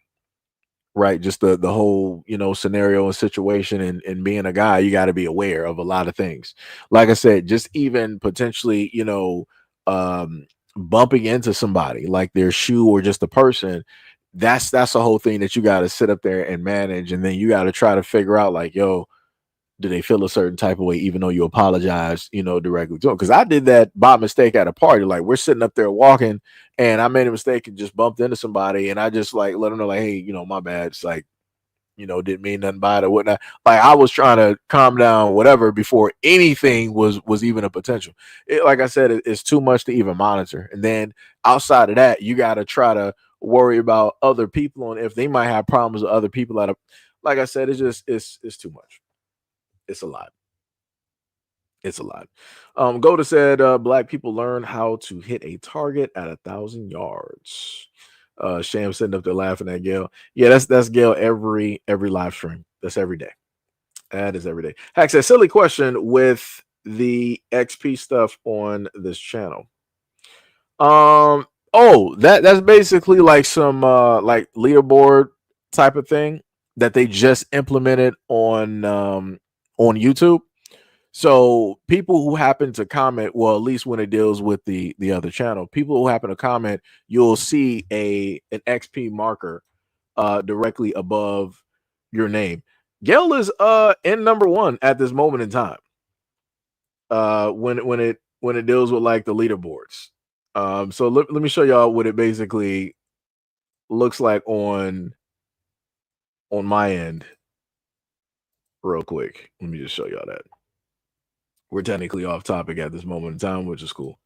Right, just the whole scenario and situation, and being a guy, you got to be aware of a lot of things. Like I said, just even potentially bumping into somebody, like their shoe or just a person. That's the whole thing that you got to sit up there and manage, and then you got to try to figure out like, yo, do they feel a certain type of way, even though you apologize, directly to them? Because I did that by mistake at a party. Like we're sitting up there walking, and I made a mistake and just bumped into somebody, and I just like let them know, like, hey, my bad. It's like, didn't mean nothing by it or whatnot. Like I was trying to calm down, whatever, before anything was even a potential. Like I said, it's too much to even monitor. And then outside of that, you got to try to worry about other people and if they might have problems with other people. Like I said, it's just it's too much. It's a lot. Goda said black people learn how to hit a target at 1,000 yards. Sham sitting up there laughing at Gail. Yeah, that's Gail every live stream. That's every day. That is every day. Hack said, silly question with the XP stuff on this channel. That's basically like some like leaderboard type of thing that they just implemented on YouTube. So people who happen to comment, well, at least when it deals with the other channel, people who happen to comment, you'll see an XP marker directly above your name. Gail is in number 1 at this moment in time. When it deals with like the leaderboards. So let me show y'all what it basically looks like on my end real quick. Let me just show y'all that. We're technically off topic at this moment in time, which is cool.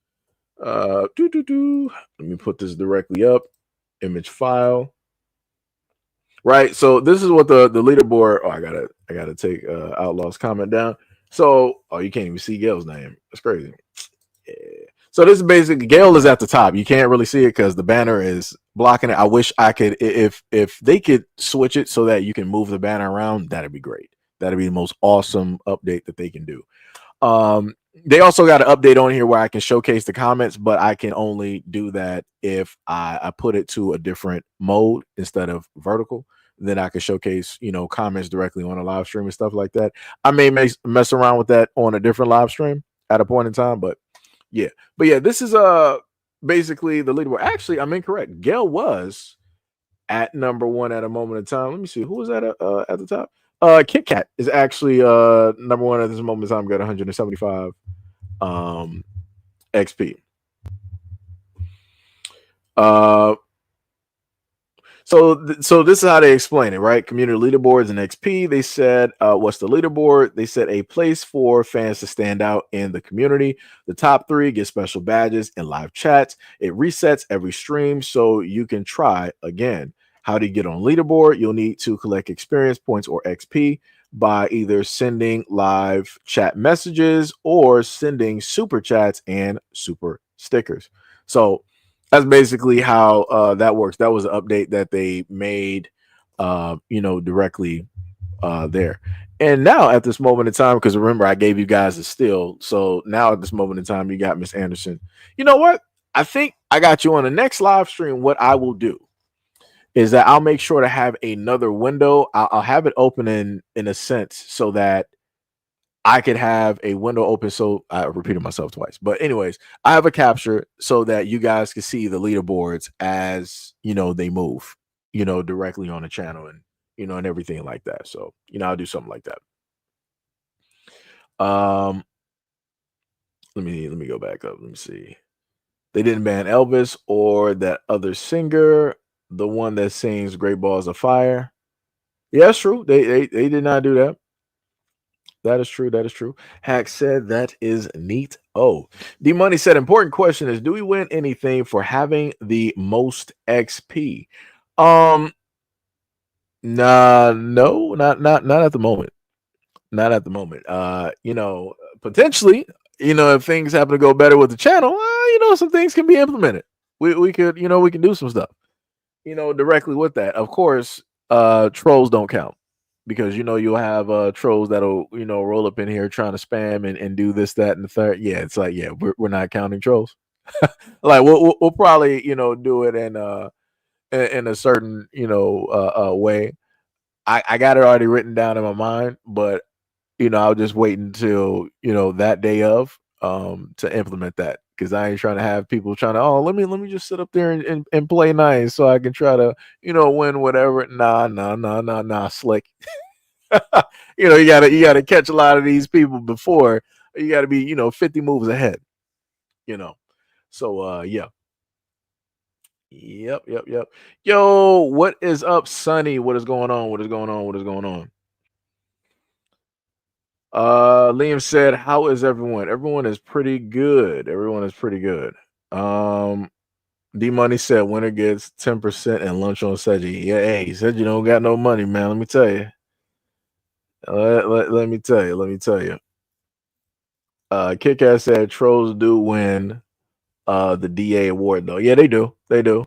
Let me put this directly up. Image file. Right. So this is what the leaderboard. Oh, I gotta take Outlaw's comment down. So you can't even see Gail's name. That's crazy. Yeah. So this is basically Gail is at the top. You can't really see it because the banner is blocking it. I wish I could if they could switch it so that you can move the banner around, that'd be great. That'd be the most awesome update that they can do. They also got an update on here where I can showcase the comments, but I can only do that if I put it to a different mode instead of vertical. Then I can showcase, comments directly on a live stream and stuff like that. I may mess around with that on a different live stream at a point in time, but yeah. This is basically the leaderboard. Actually, I'm incorrect. Gail was at number 1 at a moment in time. Let me see who was at the top. Kit Kat is actually number 1 at this moment in time. Got 175 XP. Uh, so this is how they explain it, right? Community leaderboards and XP. They said, what's the leaderboard? They said a place for fans to stand out in the community. The top 3 get special badges and live chats. It resets every stream, so you can try again. How do you get on leaderboard? You'll need to collect experience points or XP by either sending live chat messages or sending super chats and super stickers. So that's basically how that works. That was an update that they made, directly there. And now at this moment in time, because remember I gave you guys a still, so now at this moment in time, you got Miss Anderson. You know what? I think I got you on the next live stream. What I will do is that I'll make sure to have another window. I'll have it open in a sense so that I could have a window open. So I repeated myself twice, but anyways, I have a capture so that you guys can see the leaderboards as they move, directly on the channel and and everything like that. So I'll do something like that. Let me go back up. Let me see. They didn't ban Elvis or that other singer, the one that sings "Great Balls of Fire." Yeah, that's true. They did not do that. That is true. That is true. Hack said that is neat. Oh, D Money said important question is, do we win anything for having the most XP? Nah, no, not at the moment. Not at the moment. Potentially, if things happen to go better with the channel, some things can be implemented. We could, we can do some stuff, directly with that. Of course, trolls don't count because you'll have trolls that'll roll up in here trying to spam and do this, that, and the third. Yeah, it's like, yeah, we're not counting trolls. Like we'll probably do it in a certain way. I got it already written down in my mind, but I'll just wait until that day of to implement that, because I ain't trying to have people trying to, oh, let me just sit up there and play nice so I can try to win whatever. Nah, slick. You gotta catch a lot of these people before you gotta be 50 moves ahead. So yeah. Yep. Yo, what is up, Sonny? What is going on? What is going on? What is going on? Liam said, how is everyone? Everyone is pretty good. Everyone is pretty good. D Money said winner gets 10% and lunch on Seiji. Yeah, hey, he said you don't got no money, man. Let me tell you. Let me tell you. Let me tell you. Kick-Ass said trolls do win the DA award though. Yeah, they do. They do.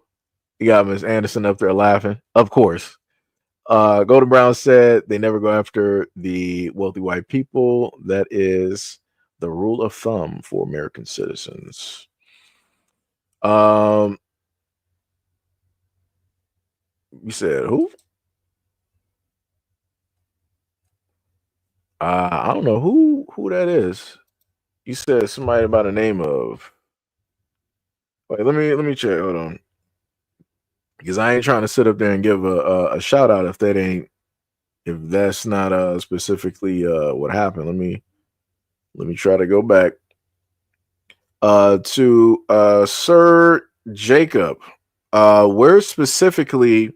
You got Miss Anderson up there laughing. Of course. Golden Brown said they never go after the wealthy white people. That is the rule of thumb for American citizens. You said who? I don't know who that is. You said somebody by the name of. Wait, let me check. Hold on, because I ain't trying to sit up there and give a shout out if that's not specifically what happened. Let me try to go back to Sir Jacob. Where specifically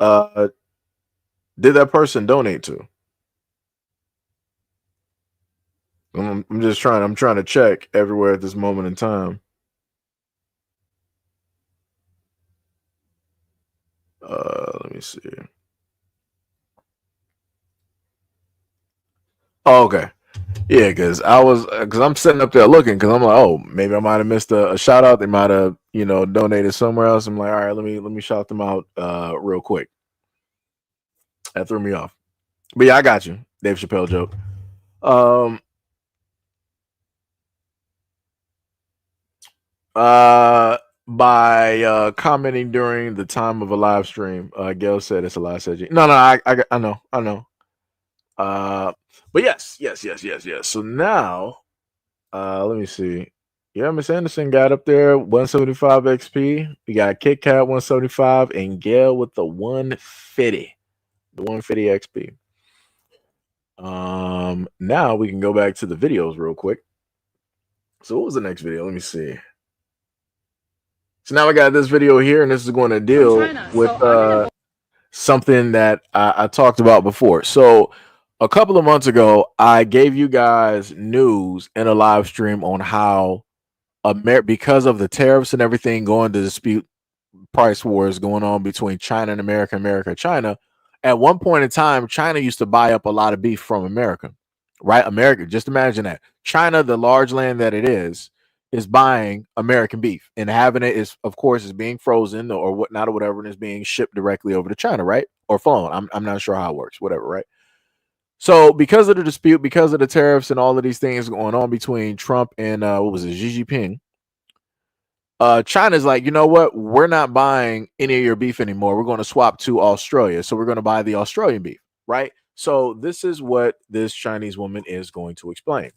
did that person donate to? I'm trying to check everywhere at this moment in time. Let me see. Oh, okay. Yeah, because I'm sitting up there looking, because I'm like, oh, maybe I might have missed a shout out. They might have donated somewhere else. I'm like, all right, let me shout them out real quick. That threw me off. But yeah, I got you. Dave Chappelle joke. By commenting during the time of a live stream, Gail said it's a live SEIJI. No, I know. But yes. So now, let me see. Yeah, Miss Anderson got up there 175 XP. We got Kit Kat 175 and Gail with the 150. The 150 XP. Now we can go back to the videos real quick. So what was the next video? Let me see. So now I got this video here, and this is going to deal with something that I talked about before. So a couple of months ago, I gave you guys news in a live stream on how because of the tariffs and everything going to dispute price wars going on between China and America, America, China. At one point in time, China used to buy up a lot of beef from America, right? America, just imagine that. China, the large land that it is buying American beef and having it is, of course, is being frozen or whatnot or whatever, and is being shipped directly over to China, right? Or flown. I'm not sure how it works, whatever, right? So because of the dispute, because of the tariffs and all of these things going on between Trump and what was it, Xi Jinping, China's like, you know what? We're not buying any of your beef anymore. We're going to swap to Australia. So we're going to buy the Australian beef, right? So this is what this Chinese woman is going to explain.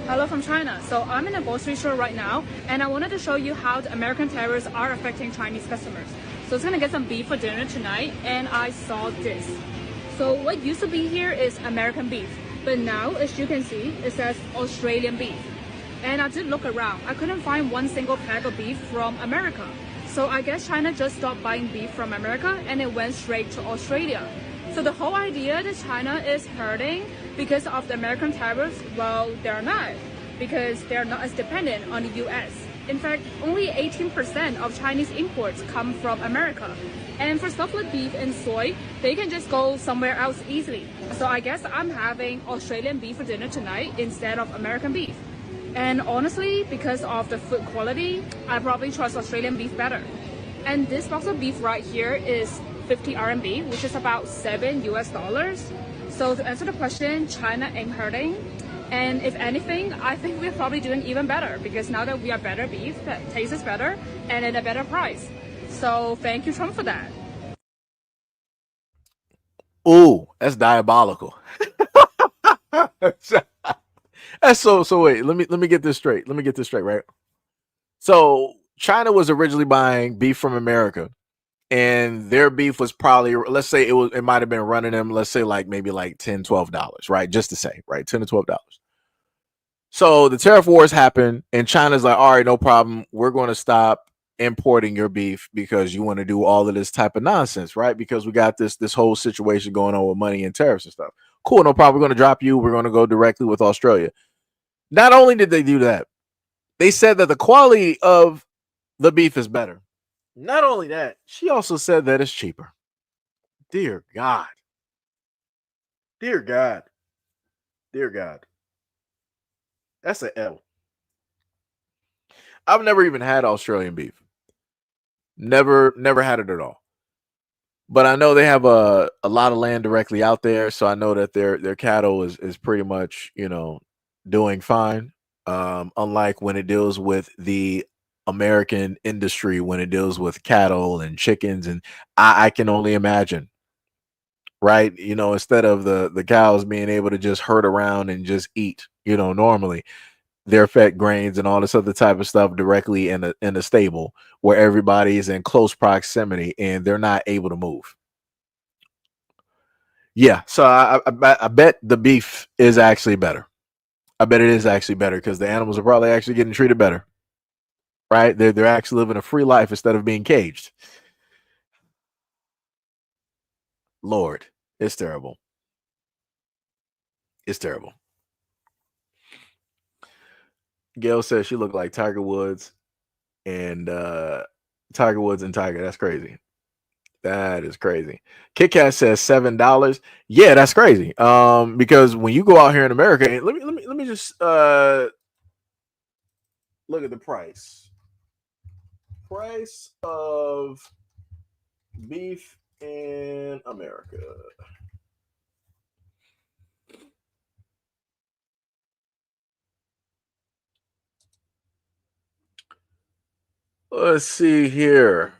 Hello from China. So I'm in a grocery store right now, and I wanted to show you how the American tariffs are affecting Chinese customers. So I was gonna get some beef for dinner tonight, and I saw this. So what used to be here is American beef, but now, as you can see, it says Australian beef. And I did look around. I couldn't find one single pack of beef from America. So I guess China just stopped buying beef from America and it went straight to Australia. So the whole idea that China is hurting because of the American tariffs, well, they're not, because they're not as dependent on the US. In fact, only 18% of Chinese imports come from America. And for stuff like beef and soy, they can just go somewhere else easily. So I guess I'm having Australian beef for dinner tonight instead of American beef. And honestly, because of the food quality, I probably trust Australian beef better. And this box of beef right here is 50 RMB, which is about $7 US. So to answer the question, China ain't hurting. And if anything, I think we're probably doing even better because now that we are better beef that tastes better and at a better price. So thank you, Trump, for that. Ooh, that's diabolical. That's so wait, let me get this straight. Let me get this straight, right? So China was originally buying beef from America, and their beef was probably, let's say it might have been running them, let's say like maybe like $10-12, right? Just to say, right? $10 to $12. So the tariff wars happen, and China's like, all right, no problem. We're going to stop importing your beef because you want to do all of this type of nonsense, right? Because we got this whole situation going on with money and tariffs and stuff. Cool, no problem. We're going to drop you. We're going to go directly with Australia. Not only did they do that, they said that the quality of the beef is better. Not only that, she also said that it's cheaper. Dear God. Dear God. Dear God. That's an L. I've never even had Australian beef. Never had it at all. But I know they have a lot of land directly out there, so I know that their cattle is pretty much, doing fine. Unlike when it deals with the American industry, when it deals with cattle and chickens, and I can only imagine, right? Instead of the cows being able to just herd around and just eat, normally, they're fed grains and all this other type of stuff directly in a stable where everybody is in close proximity and they're not able to move. Yeah, so I bet the beef is actually better. I bet it is actually better because the animals are probably actually getting treated better, right? They're actually living a free life instead of being caged. Lord, it's terrible. It's terrible. Gail says she looked like Tiger Woods and Tiger. That's crazy. That is crazy. Kit Kat says $7. Yeah, that's crazy. Because when you go out here in America, and let me just look at the price. Price of beef in America. Let's see here.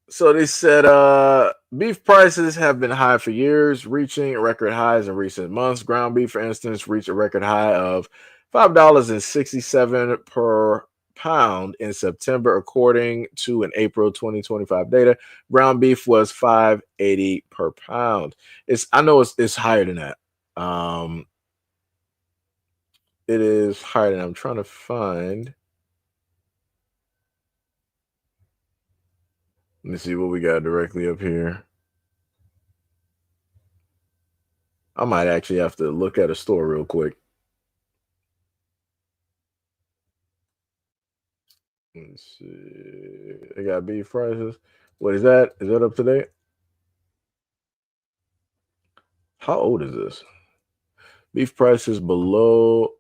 So they said beef prices have been high for years, reaching record highs in recent months. Ground beef, for instance, reached a record high of $5.67 per pound in September, according to an April 2025 data. Ground beef was $5.80 per pound. I know it's higher than that. It is higher than I'm trying to find. Let me see what we got directly up here. I might actually have to look at a store real quick. Let's see. They got beef prices. What is that? Is that up to date? How old is this? Beef prices below.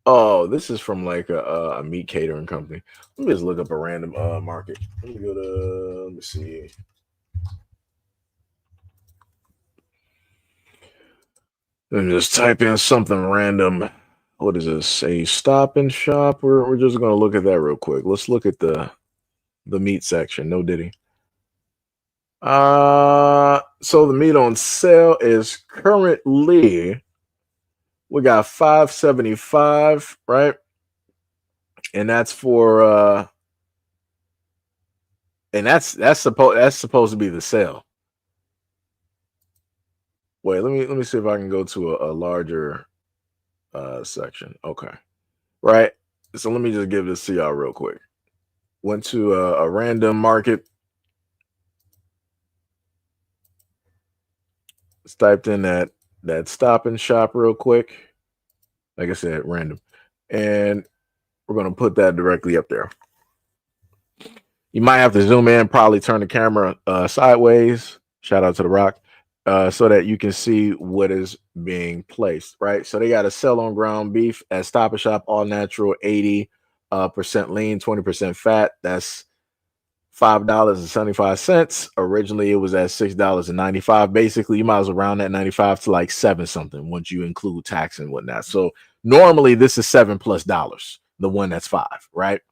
Oh, this is from like a meat catering company. Let me just look up a random market. Let me go to. Let me see. Let me just type in something random. What is this? A Stop and Shop? We're just gonna look at that real quick. Let's look at the meat section. No Diddy. So the meat on sale is currently we got $5.75, right? And that's for and that's supposed to be the sale. Wait, let me see if I can go to a larger section. Okay. Right. So let me just give this to y'all real quick. Went to a random market. Just typed in that Stop and Shop real quick. Like I said, random. And we're gonna put that directly up there. You might have to zoom in, probably turn the camera sideways. Shout out to The Rock. So that you can see what is being placed, right? So they got a sell on ground beef at Stop and Shop, all natural, 80% lean, 20% fat. That's $5.75. Originally, it was at $6.95. Basically, you might as well round that 95 to like 7 something once you include tax and whatnot. So normally this is $7+, the one that's 5, right?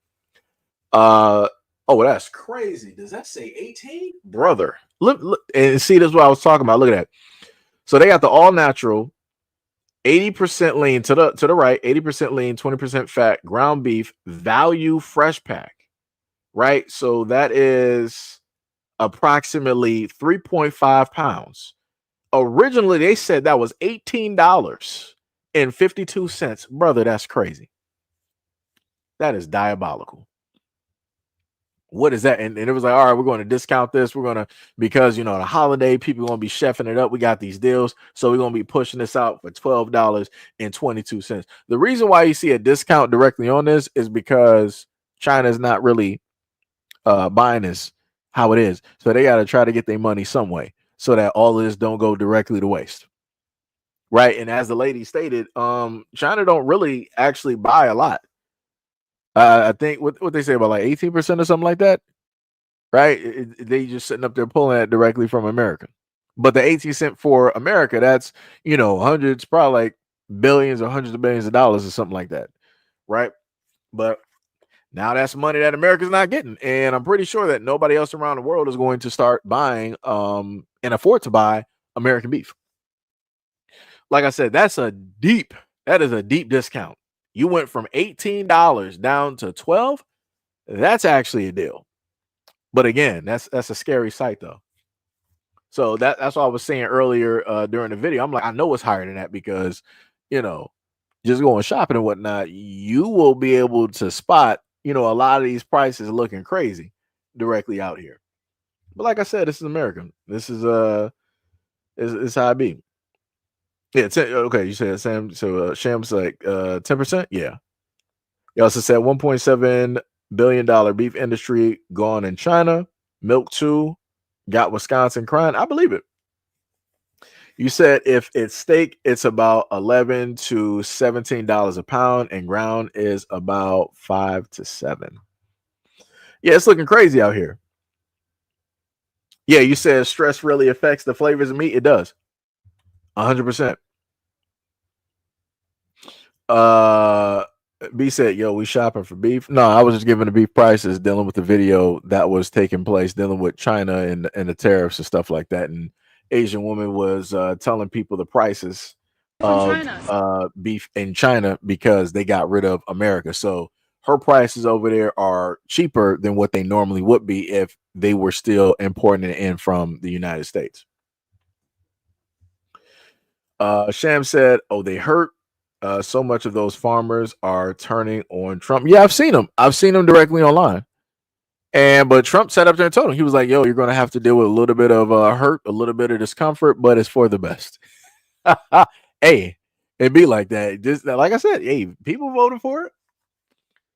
Oh, that's crazy. Does that say 18? Brother, look and see, this is what I was talking about. Look at that. So they got the all natural, 80% lean to the right, 80% lean, 20% fat, ground beef, value fresh pack, right? So that is approximately 3.5 pounds. Originally, they said that was $18.52. Brother, that's crazy. That is diabolical. What is that? And it was like, all right, we're going to discount this. We're going to, because, you know, the holiday, people are going to be chefing it up. We got these deals. So we're going to be pushing this out for $12.22. The reason why you see a discount directly on this is because China is not really buying this how it is. So they got to try to get their money some way so that all of this don't go directly to waste. Right. And as the lady stated, China don't really actually buy a lot. I think what they say about like 18% or something like that, right? They just sitting up there pulling that directly from America. But the 18 cent for America, that's, you know, hundreds, probably like billions or hundreds of billions of dollars or something like that, right? But now that's money that America's not getting, and I'm pretty sure that nobody else around the world is going to start buying and afford to buy American beef. Like I said, that is a deep discount. You went from $18 down to $12. That's actually a deal. But again, that's a scary sight though. So that's what I was saying earlier during the video. I'm like, I know it's higher than that because, you know, just going shopping and whatnot, you will be able to spot, you know, a lot of these prices looking crazy directly out here. But like I said, this is American. This is is how it be. Yeah, okay. You said Sam. So Sham's like 10%. Yeah. You also said $1.7 billion beef industry gone in China. Milk too. Got Wisconsin crying. I believe it. You said if it's steak, it's about $11 to $17 a pound, and ground is about $5 to $7. Yeah, it's looking crazy out here. Yeah, you said stress really affects the flavors of meat. It does. 100%. B said, yo, we shopping for beef. No, I was just giving the beef prices, dealing with the video that was taking place, dealing with China and the tariffs and stuff like that. And Asian woman was telling people the prices of beef in China because they got rid of America. So her prices over there are cheaper than what they normally would be if they were still importing it in from the United States. Sham said, oh, they hurt. So much of those farmers are turning on Trump. Yeah, I've seen them. I've seen them directly online. But Trump sat up there and told him, he was like, yo, you're going to have to deal with a little bit of hurt, a little bit of discomfort, but it's for the best. Hey, it be like that. Just like I said, hey, people voted for it.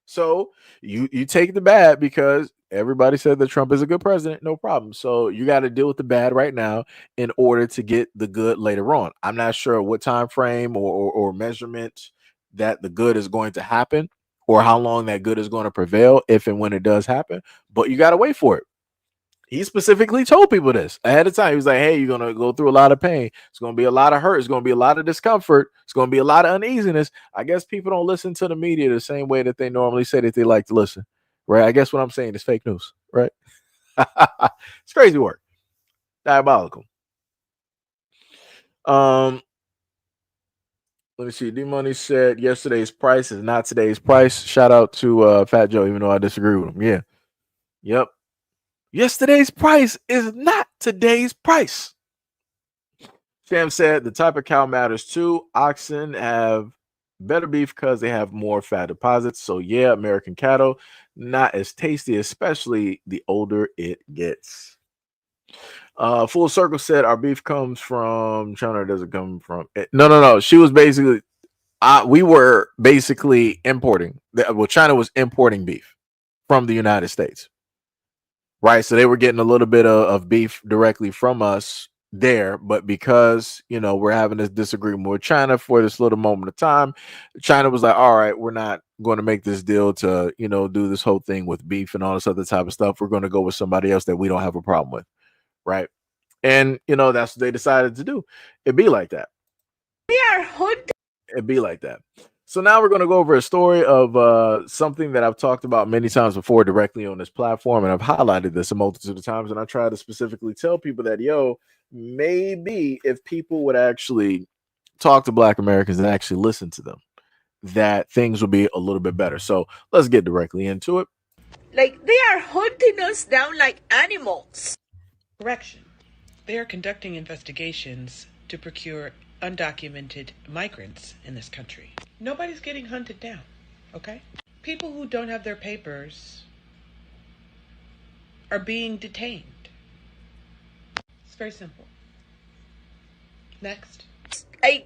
So you take the bad because everybody said that Trump is a good president, no problem. So you got to deal with the bad right now in order to get the good later on. I'm not sure what time frame or measurement that the good is going to happen or how long that good is going to prevail if and when it does happen, but you got to wait for it. He specifically told people this ahead of time. He was like, hey, you're going to go through a lot of pain. It's going to be a lot of hurt. It's going to be a lot of discomfort. It's going to be a lot of uneasiness. I guess people don't listen to the media the same way that they normally say that they like to listen, right? I guess what I'm saying is fake news, right? It's crazy work. Diabolical. Let me see. D Money said yesterday's price is not today's price. Shout out to Fat Joe, even though I disagree with him. Yeah. Yep. Yesterday's price is not today's price. Sam said the type of cow matters too. Oxen have better beef because they have more fat deposits. So yeah, American cattle not as tasty, especially the older it gets. Full Circle said our beef comes from China. Does it come from? No. She was basically, we were basically importing. Well, China was importing beef from the United States. Right, so they were getting a little bit of beef directly from us there, but because we're having this disagreement with China for this little moment of time, China was like, all right, we're not going to make this deal to do this whole thing with beef and all this other type of stuff. We're going to go with somebody else that we don't have a problem with, right? And that's what they decided to do. It'd be like that. It'd be like that. So now we're going to go over a story of something that I've talked about many times before directly on this platform, and I've highlighted this a multitude of times, and I try to specifically tell people that, maybe if people would actually talk to Black Americans and actually listen to them, that things would be a little bit better. So let's get directly into it. Like, they are hunting us down like animals. Correction. They are conducting investigations to procure undocumented migrants in this country. Nobody's getting hunted down, okay? People who don't have their papers are being detained. It's very simple. Next. And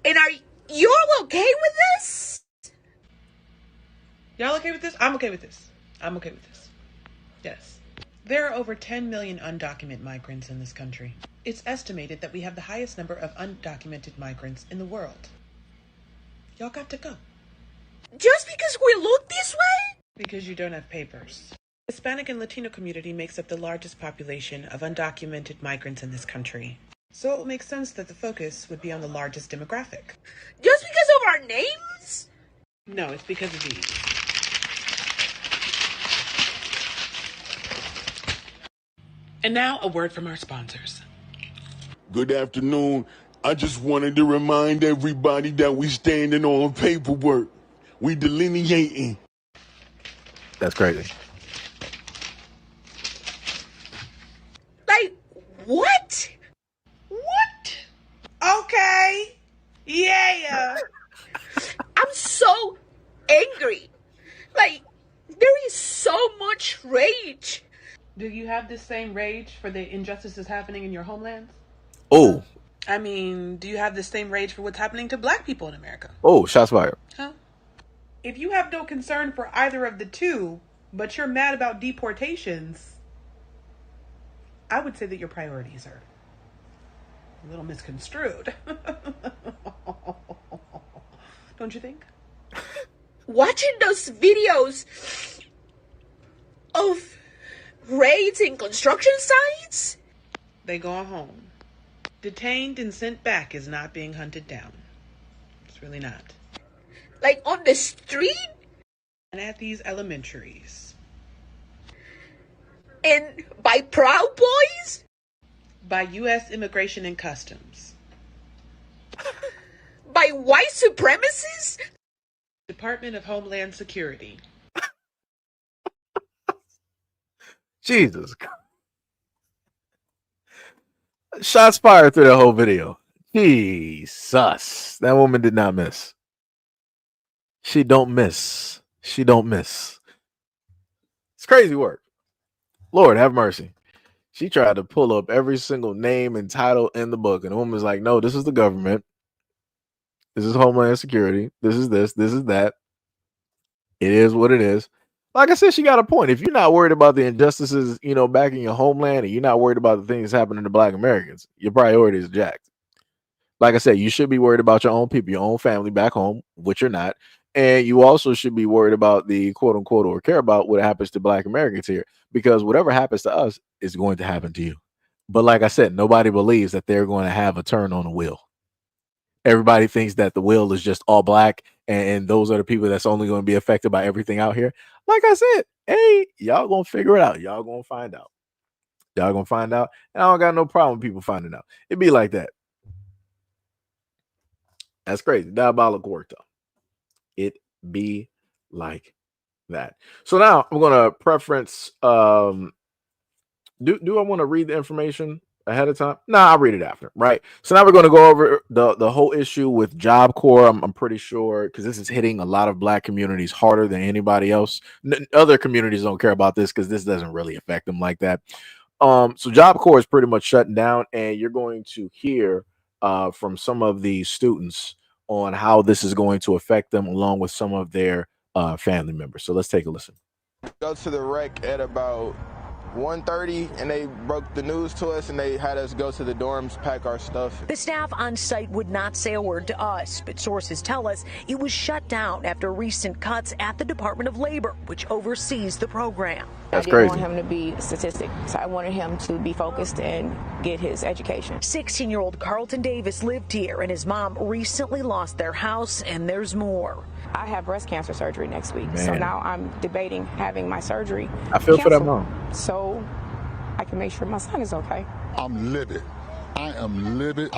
are you all okay with this? Y'all okay with this? I'm okay with this. I'm okay with this. Yes. There are over 10 million undocumented migrants in this country. It's estimated that we have the highest number of undocumented migrants in the world. Y'all got to go. Just because we look this way? Because you don't have papers. Hispanic and Latino community makes up the largest population of undocumented migrants in this country. So it makes sense that the focus would be on the largest demographic. Just because of our names? No, it's because of these. And now a word from our sponsors. Good afternoon. I just wanted to remind everybody that we standing on paperwork. We delineating. That's crazy. Like, what? What? Okay. Yeah. I'm so angry. Like, there is so much rage. Do you have this same rage for the injustices happening in your homelands? Oh. I mean, do you have the same rage for what's happening to Black people in America? Oh, shots fired. Huh? If you have no concern for either of the two, but you're mad about deportations, I would say that your priorities are a little misconstrued. Don't you think? Watching those videos of raids in construction sites? They go home. Detained and sent back is not being hunted down. It's really not. Like on the street? And at these elementaries. And by Proud Boys? By U.S. Immigration and Customs. By white supremacists? Department of Homeland Security. Jesus. Shots fired through the whole video. Jesus. That woman did not miss. She don't miss. She don't miss. crazy work. Lord have mercy. She tried to pull up every single name and title in the book, and the woman was like, "No, this is the government. This is Homeland Security. This is this. This is that. It is what it is." Like I said, she got a point. If you're not worried about the injustices, back in your homeland, and you're not worried about the things happening to Black Americans, your priorities are jacked. Like I said, you should be worried about your own people, your own family back home, which you're not. And you also should be worried about the quote unquote or care about what happens to Black Americans here, because whatever happens to us is going to happen to you. But like I said, nobody believes that they're going to have a turn on the wheel. Everybody thinks that the wheel is just all black, and those are the people that's only going to be affected by everything out here. Like I said, hey, y'all gonna figure it out. Y'all gonna find out. Y'all gonna find out. And I don't got no problem with people finding out. It be like that. That's crazy. Diabolical work, though. It be like that. So now I'm gonna preference. Do I want to read the information ahead of time? No, I'll read it after. Right. So now we're going to go over the whole issue with JobCorps. I'm pretty sure, because this is hitting a lot of Black communities harder than anybody else. Other communities don't care about this because this doesn't really affect them like that. So JobCorps is pretty much shutting down, and you're going to hear from some of the students on how this is going to affect them, along with some of their family members. So let's take a listen. Go to the wreck at about 1:30, and they broke the news to us, and they had us go to the dorms, pack our stuff. The staff on site would not say a word to us, but sources tell us it was shut down after recent cuts at the Department of Labor, which oversees the program. That's I didn't want him to be a statistic, so I wanted him to be focused and get his education. 16-year-old Carlton Davis lived here, and his mom recently lost their house, and there's more. I have breast cancer surgery next week, Man. so now I'm debating having my surgery I feel for that canceled, mom. so I can make sure my son is okay. I'm livid. I am livid.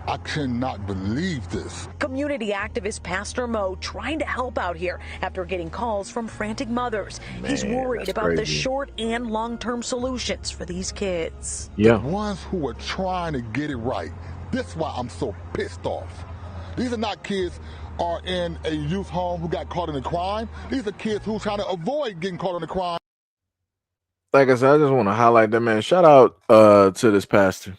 I cannot believe this. Community activist Pastor Mo trying to help out here after getting calls from frantic mothers. Man, he's worried about the crazy. short and long-term solutions for these kids. The ones who are trying to get it right. That's why I'm so pissed off. These are not kids are in a youth home who got caught in a crime. These are kids who are trying to avoid getting caught in a crime. Like I said, I just want to highlight that, man. Shout out to this pastor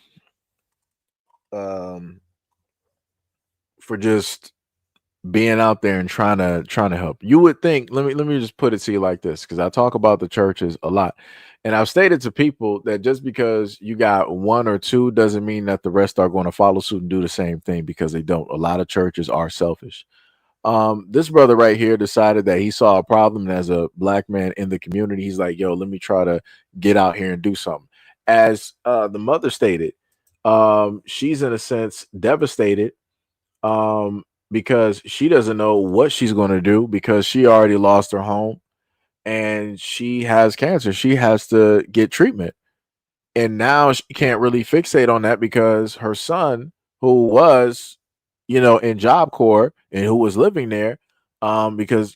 for just being out there and trying to help. You would think, let me just put it to you like this, because I talk about the churches a lot, and I've stated to people that just because you got one or two doesn't mean that the rest are going to follow suit and do the same thing, because they don't. A lot of churches are selfish. This brother right here decided that he saw a problem, and as a Black man in the community, he's like, yo, let me try to get out here and do something. As the mother stated, she's in a sense devastated because she doesn't know what she's going to do, because she already lost her home and she has cancer. She has to get treatment. And now she can't really fixate on that because her son, who was, in JobCorps and who was living there, because,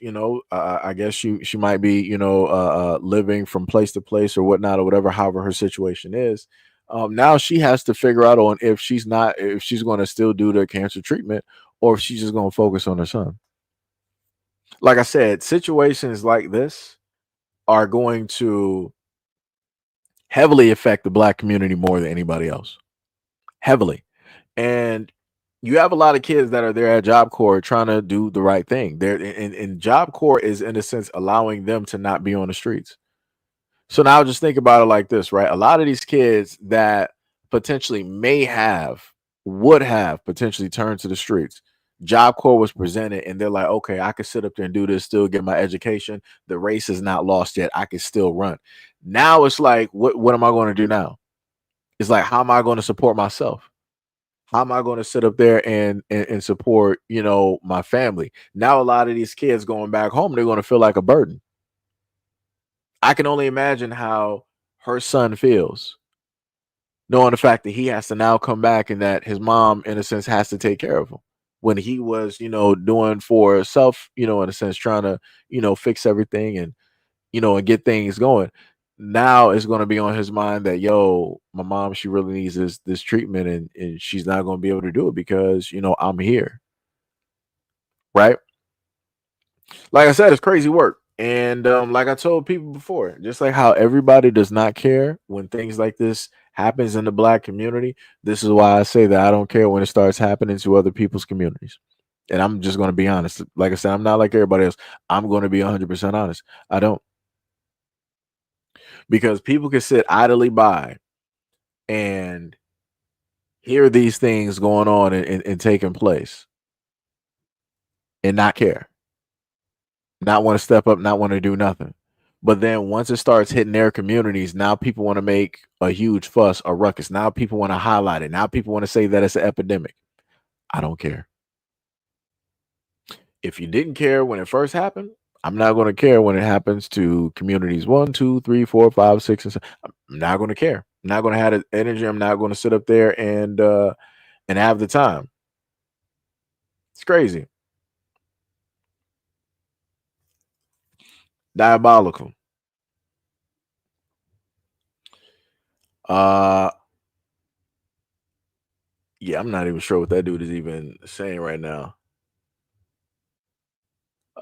I guess she might be, living from place to place or whatnot, or whatever, however her situation is. Now she has to figure out on if she's going to still do the cancer treatment, or if she's just going to focus on her son. Like I said, situations like this are going to heavily affect the Black community more than anybody else. Heavily. And you have a lot of kids that are there at JobCorps trying to do the right thing. And JobCorps is, in a sense, allowing them to not be on the streets. So now just think about it like this, right? A lot of these kids that potentially would have potentially turned to the streets. JobCorps was presented, and they're like, okay, I could sit up there and do this, still get my education. The race is not lost yet. I can still run. Now it's like, what am I going to do now? It's like, how am I going to support myself? How am I going to sit up there and support, my family? Now a lot of these kids going back home, they're going to feel like a burden. I can only imagine how her son feels, knowing the fact that he has to now come back and that his mom, in a sense, has to take care of him, when he was, doing for himself, in a sense, trying to, fix everything and, and get things going. Now it's going to be on his mind that, yo, my mom, she really needs this treatment, and she's not going to be able to do it because, I'm here. Right. Like I said, it's crazy work. And like I told people before, just like how everybody does not care when things like this happens in the black community, this is why I say that I don't care when it starts happening to other people's communities. And I'm just going to be honest. Like I said, I'm not like everybody else. I'm going to be 100% honest. I don't. Because people can sit idly by and hear these things going on and taking place and not care, not want to step up, not want to do nothing. But then once it starts hitting their communities, now people want to make a huge fuss or ruckus. Now people want to highlight it. Now people want to say that it's an epidemic. I don't care. If you didn't care when it first happened, I'm not going to care when it happens to communities 1, 2, 3, 4, 5, 6, and 7. I'm not going to care. I'm not going to have the energy. I'm not going to sit up there and have the time. It's crazy. Diabolical. Yeah, I'm not even sure what that dude is even saying right now.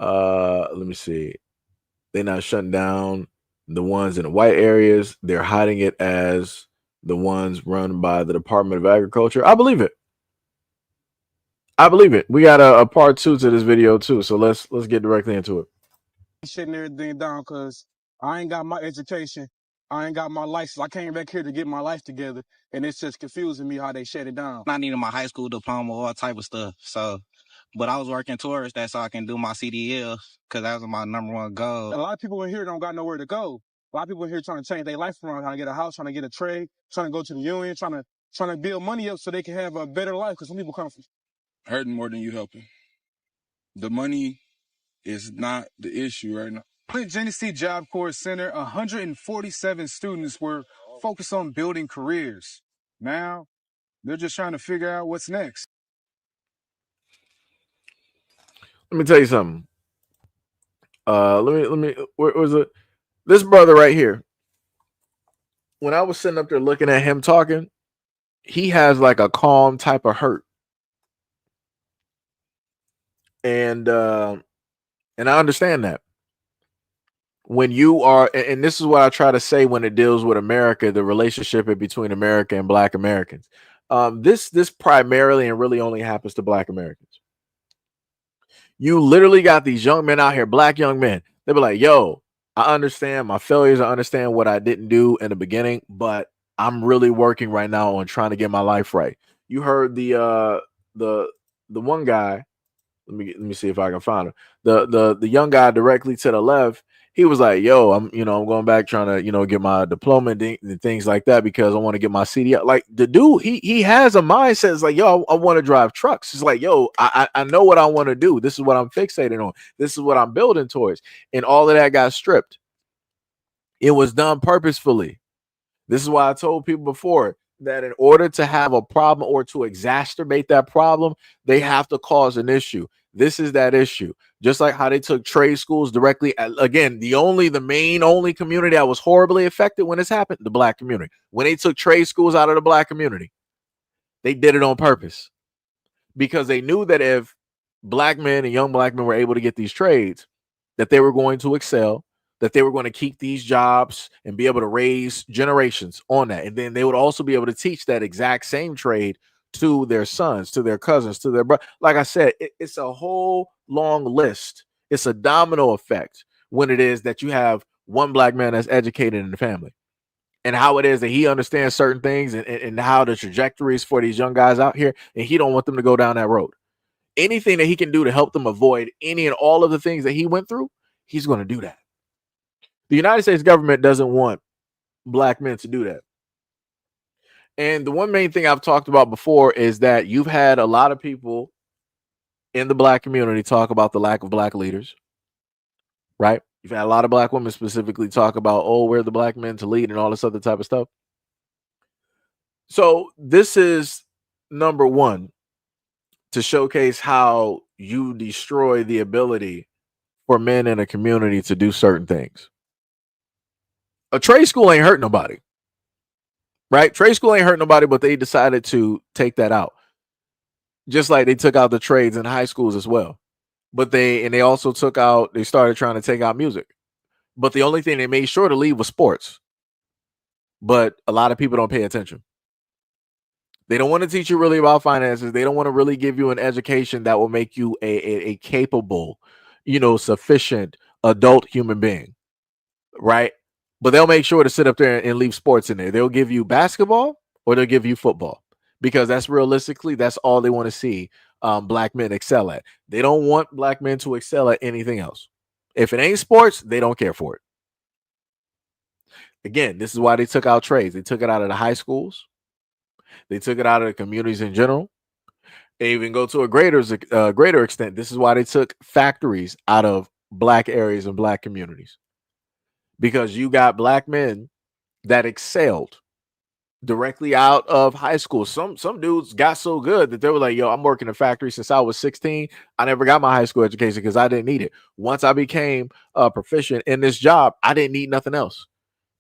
Let me see. They're not shutting down the ones in the white areas. They're hiding it as the ones run by the Department of Agriculture. I believe it. I believe it. We got a part 2 to this video too, so let's get directly into it. Shutting everything down because I ain't got my education. I ain't got my license. I came back here to get my life together, and it's just confusing me how they shut it down. I needed my high school diploma, all type of stuff. So, but I was working towards that so I can do my CDL because that was my number one goal. A lot of people in here don't got nowhere to go. A lot of people in here trying to change their life around, trying to get a house, trying to get a trade, trying to go to the union, trying to build money up so they can have a better life. Because some people come from hurting more than you helping. The money is not the issue right now. At Genesee JobCorps Center, 147 students were focused on building careers. Now, they're just trying to figure out what's next. Let me tell you something. Let me. Where was it? This brother right here. When I was sitting up there looking at him talking, he has like a calm type of hurt, and I understand that. When you are, and this is what I try to say when it deals with America, the relationship between America and Black Americans. This primarily and really only happens to Black Americans. You literally got these young men out here, Black young men. They be like, "Yo, I understand my failures. I understand what I didn't do in the beginning, but I'm really working right now on trying to get my life right." You heard the one guy. Let me see if I can find him. The young guy directly to the left. He was like, "Yo, I'm going back trying to get my diploma and things like that because I want to get my CDL." Like the dude, he has a mindset. It's like, "Yo, I want to drive trucks." It's like, "Yo, I know what I want to do. This is what I'm fixated on. This is what I'm building towards." And all of that got stripped. It was done purposefully. This is why I told people before that in order to have a problem or to exacerbate that problem, they have to cause an issue. This is that issue. Just like how they took trade schools directly. Again, the main community that was horribly affected when this happened, the Black community. When they took trade schools out of the Black community, they did it on purpose because they knew that if Black men and young Black men were able to get these trades, that they were going to excel, that they were going to keep these jobs and be able to raise generations on that. And then they would also be able to teach that exact same trade to their sons, to their cousins, to their brother. Like I said, it's a whole long list. It's a domino effect when it is that you have one Black man that's educated in the family and how it is that he understands certain things and how the trajectories for these young guys out here, and he don't want them to go down that road. Anything that he can do to help them avoid any and all of the things that he went through, he's going to do that. The United States government doesn't want Black men to do that. And the one main thing I've talked about before is that you've had a lot of people in the Black community talk about the lack of Black leaders, right? You've had a lot of Black women specifically talk about, oh, we're the Black men to lead and all this other type of stuff. So this is number one to showcase how you destroy the ability for men in a community to do certain things. A trade school ain't hurt nobody. Right? Trade school ain't hurt nobody, but they decided to take that out. Just like they took out the trades in high schools as well. But they also they started trying to take out music. But the only thing they made sure to leave was sports. But a lot of people don't pay attention. They don't want to teach you really about finances. They don't want to really give you an education that will make you a capable, sufficient adult human being, right? But they'll make sure to sit up there and leave sports in there. They'll give you basketball or they'll give you football because that's all they want to see black men excel at. They don't want black men to excel at anything else. If it ain't sports, they don't care for it. Again, this is why they took out trades. They took it out of the high schools. They took it out of the communities in general. They even go to a greater extent. This is why they took factories out of black areas and black communities. Because you got black men that excelled directly out of high school. Some dudes got so good that they were like, yo, I'm working in a factory since I was 16. I never got my high school education because I didn't need it. Once I became proficient in this job, I didn't need nothing else.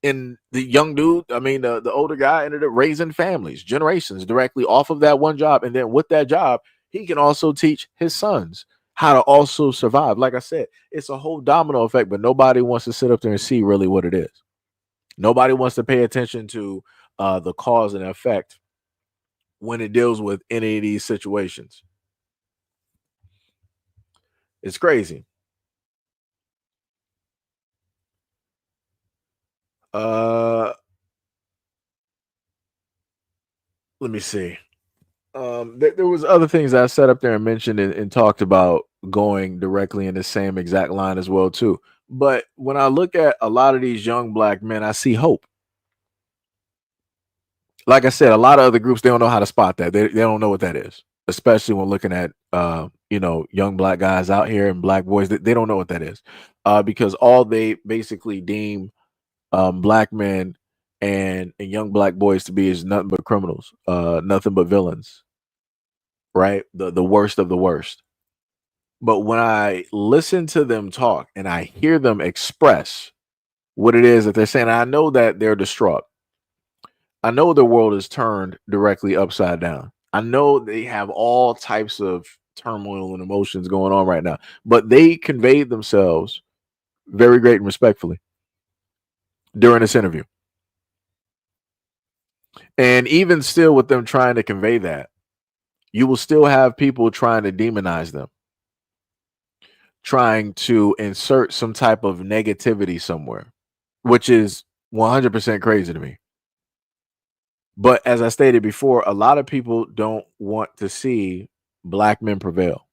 And the young dude, the older guy ended up raising families, generations directly off of that one job. And then with that job, he can also teach his sons how to also survive. Like I said, it's a whole domino effect, but nobody wants to sit up there and see really what it is. Nobody wants to pay attention to the cause and effect when it deals with any of these situations. It's crazy. Let me see. There was other things I set up there and mentioned and talked about going directly in the same exact line as well too. But when I look at a lot of these young black men, I see hope. Like I said, a lot of other groups, they don't know how to spot that. They don't know what that is, especially when looking at young black guys out here and black boys. They don't know what that is, because all they basically deem black men and young black boys to be is nothing but criminals, nothing but villains, right? The worst of the worst. But when I listen to them talk and I hear them express what it is that they're saying, I know that they're distraught. I know the world is turned directly upside down. I know they have all types of turmoil and emotions going on right now, but they conveyed themselves very great and respectfully during this interview. And even still with them trying to convey that, you will still have people trying to demonize them, trying to insert some type of negativity somewhere, which is 100% crazy to me. But as I stated before, a lot of people don't want to see black men prevail.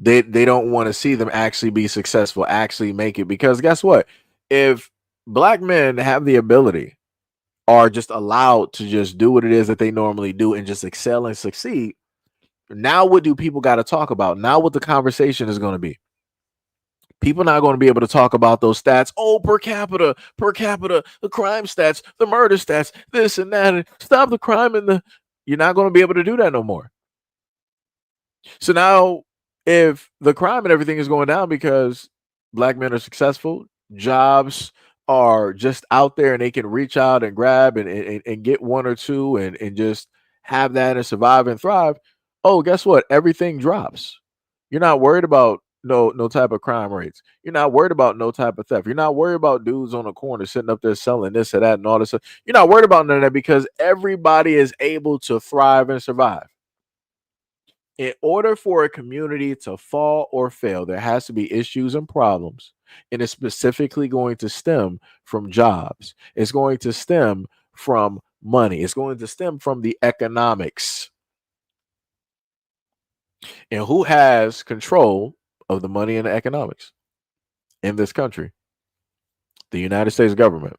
They don't want to see them actually be successful, actually make it. Because guess what? If black men have the ability, are just allowed to just do what it is that they normally do and just excel and succeed, now what do people got to talk about? Now what the conversation is going to be? People not going to be able to talk about those stats. Oh, per capita, the crime stats, the murder stats, this and that, and stop the crime you're not going to be able to do that no more. So now if the crime and everything is going down because black men are successful, jobs are just out there and they can reach out and grab and get one or two and just have that and survive and thrive. Oh, guess what? Everything drops. You're not worried about no type of crime rates. You're not worried about no type of theft. You're not worried about dudes on the corner sitting up there selling this or that and all this stuff. You're not worried about none of that because everybody is able to thrive and survive. In order for a community to fall or fail, there has to be issues and problems. And it's specifically going to stem from jobs. It's going to stem from money. It's going to stem from the economics. And who has control of the money and the economics in this country? The United States government.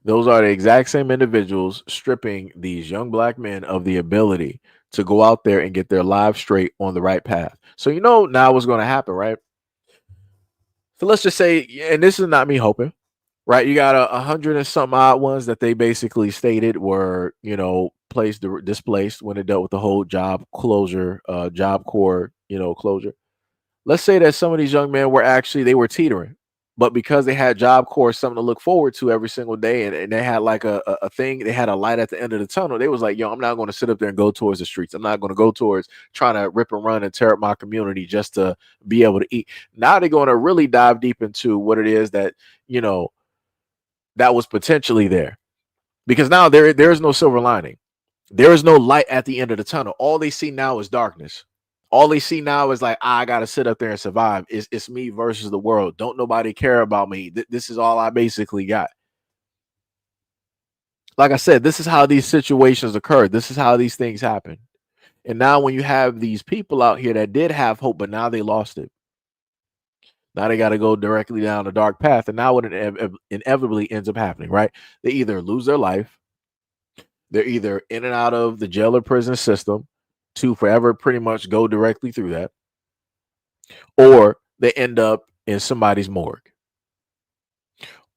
Those are the exact same individuals stripping these young black men of the ability to go out there and get their lives straight on the right path. So now what's going to happen, right? So let's just say, and this is not me hoping, right? You got 100 and some odd ones that they basically stated were, displaced when it dealt with the whole job closure, JobCorps, closure. Let's say that some of these young men were teetering. But because they had JobCorps, something to look forward to every single day, and they had like a thing, they had a light at the end of the tunnel. They was like, yo, I'm not going to sit up there and go towards the streets. I'm not going to go towards trying to rip and run and tear up my community just to be able to eat. Now they're going to really dive deep into what it is that, you know, that was potentially there. Because now there is no silver lining. There is no light at the end of the tunnel. All they see now is darkness. All they see now is like, I gotta sit up there and survive. It's me versus the world. Don't nobody care about me. This is all I basically got. Like I said, this is how these situations occur. This is how these things happen. And now when you have these people out here that did have hope, but now they lost it. Now they got to go directly down a dark path. And now what inevitably ends up happening, right? They either lose their life, they're either in and out of the jail or prison system to forever pretty much go directly through that, or they end up in somebody's morgue.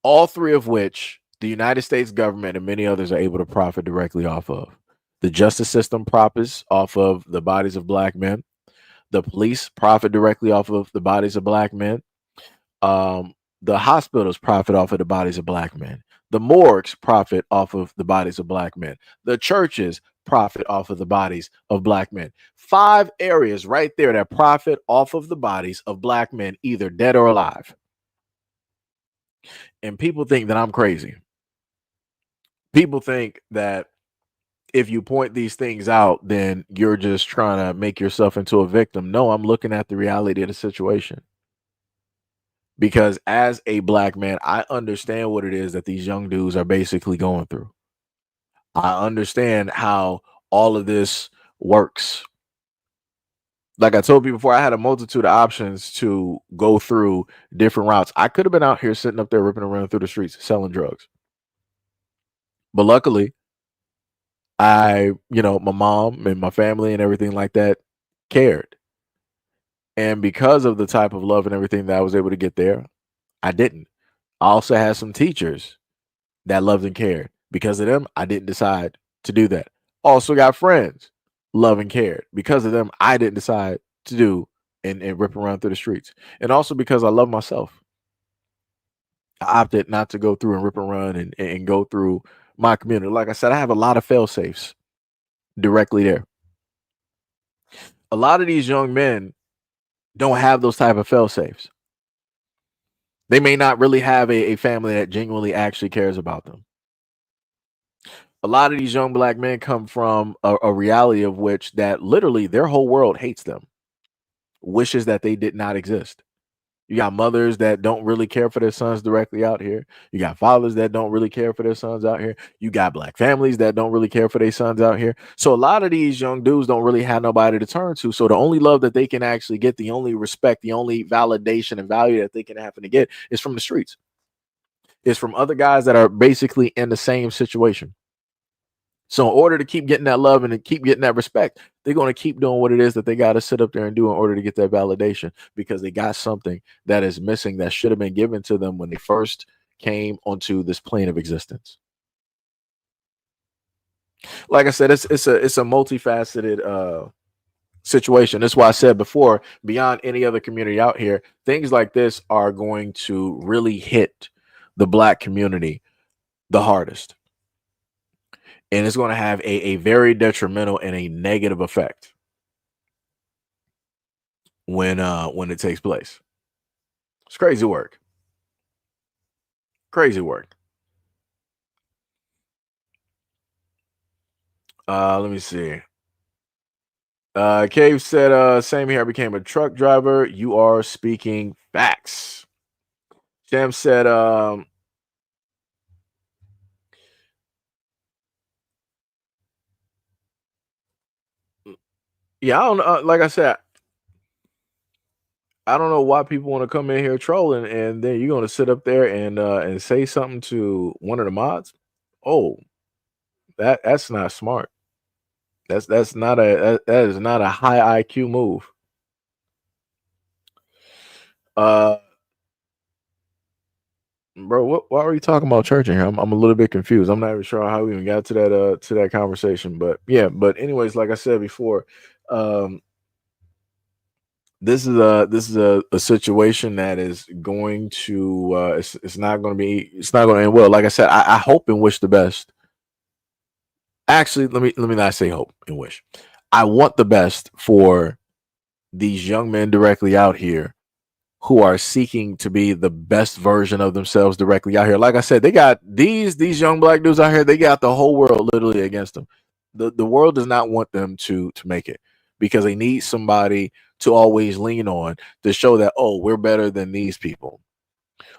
All three of which the United States government and many others are able to profit directly off of. The justice system profits off of the bodies of black men. The police profit directly off of the bodies of black men. The hospitals profit off of the bodies of black men. The morgues profit off of the bodies of black men. The churches profit off of the bodies of black men. 5 areas right there that profit off of the bodies of black men, either dead or alive. And people think that I'm crazy. People think that if you point these things out, then you're just trying to make yourself into a victim. No, I'm looking at the reality of the situation. Because as a black man, I understand what it is that these young dudes are basically going through. I understand how all of this works. Like I told you before, I had a multitude of options to go through different routes. I could have been out here sitting up there ripping around through the streets selling drugs. But luckily, my mom and my family and everything like that cared. And because of the type of love and everything that I was able to get there, I didn't. I also had some teachers that loved and cared. Because of them, I didn't decide to do that. Also got friends, love and cared. Because of them, I didn't decide to do and rip around through the streets. And also because I love myself. I opted not to go through and rip and run and go through my community. Like I said, I have a lot of fail safes directly there. A lot of these young men don't have those type of fail safes. They may not really have a family that genuinely actually cares about them. A lot of these young black men come from a reality of which that literally their whole world hates them, wishes that they did not exist. You got mothers that don't really care for their sons directly out here. You got fathers that don't really care for their sons out here. You got black families that don't really care for their sons out here. So a lot of these young dudes don't really have nobody to turn to. So the only love that they can actually get, the only respect, the only validation and value that they can happen to get is from the streets. It's from other guys that are basically in the same situation. So in order to keep getting that love and to keep getting that respect, they're going to keep doing what it is that they got to sit up there and do in order to get that validation, because they got something that is missing that should have been given to them when they first came onto this plane of existence. Like I said, it's a multifaceted situation. That's why I said before, beyond any other community out here, things like this are going to really hit the black community the hardest. And it's going to have a very detrimental and a negative effect when it takes place. It's crazy work. Crazy work. Let me see. Cave said, same here. I became a truck driver. You are speaking facts. Sham said, yeah, I don't know. Like I said, I don't know why people want to come in here trolling, and then you're going to sit up there and say something to one of the mods. Oh, that's not smart. That is not a high IQ move. Bro, why are you talking about church in here? I'm a little bit confused. I'm not even sure how we even got to that conversation, but yeah. But anyways, like I said before, This is a situation that is going to it's not going to end well. Like I said, I hope and wish the best. Actually, let me not say hope and wish. I want the best for these young men directly out here who are seeking to be the best version of themselves directly out here. Like I said, they got these young black dudes out here. They got the whole world literally against them. The world does not want them to make it because they need somebody to always lean on to show that, oh, we're better than these people.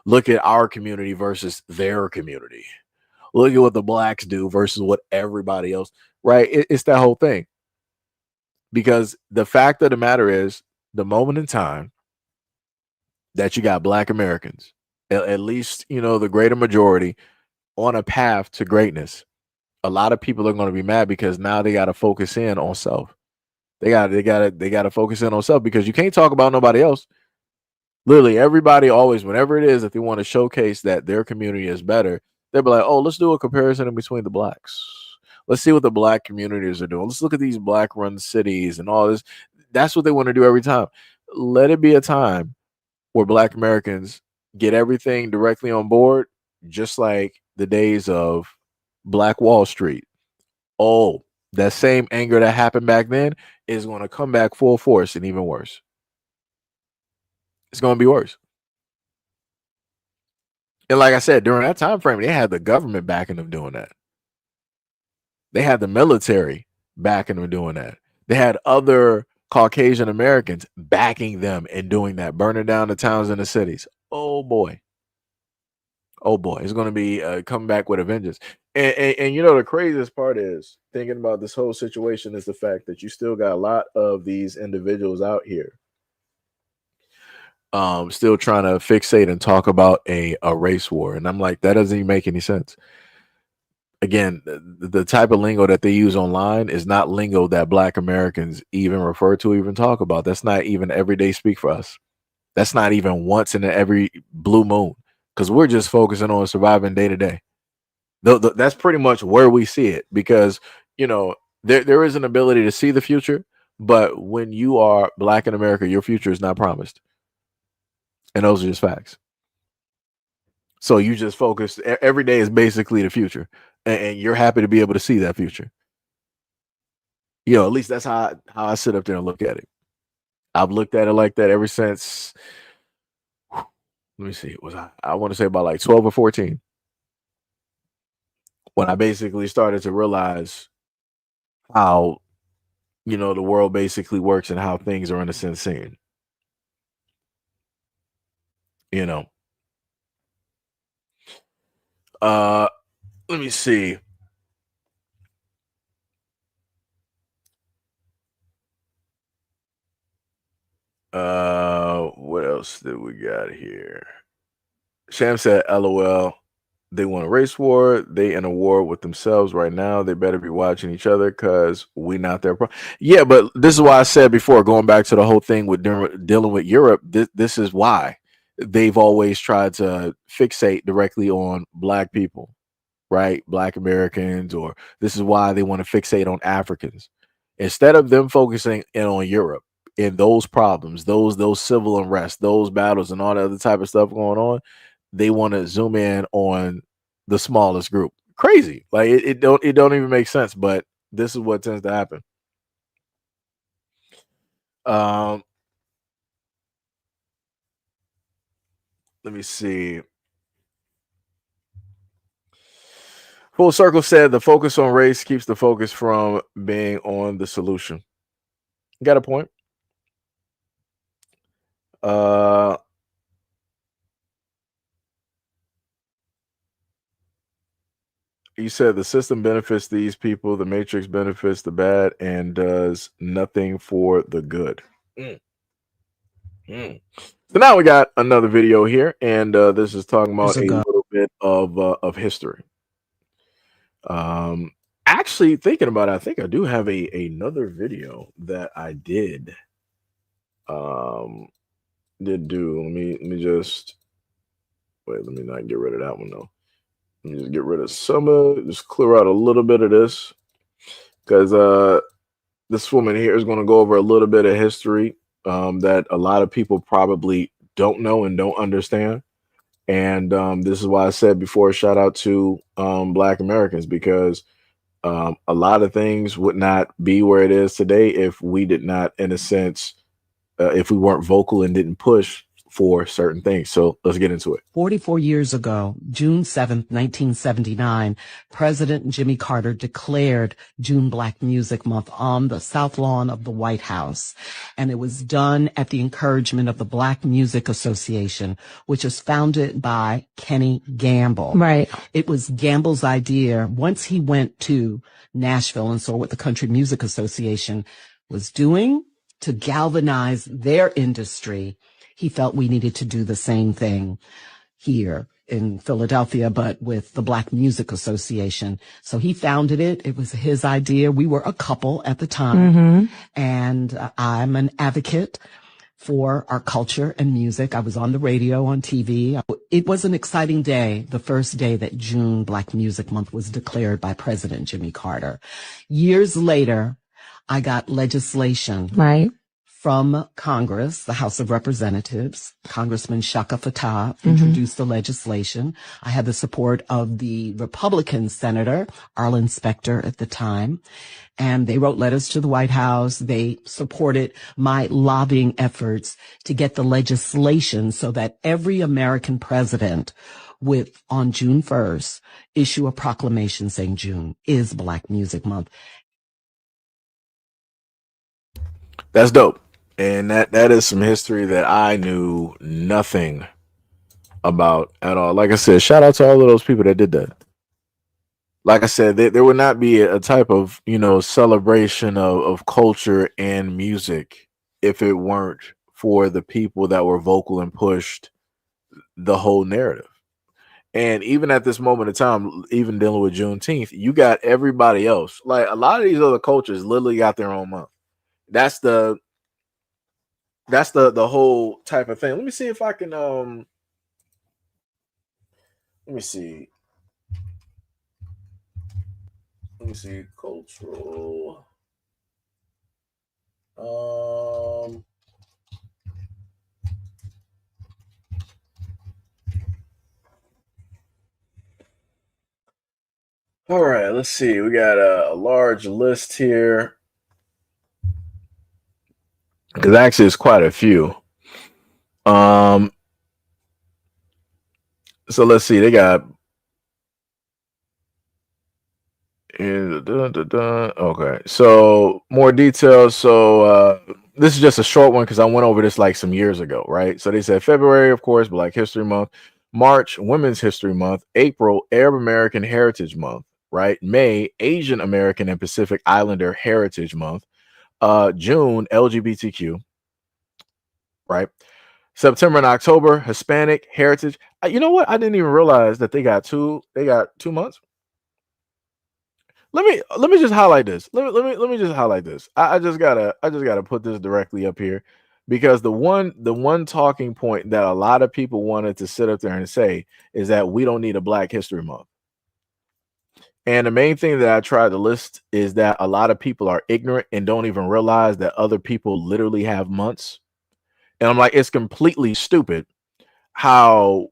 Look at our community versus their community. Look at what the blacks do versus what everybody else, right? It's that whole thing. Because the fact of the matter is, the moment in time that you got black Americans, at least, the greater majority, on a path to greatness, a lot of people are going to be mad because now they got to focus in on self. They got to focus in on self because you can't talk about nobody else. Literally, everybody always, whenever it is that they want to showcase that their community is better, they'll be like, oh, let's do a comparison in between the blacks. Let's see what the black communities are doing. Let's look at these black run cities and all this. That's what they want to do every time. Let it be a time where black Americans get everything directly on board, just like the days of Black Wall Street. Oh, that same anger that happened back then is going to come back full force and even worse. It's going to be worse. And like I said, during that time frame, they had the government backing them doing that. They had the military backing them doing that. They had other Caucasian Americans backing them and doing that, burning down the towns and the cities. Oh boy. It's going to be coming back with a vengeance. And the craziest part is thinking about this whole situation is the fact that you still got a lot of these individuals out here still trying to fixate and talk about a race war. And I'm like, that doesn't even make any sense. Again, the type of lingo that they use online is not lingo that black Americans even refer to, even talk about. That's not even everyday speak for us. That's not even once in every blue moon, because we're just focusing on surviving day to day. That's pretty much where we see it, because there is an ability to see the future, but when you are black in America, your future is not promised, and those are just facts. So you just focus. Every day is basically the future, and you're happy to be able to see that future. At least that's how I sit up there and look at it. I've looked at it like that ever since. Let me see. I want to say about like 12 or 14, when I basically started to realize how the world basically works and how things are in a sense seen. Let me see. What else did we got here? Sham said, LOL, they want a race war. They in a war with themselves right now. They better be watching each other because we not their Yeah, but this is why I said before, going back to the whole thing with dealing with Europe, this is why they've always tried to fixate directly on black people, right? Black Americans, or this is why they want to fixate on Africans. Instead of them focusing in on Europe and those problems, those civil unrest, those battles and all that other type of stuff going on, they want to zoom in on the smallest group. Crazy. Like it don't even make sense, but this is what tends to happen. Let me see. Full Circle said the focus on race keeps the focus from being on the solution. Got a point. You said the system benefits these people, the matrix benefits the bad, and does nothing for the good. So now we got another video here, and this is talking about a little bit of history. Actually, thinking about it, I think I do have another video that I did do. Let me just wait. Let me not get rid of that one though. Let me just get rid of some of, just clear out a little bit of this, because this woman here is going to go over a little bit of history that a lot of people probably don't know and don't understand. And this is why I said before, shout out to Black Americans, because a lot of things would not be where it is today if we did not, in a sense, if we weren't vocal and didn't push for certain things. So let's get into it. 44 years ago, June 7th, 1979, President Jimmy Carter declared June Black Music Month on the South Lawn of the White House. And it was done at the encouragement of the Black Music Association, which was founded by Kenny Gamble. Right. It was Gamble's idea once he went to Nashville and saw what the Country Music Association was doing to galvanize their industry. He felt we needed to do the same thing here in Philadelphia, but with the Black Music Association. So he founded it. It was his idea. We were a couple at the time. And I'm an advocate for our culture and music. I was on the radio, on TV. It was an exciting day, the first day that June Black Music Month was declared by President Jimmy Carter. Years later, I got legislation. Right. From Congress, the House of Representatives. Congressman Shaka Fattah introduced the legislation. I had the support of the Republican Senator, Arlen Specter at the time. And they wrote letters to the White House. They supported my lobbying efforts to get the legislation so that every American president would, on June 1st, issue a proclamation saying June is Black Music Month. That's dope. And that is some history that I knew nothing about at all. Like I said, shout out to all of those people that did that. Like I said, there would not be a type of, celebration of culture and music if it weren't for the people that were vocal and pushed the whole narrative. And even at this moment in time, even dealing with Juneteenth, you got everybody else. Like a lot of these other cultures literally got their own month. That's the whole type of thing. Let me see if I can let me see. Cultural. All right, let's see. We got a large list here. Because actually it's quite a few. So let's see. They got okay. So more details. So this is just a short one because I went over this like some years ago, right? So they said February, of course, Black History Month. March, Women's History Month. April, Arab American Heritage Month, right? May, Asian American and Pacific Islander Heritage Month. June, LGBTQ, right? September and October, Hispanic Heritage. You know what? I didn't even realize that they got 2 months. Let me just highlight this. Let me just highlight this. I just gotta put this directly up here because the one talking point that a lot of people wanted to sit up there and say is that we don't need a Black History Month. And the main thing that I tried to list is that a lot of people are ignorant and don't even realize that other people literally have months. And I'm like, it's completely stupid how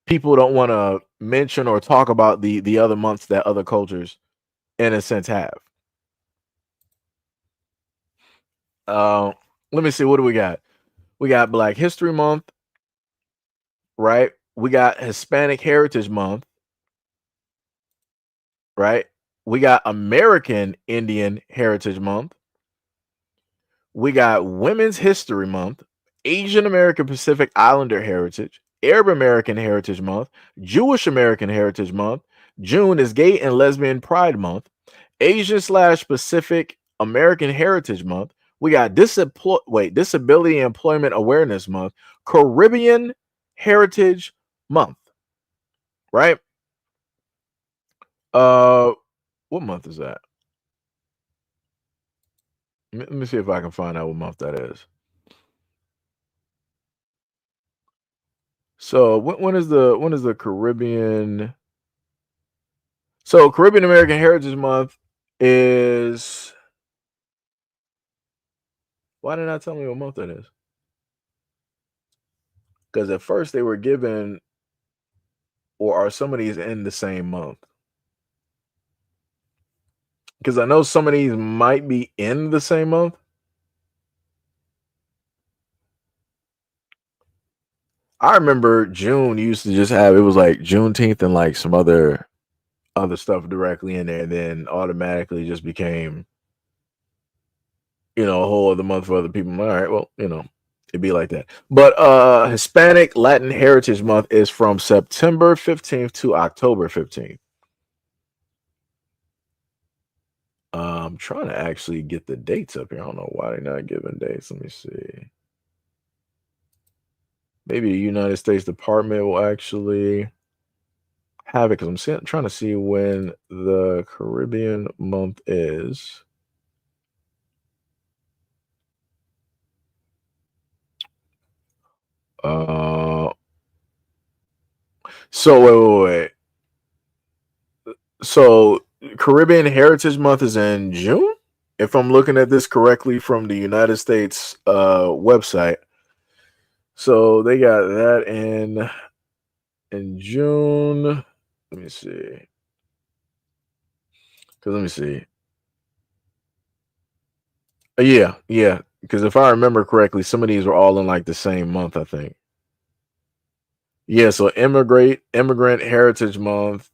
people don't want to mention or talk about the other months that other cultures in a sense have. Let me see, what do we got? We got Black History Month, right? We got Hispanic Heritage Month, right? We got American Indian Heritage Month. We got Women's History Month, Asian American Pacific Islander Heritage, Arab American Heritage Month, Jewish American Heritage Month. June is Gay and Lesbian Pride Month, Asian/Pacific American Heritage Month. We got Disability Employment Awareness Month, Caribbean Heritage Month, right? What month is that? Let me see if I can find out what month that is. So when is the Caribbean? So Caribbean American Heritage Month is Why did not tell me what month it is? Because at first they were given, or are some of these in the same month? Because I know some of these might be in the same month. I remember June used to just have, it was like Juneteenth and like some other stuff directly in there, and then automatically just became, a whole other month for other people. All right, well, it'd be like that. But Hispanic Latin Heritage Month is from September 15th to October 15th. I'm trying to actually get the dates up here. I don't know why they're not giving dates. Let me see. Maybe the United States Department will actually have it, because I'm trying to see when the Caribbean month is. So wait. So Caribbean Heritage Month is in June, if I'm looking at this correctly from the United States website. So they got that in June. Let me see. Because let me see. Yeah. Because if I remember correctly, some of these were all in like the same month, I think. Yeah, so Immigrant Heritage Month,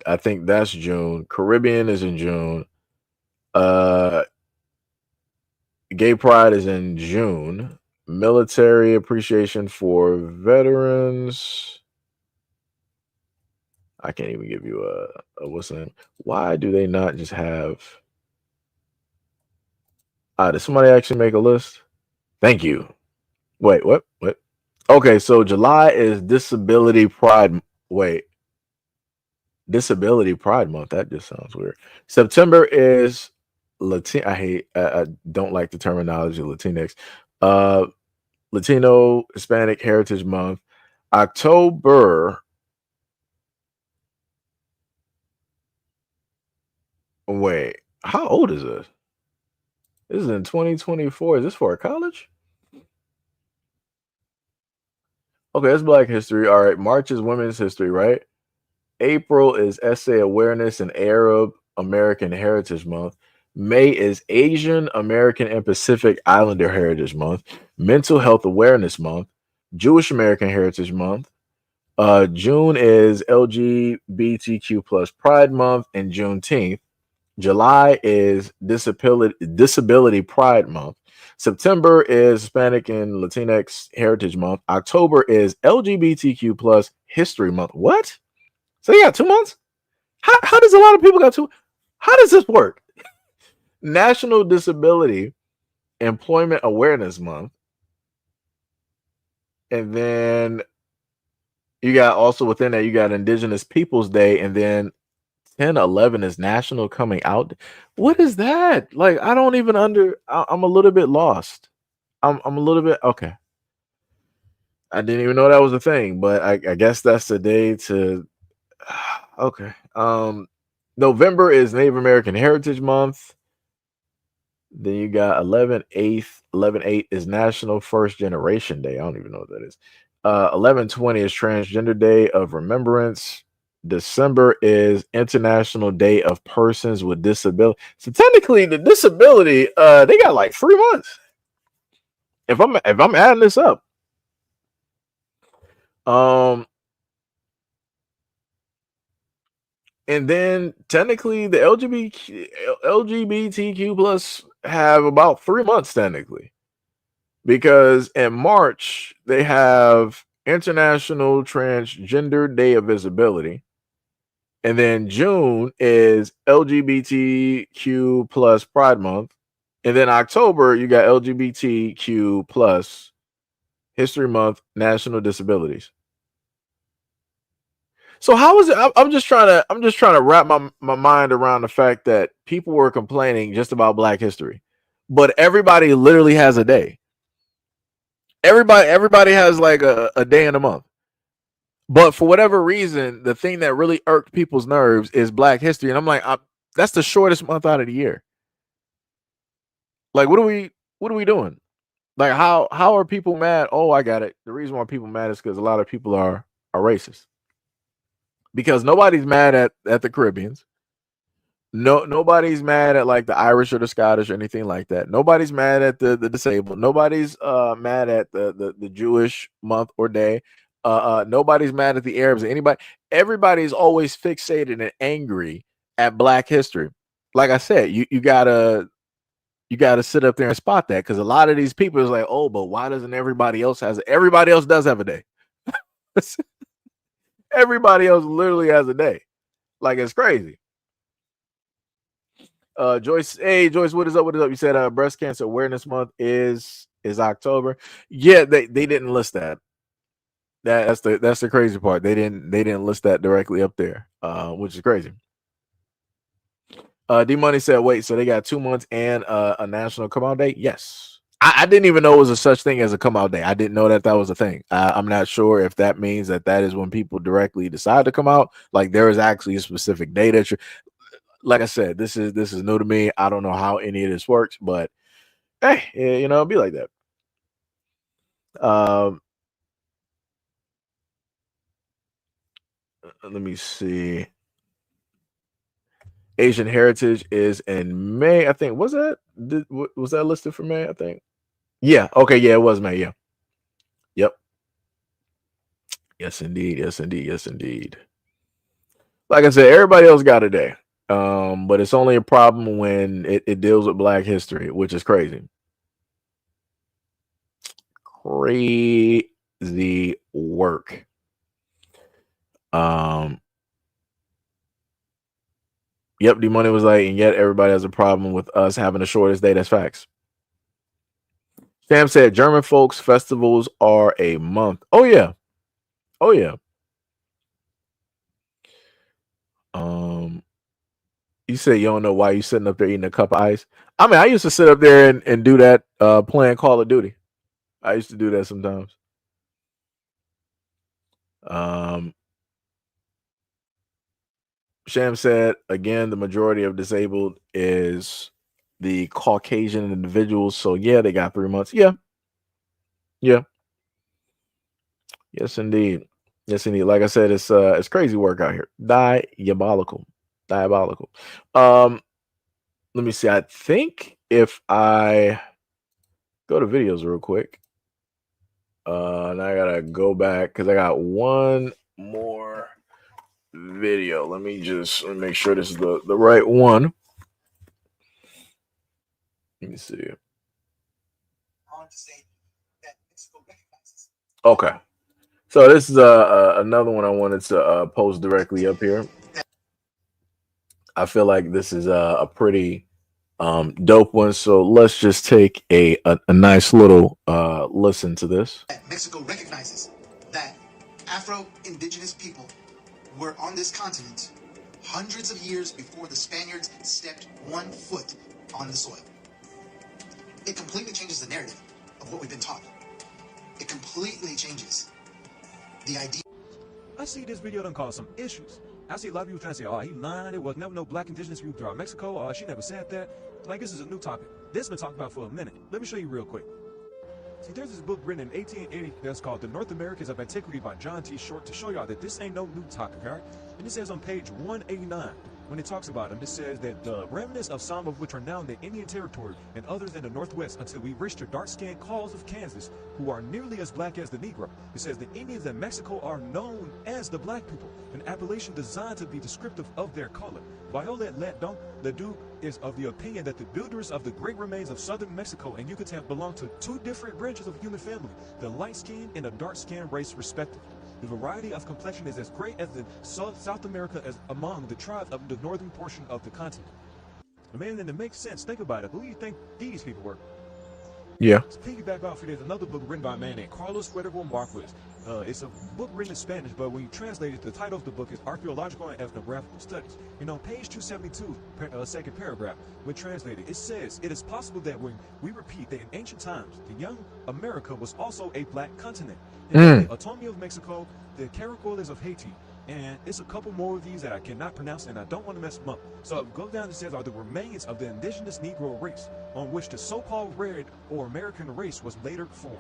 I think that's June. Caribbean is in June. Gay Pride is in June. Military Appreciation for Veterans. I can't even give you a what's the name. Why do they not just have? Did somebody actually make a list? Thank you. Wait, what? What? Okay, so July is Disability Pride. Wait, Disability Pride Month. That just sounds weird. September is Latin. I don't like the terminology Latinx. Latino Hispanic Heritage Month. October. Wait, how old is this? This is in 2024. Is this for a college? Okay, it's Black History. All right, March is Women's History, right? April is Essay Awareness and Arab American Heritage Month. May is Asian American and Pacific Islander Heritage Month. Mental Health Awareness Month. Jewish American Heritage Month. June is LGBTQ plus Pride Month and Juneteenth. July is Disability Pride Month. September is Hispanic and Latinx Heritage Month. October is LGBTQ plus History Month. What? So you got 2 months? How does a lot of people got two? How does this work? National Disability Employment Awareness Month. And then you got also within that, you got Indigenous Peoples Day, and then 10/11 is National Coming Out. What is that? Like, I don't even I'm a little bit lost. I'm a little bit okay. I didn't even know that was a thing, but I guess that's the day to okay. November is Native American Heritage Month. Then you got 11/8 is National First Generation Day. I don't even know what that is. 11/20 is Transgender Day of Remembrance. December is International Day of Persons with Disability. So technically, the disability, they got like 3 months. If I'm adding this up, and then technically the LGBTQ plus have about 3 months technically, because in March they have International Transgender Day of Visibility. And then June is LGBTQ plus Pride Month. And then October, you got LGBTQ plus History Month, National Disabilities. So how is it? I'm just trying to wrap my mind around the fact that people were complaining just about Black history, but everybody literally has a day. Everybody has like a day in a month. But for whatever reason, the thing that really irked people's nerves is Black history. And I'm like, that's the shortest month out of the year. Like, what do we What are we doing? Like, how are people mad? Oh, I got it. The reason why people mad is because a lot of people are racist. Because nobody's mad at the Caribbeans. Nobody's mad at like the Irish or the Scottish or anything like that. Nobody's mad at the disabled. Nobody's mad at the Jewish month or day. Nobody's mad at the Arabs or anybody. Everybody's always fixated and angry at Black history. Like I said, you gotta sit up there and spot that, because a lot of these people is like, oh, but why doesn't everybody else has it? Everybody else does have a day. Everybody else literally has a day. Like, it's crazy. Joyce, hey Joyce, what is up? What is up? You said breast cancer awareness month is October. Yeah, they didn't list that. That's the crazy part. They didn't list that directly up there, which is crazy. D Money said, wait, so they got 2 months and a national come out day? Yes. I didn't even know it was a such thing as a come out day. I didn't know that was a thing. I'm not sure if that means that is when people directly decide to come out. Like, there is actually a specific day that like I said, this is new to me. I don't know how any of this works, but hey, it'll be like that. Let me see. Asian Heritage is in May, I think. Was that listed for May? I think. Yeah. Okay. Yeah, it was May. Yeah. Yep. Yes, indeed. Yes, indeed. Yes, indeed. Like I said, everybody else got a day. But it's only a problem when it deals with Black history, which is crazy. Crazy work. Yep, D Money was like, and yet everybody has a problem with us having the shortest day. That's facts. Sam said German folks festivals are a month. Oh yeah. Oh yeah. You said you don't know why you sitting up there eating a cup of ice. I mean, I used to sit up there and do that playing Call of Duty. I used to do that sometimes. Sham said, again, the majority of disabled is the Caucasian individuals. So yeah, they got 3 months. Yeah. Yeah. Yes, indeed. Yes, indeed. Like I said, it's crazy work out here. Diabolical. Let me see. I think if I go to videos real quick, and I gotta go back because I got one more video. Let me make sure this is the right one. Let me see. Okay. So this is another one I wanted to post directly up here. I feel like this is a pretty dope one. So let's just take a nice little listen to this. Mexico recognizes that Afro-Indigenous people were on this continent hundreds of years before the Spaniards stepped 1 foot on the soil. It completely changes the narrative of what we've been taught. It completely changes the idea. I see this video done cause some issues. I see a lot of people trying to say, oh, he lying, there was never no Black indigenous people throughout Mexico, or she never said that. Like, this is a new topic. This has been talked about for a minute. Let me show you real quick. See, there's this book written in 1880 that's called The North Americans of Antiquity by John T. Short, to show y'all that this ain't no new topic, all right? And it says on page 189, when it talks about them, it says that the remnants of some of which are now in the Indian Territory and others in the Northwest until we reach the dark-skinned Cauls of Kansas, who are nearly as black as the Negro. It says the Indians in Mexico are known as the black people, an appellation designed to be descriptive of their color. Violet Leduc is of the opinion that the builders of the great remains of southern Mexico and Yucatan belong to 2 different branches of human family, the light-skinned and the dark-skinned race respectively. The variety of complexion is as great as in South America as among the tribes of the northern portion of the continent. Man, and it makes sense. Think about it. Who do you think these people were? Yeah. To piggyback off of it, there's another book written by a man named Carlos Cuervo Marquez. It's a book written in Spanish, but when you translate it, the title of the book is Archaeological and Ethnographical Studies. And on page 272, second paragraph, when translated, it says, it is possible that when we repeat that in ancient times, the young America was also a black continent. And the autonomy of Mexico, the Caracoles of Haiti, And it's a couple more of these that I cannot pronounce, and I don't want to mess them up. So go down, it says, are the remains of the indigenous Negro race on which the so-called red or American race was later formed.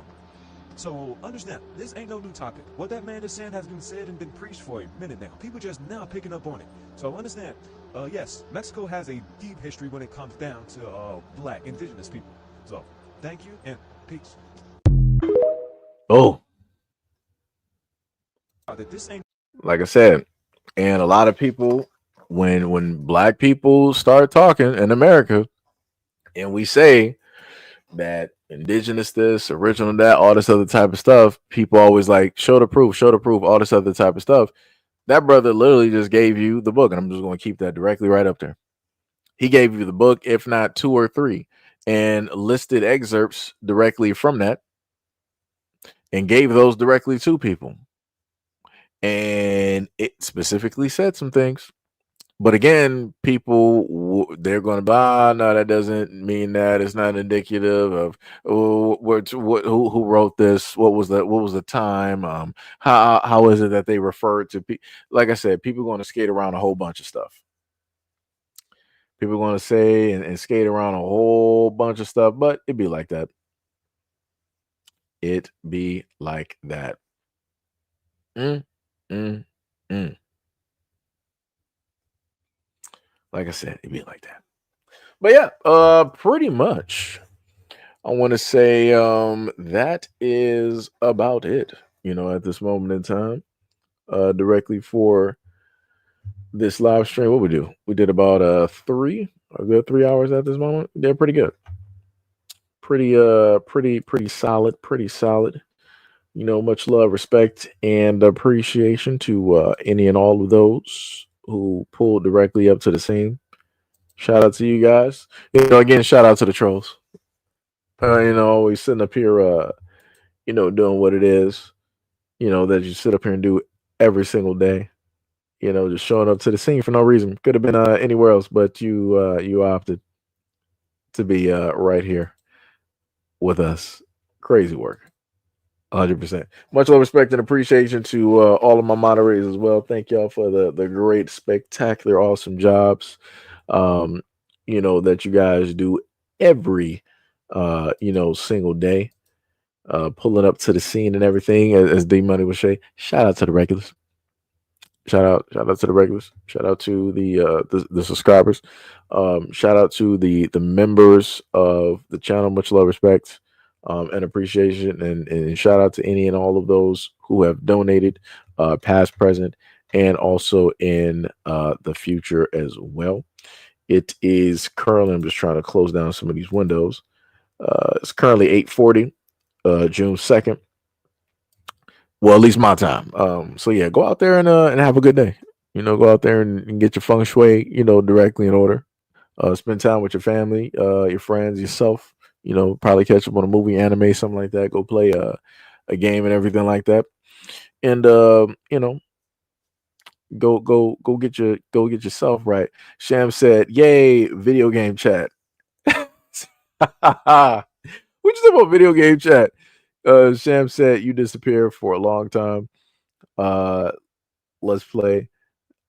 So understand, this ain't no new topic. What that man is saying has been said and been preached for a minute now. People just now picking up on it. So understand, yes, Mexico has a deep history when it comes down to black indigenous people. So thank you and peace. Oh, That this ain't like I said, and a lot of people, when black people start talking in America, and we say that indigenous this, original that, all this other type of stuff, people always like show the proof, all this other type of stuff. That brother literally just gave you the book, and I'm just going to keep that directly right up there. He gave you the book, if not 2 or 3, and listed excerpts directly from that, and gave those directly to people. And it specifically said some things. But again, people, they're going to buy. No, that doesn't mean that. It's not indicative of who wrote this. What was the time? How is it that they referred to? Like I said, people are going to skate around a whole bunch of stuff. People are going to say and skate around a whole bunch of stuff, but it be like that. It be like that. Like I said, it be like that. But yeah, pretty much. I want to say that is about it, at this moment in time. Directly for this live stream, what we do? We did about a good 3 hours at this moment. They're pretty good. Pretty solid. Much love, respect, and appreciation to any and all of those who pulled directly up to the scene. Shout out to you guys. Again, shout out to the trolls. Always sitting up here, doing what it is, that you sit up here and do every single day. Just showing up to the scene for no reason. Could have been anywhere else, but you opted to be right here with us. Crazy work. 100%. Much love, respect, and appreciation to all of my moderators as well. Thank y'all for the great, spectacular, awesome jobs, that you guys do every, single day, pulling up to the scene and everything. As D Money would say, shout out to the regulars. Shout out to the regulars. Shout out to the subscribers. Shout out to the members of the channel. Much love, respect, and appreciation, and shout out to any and all of those who have donated, past, present, and also in the future as well. It is currently, I'm just trying to close down some of these windows. It's currently 8:40, June 2nd. Well, at least my time. So yeah, go out there and have a good day. Go out there and get your feng shui, directly in order. Spend time with your family, your friends, yourself. Probably catch up on a movie, anime, something like that. Go play a game and everything like that. And go get yourself right. Sham said, "Yay, video game chat." We just about video game chat. Sham said, "You disappeared for a long time." Let's play.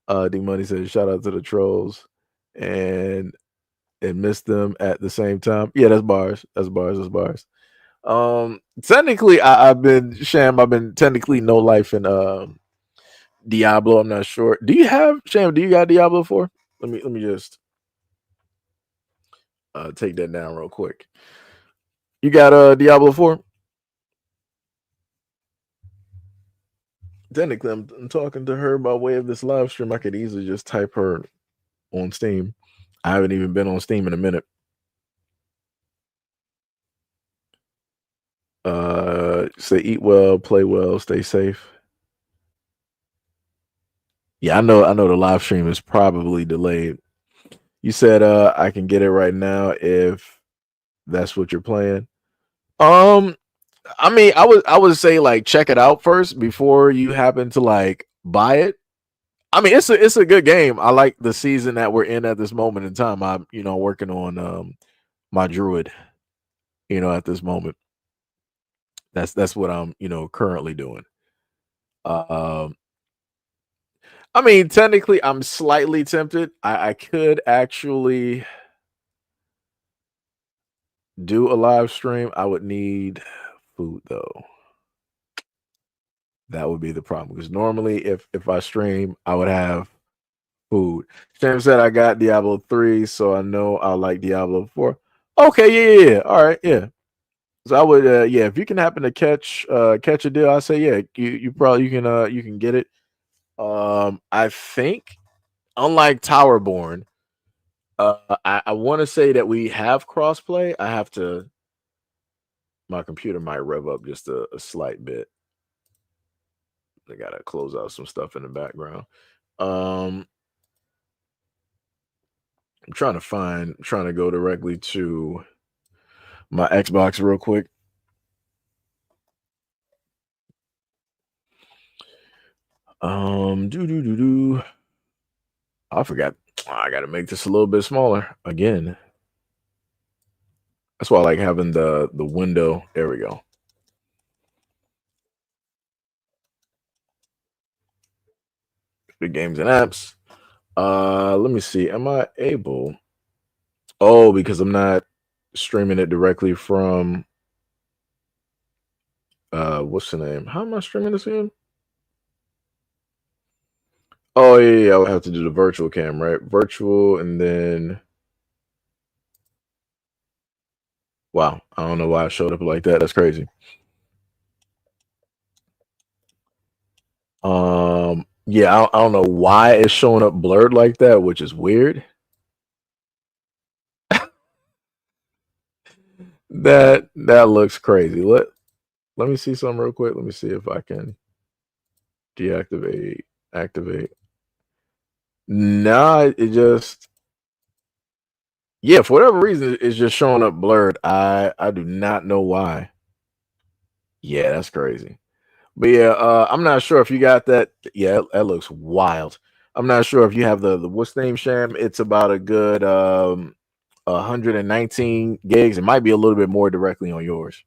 D Money says, "Shout out to the trolls and missed them at the same time." Yeah, that's bars. That's bars. Technically, I've been technically no life in Diablo. I'm not sure. Do you have Sham? Do you got Diablo 4? Let me just take that down real quick. You got Diablo 4? Technically, I'm talking to her by way of this live stream. I could easily just type her on Steam. I haven't even been on Steam in a minute. Say eat well, play well, stay safe. Yeah, I know the live stream is probably delayed. You said I can get it right now if that's what you're playing. I mean, I would say like check it out first before you happen to like buy it. I mean, it's a good game. I like the season that we're in at this moment in time. I'm working on my druid. At this moment, that's what I'm currently doing. I mean, technically, I'm slightly tempted. I could actually do a live stream. I would need food though. That would be the problem because normally, if I stream, I would have food. Sam said I got Diablo 3, so I know I like Diablo 4. Okay, yeah. All right, yeah. So I would, yeah. If you can happen to catch a deal, I say, yeah. You probably you can get it. I think unlike Towerborn, I want to say that we have crossplay. I have to. My computer might rev up just a slight bit. I gotta close out some stuff in the background. Um, I'm trying to go directly to my Xbox real quick. Do. I forgot. I gotta make this a little bit smaller again. That's why I like having the window. There we go. The games and apps. Let me see. Am I able? Oh, because I'm not streaming it directly from what's the name? How am I streaming this again? Oh yeah, I would have to do the virtual cam, right? Virtual and then wow, I don't know why I showed up like that. That's crazy. Yeah, I don't know why it's showing up blurred like that, which is weird. That looks crazy. Let me see something real quick. Let me see if I can deactivate, activate. Nah, it just yeah, for whatever reason, it's just showing up blurred. I do not know why. Yeah, that's crazy. But yeah, I'm not sure if you got that. Yeah, that looks wild. I'm not sure if you have the what's the name, Sham. It's about a good 119 gigs. It might be a little bit more directly on yours.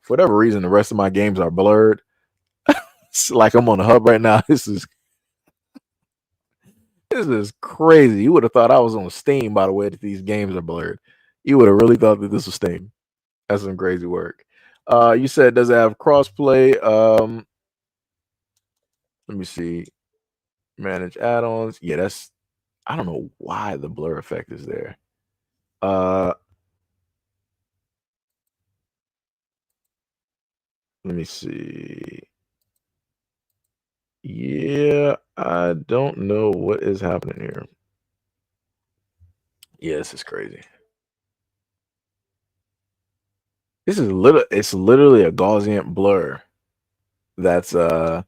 For whatever reason, the rest of my games are blurred. It's like I'm on the hub right now. This is crazy. You would have thought I was on Steam by the way that these games are blurred. You would have really thought that this was Steam. That's some crazy work. You said does it have crossplay? Let me see. Manage add-ons. Yeah, that's I don't know why the blur effect is there. Let me see. Yeah, I don't know what is happening here. Yeah, this is crazy. It's literally a Gaussian blur. That's on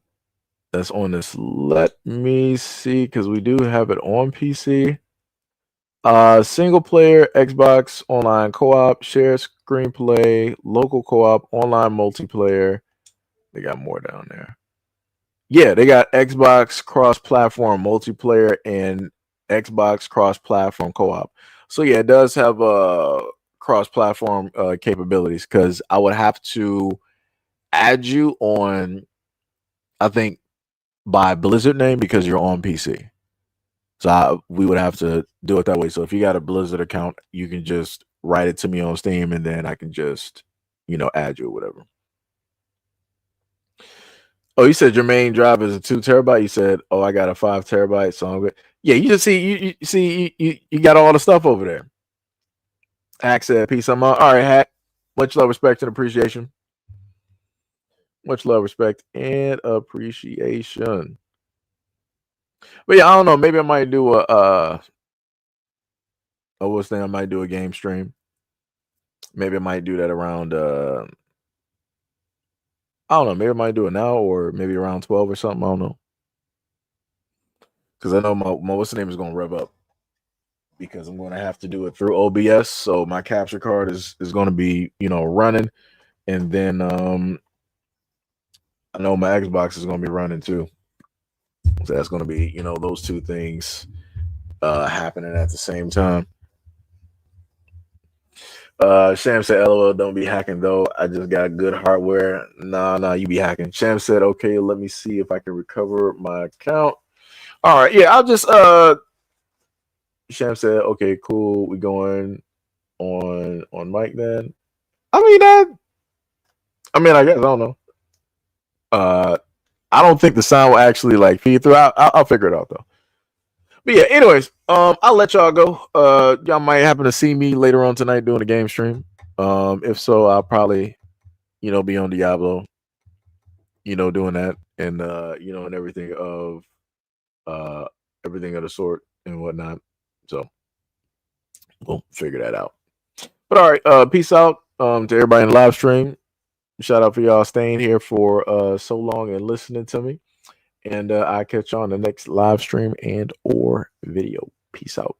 this. Let me see, because we do have it on PC. Single player, Xbox online co-op, shared screenplay, local co-op, online multiplayer. They got more down there. Yeah, they got Xbox cross-platform multiplayer and Xbox cross-platform co-op. So yeah, it does have cross-platform capabilities because I would have to add you on, I think, by Blizzard name because you're on PC. So we would have to do it that way. So if you got a Blizzard account, you can just write it to me on Steam, and then I can just, add you or whatever. Oh, you said your main drive is a 2 terabyte. You said, "Oh, I got a 5 terabyte." So I'm good. Yeah, you just see you see you got all the stuff over there. Hack said, "Peace. I'm on." All right, Hack. Much love, respect, and appreciation. Much love, respect, and appreciation. But yeah, I don't know. Maybe I might do what's the name? I might do a game stream. Maybe I might do that around I don't know. Maybe I might do it now or maybe around 12 or something. I don't know. Because I know my what's the name is going to rev up because I'm going to have to do it through OBS. So my capture card is going to be, running. And then I know my Xbox is going to be running too. So that's going to be, those two things happening at the same time. Sham said, "LOL, don't be hacking though. I just got good hardware." Nah, you be hacking. Sham said, "Okay, let me see if I can recover my account." All right, yeah, I'll just Sham said, okay, cool. We going on mic then. I mean I guess I don't know. I don't think the sound will actually like feed through. I'll figure it out though. But yeah, anyways, I'll let y'all go. Y'all might happen to see me later on tonight doing a game stream. If so, I'll probably, be on Diablo, doing that and and everything of the sort and whatnot. So we'll figure that out. But all right, peace out to everybody in the live stream. Shout out for y'all staying here for so long and listening to me. And I catch you on the next live stream and or video. Peace out.